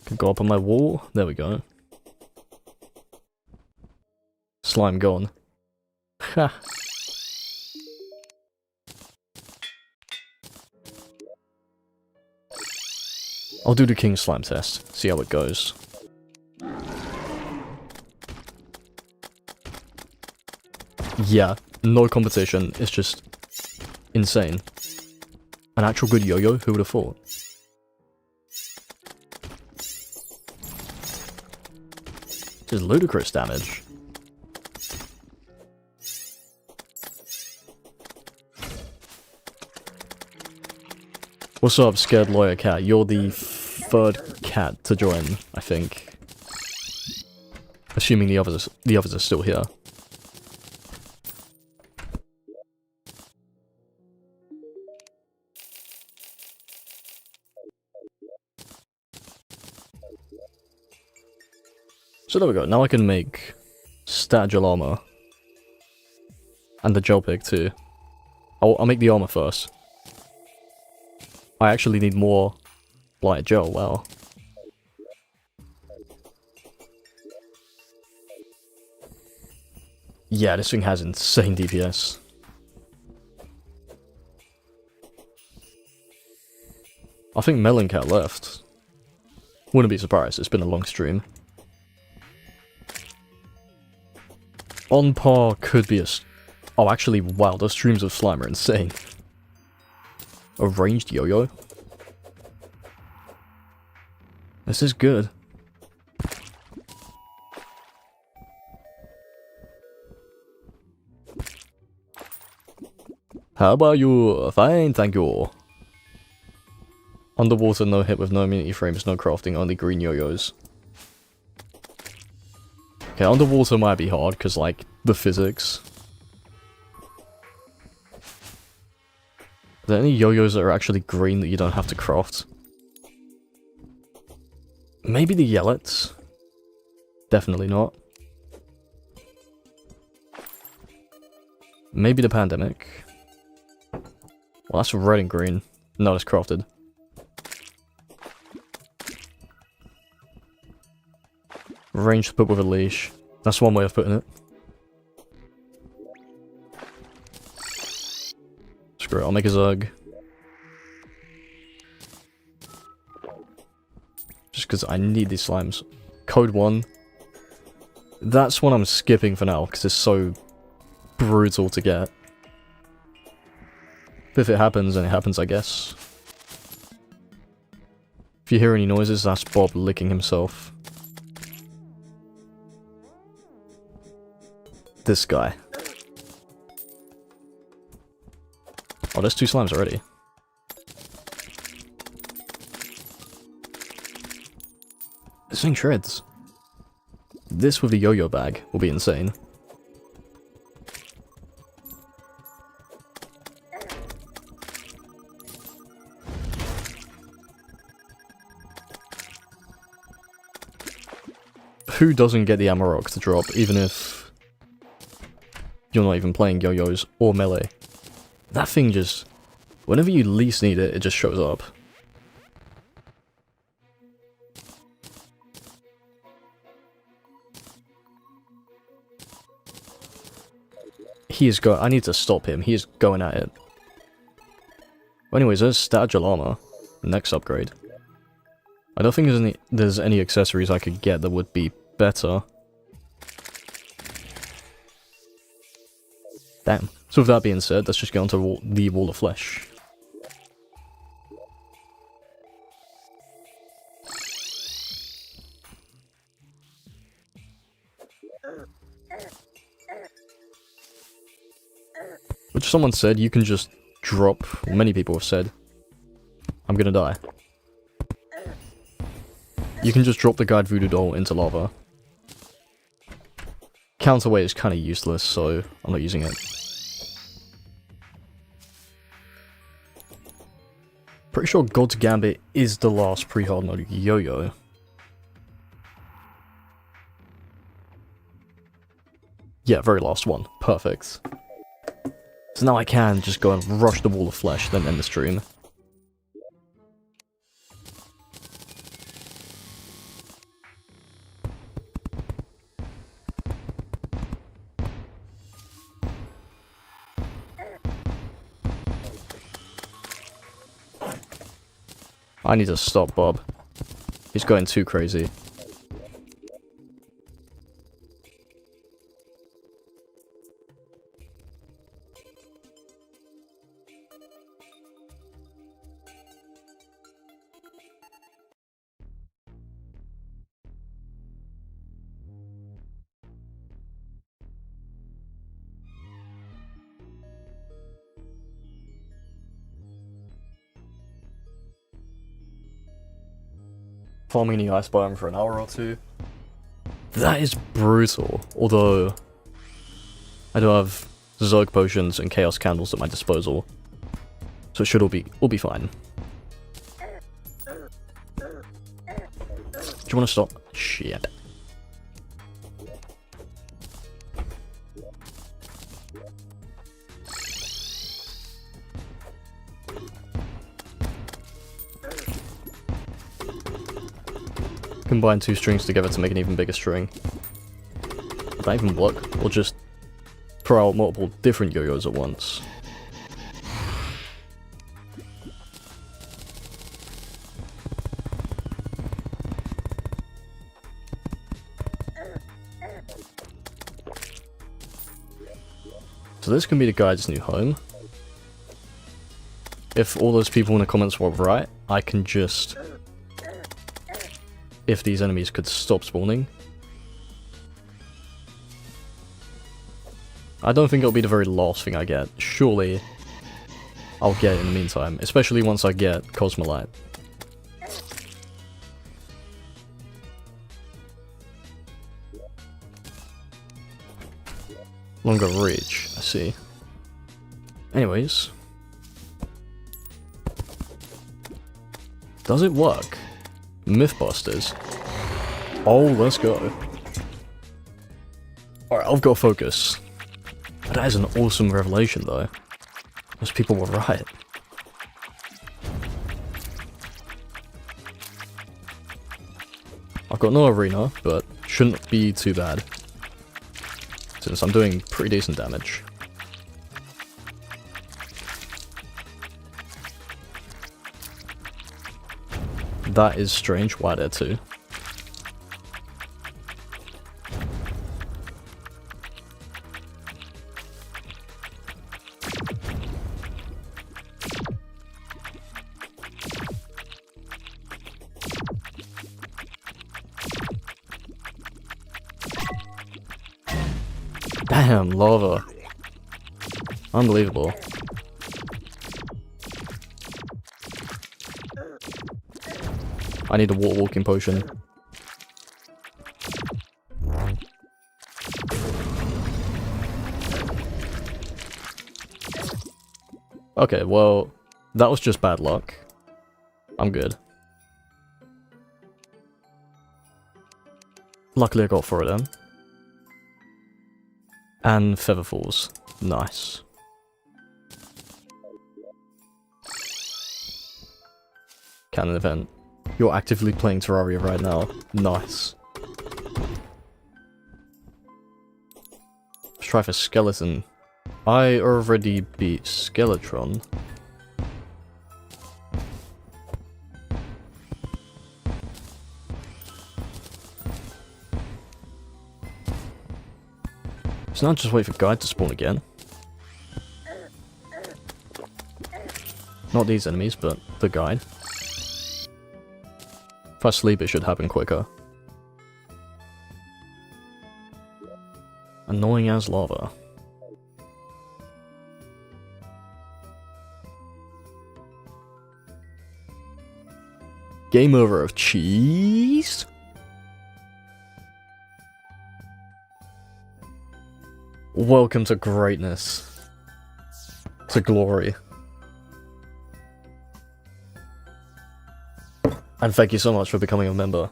Can go up on my wall, there we go. Slime gone. Ha! I'll do the King Slime test, see how it goes. Yeah, no competition, it's just insane. An actual good yo-yo, who would have thought? This is ludicrous damage. What's up, Scared Lawyer Cat? You're the third cat to join, I think. Assuming the others are still here. So there we go, now I can make stat gel armor. And the gel pick too. I'll make the armor first. I actually need more light gel, wow. Yeah, this thing has insane DPS. I think Melon Cat left. Wouldn't be surprised, it's been a long stream. On par could be a... Oh, actually, wow, those streams of slime are insane. A ranged yo-yo? This is good. How about you? Fine, thank you. Underwater, no hit with no immunity frames, no crafting, only green yo-yos. Okay, underwater might be hard, because, like, the physics. Are there any yo-yos that are actually green that you don't have to craft? Maybe the Yellets? Definitely not. Maybe the Pandemic. Well, that's red and green. No, it's crafted. Ranged but with a leash. That's one way of putting it. Screw it, I'll make a Zerg. Just because I need these slimes. Code 1. That's one I'm skipping for now, because it's so brutal to get. But if it happens, then it happens, I guess. If you hear any noises, that's Bob licking himself. This guy. Oh, there's 2 slimes already. This thing shreds. This with the yo-yo bag will be insane. Who doesn't get the Amarok to drop, even if you're not even playing yo-yos or melee? That thing just... Whenever you least need it, it just shows up. He is I need to stop him. He is going at it. Well, anyways, there's Stadulama. Next upgrade. I don't think there's any accessories I could get that would be better. Damn. So with that being said, let's just get onto the Wall of Flesh. Which someone said you can just drop, many people have said, I'm gonna die. You can just drop the Guide Voodoo Doll into lava. Counterweight is kind of useless, so I'm not using it. Pretty sure God's Gambit is the last pre-hard mode yo-yo. Yeah, very last one. Perfect. So now I can just go and rush the Wall of Flesh, then end the stream. I need to stop Bob. He's going too crazy. Farming the ice biome for an hour or 2. That is brutal. Although, I do have Zerg potions and chaos candles at my disposal, so it should all be fine. Do you want to stop? Shit. Combine 2 strings together to make an even bigger string. Would that even work? Or just throw out multiple different yo-yos at once? So this can be the guide's new home. If all those people in the comments were right, I can just... If these enemies could stop spawning. I don't think it'll be the very last thing I get. Surely, I'll get it in the meantime. Especially once I get Cosmolite. Longer reach, I see. Anyways. Does it work? Mythbusters. Oh, let's go. Alright, I've got focus. But that is an awesome revelation, though. Those people were right. I've got no arena, but shouldn't be too bad. Since I'm doing pretty decent damage. That is strange. Why there too? Damn, lava. Unbelievable. I need a water walking potion. Okay, well, that was just bad luck. I'm good. Luckily I got 4 of them. And Featherfalls. Nice. Canon event. You're actively playing Terraria right now. Nice. Let's try for Skeleton. I already beat Skeletron. So now just wait for Guide to spawn again. Not these enemies, but the Guide. If I sleep, it should happen quicker. Annoying as lava. Game over of cheese? Welcome to greatness. To glory. And thank you so much for becoming a member.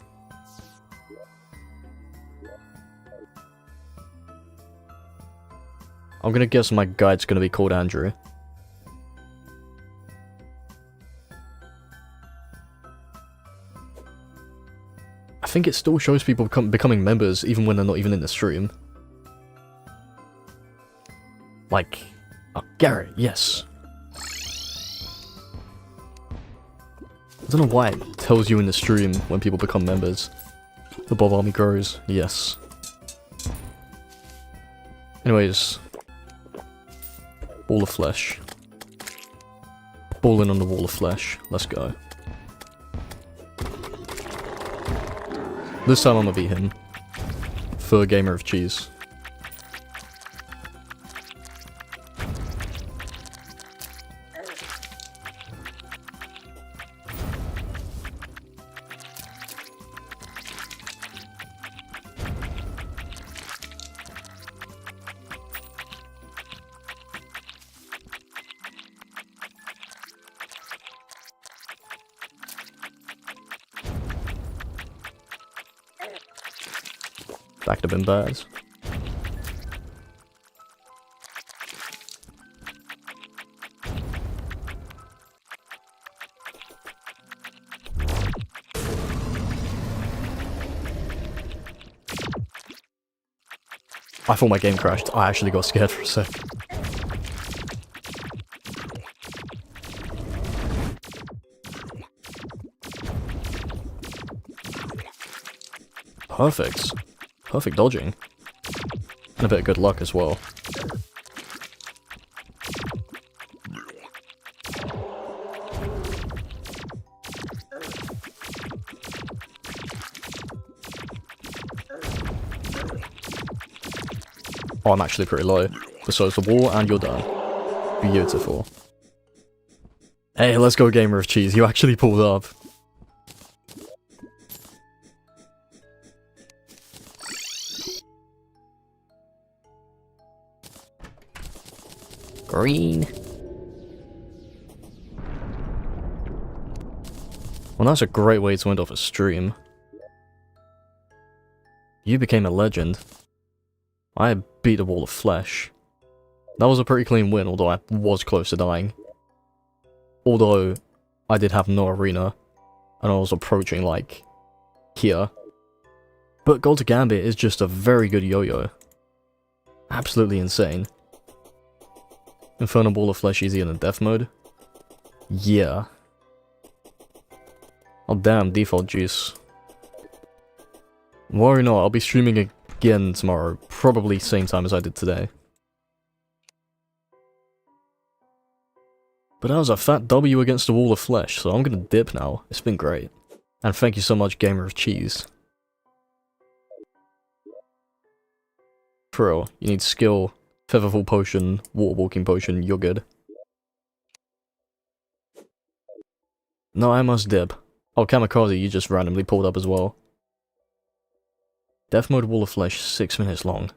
I'm gonna guess my guide's gonna be called Andrew. I think it still shows people becoming members even when they're not even in the stream. Like, oh, Garrett, yes. I don't know why it tells you in the stream when people become members. The Bob Army grows, yes. Anyways. Ball of flesh. Ball in on the wall of flesh. Let's go. This time I'm gonna beat him. For a gamer of cheese. Back to bin birds. I thought my game crashed. I actually got scared for a sec. Perfect. Perfect dodging. And a bit of good luck as well. Oh, I'm actually pretty low. So it's the wall and you're done. Beautiful. Hey, let's go, Gamer of Cheese. You actually pulled up. Green. Well, that's a great way to end off a stream. You became a legend. I beat a wall of flesh. That was a pretty clean win, although I was close to dying. Although, I did have no arena, and I was approaching, like, here. But Gold to Gambit is just a very good yo-yo. Absolutely insane. Infernal Ball of Flesh easier than Death Mode? Yeah. Oh damn, default juice. Worry not, I'll be streaming again tomorrow, probably same time as I did today. But that was a fat W against the wall of flesh, so I'm gonna dip now. It's been great. And thank you so much, Gamer of Cheese. Pro, you need skill, Featherfall Potion, Water Walking Potion, you're good. No, I must dip. Oh, Kamikaze, you just randomly pulled up as well. Death Mode Wall of Flesh, 6 minutes long.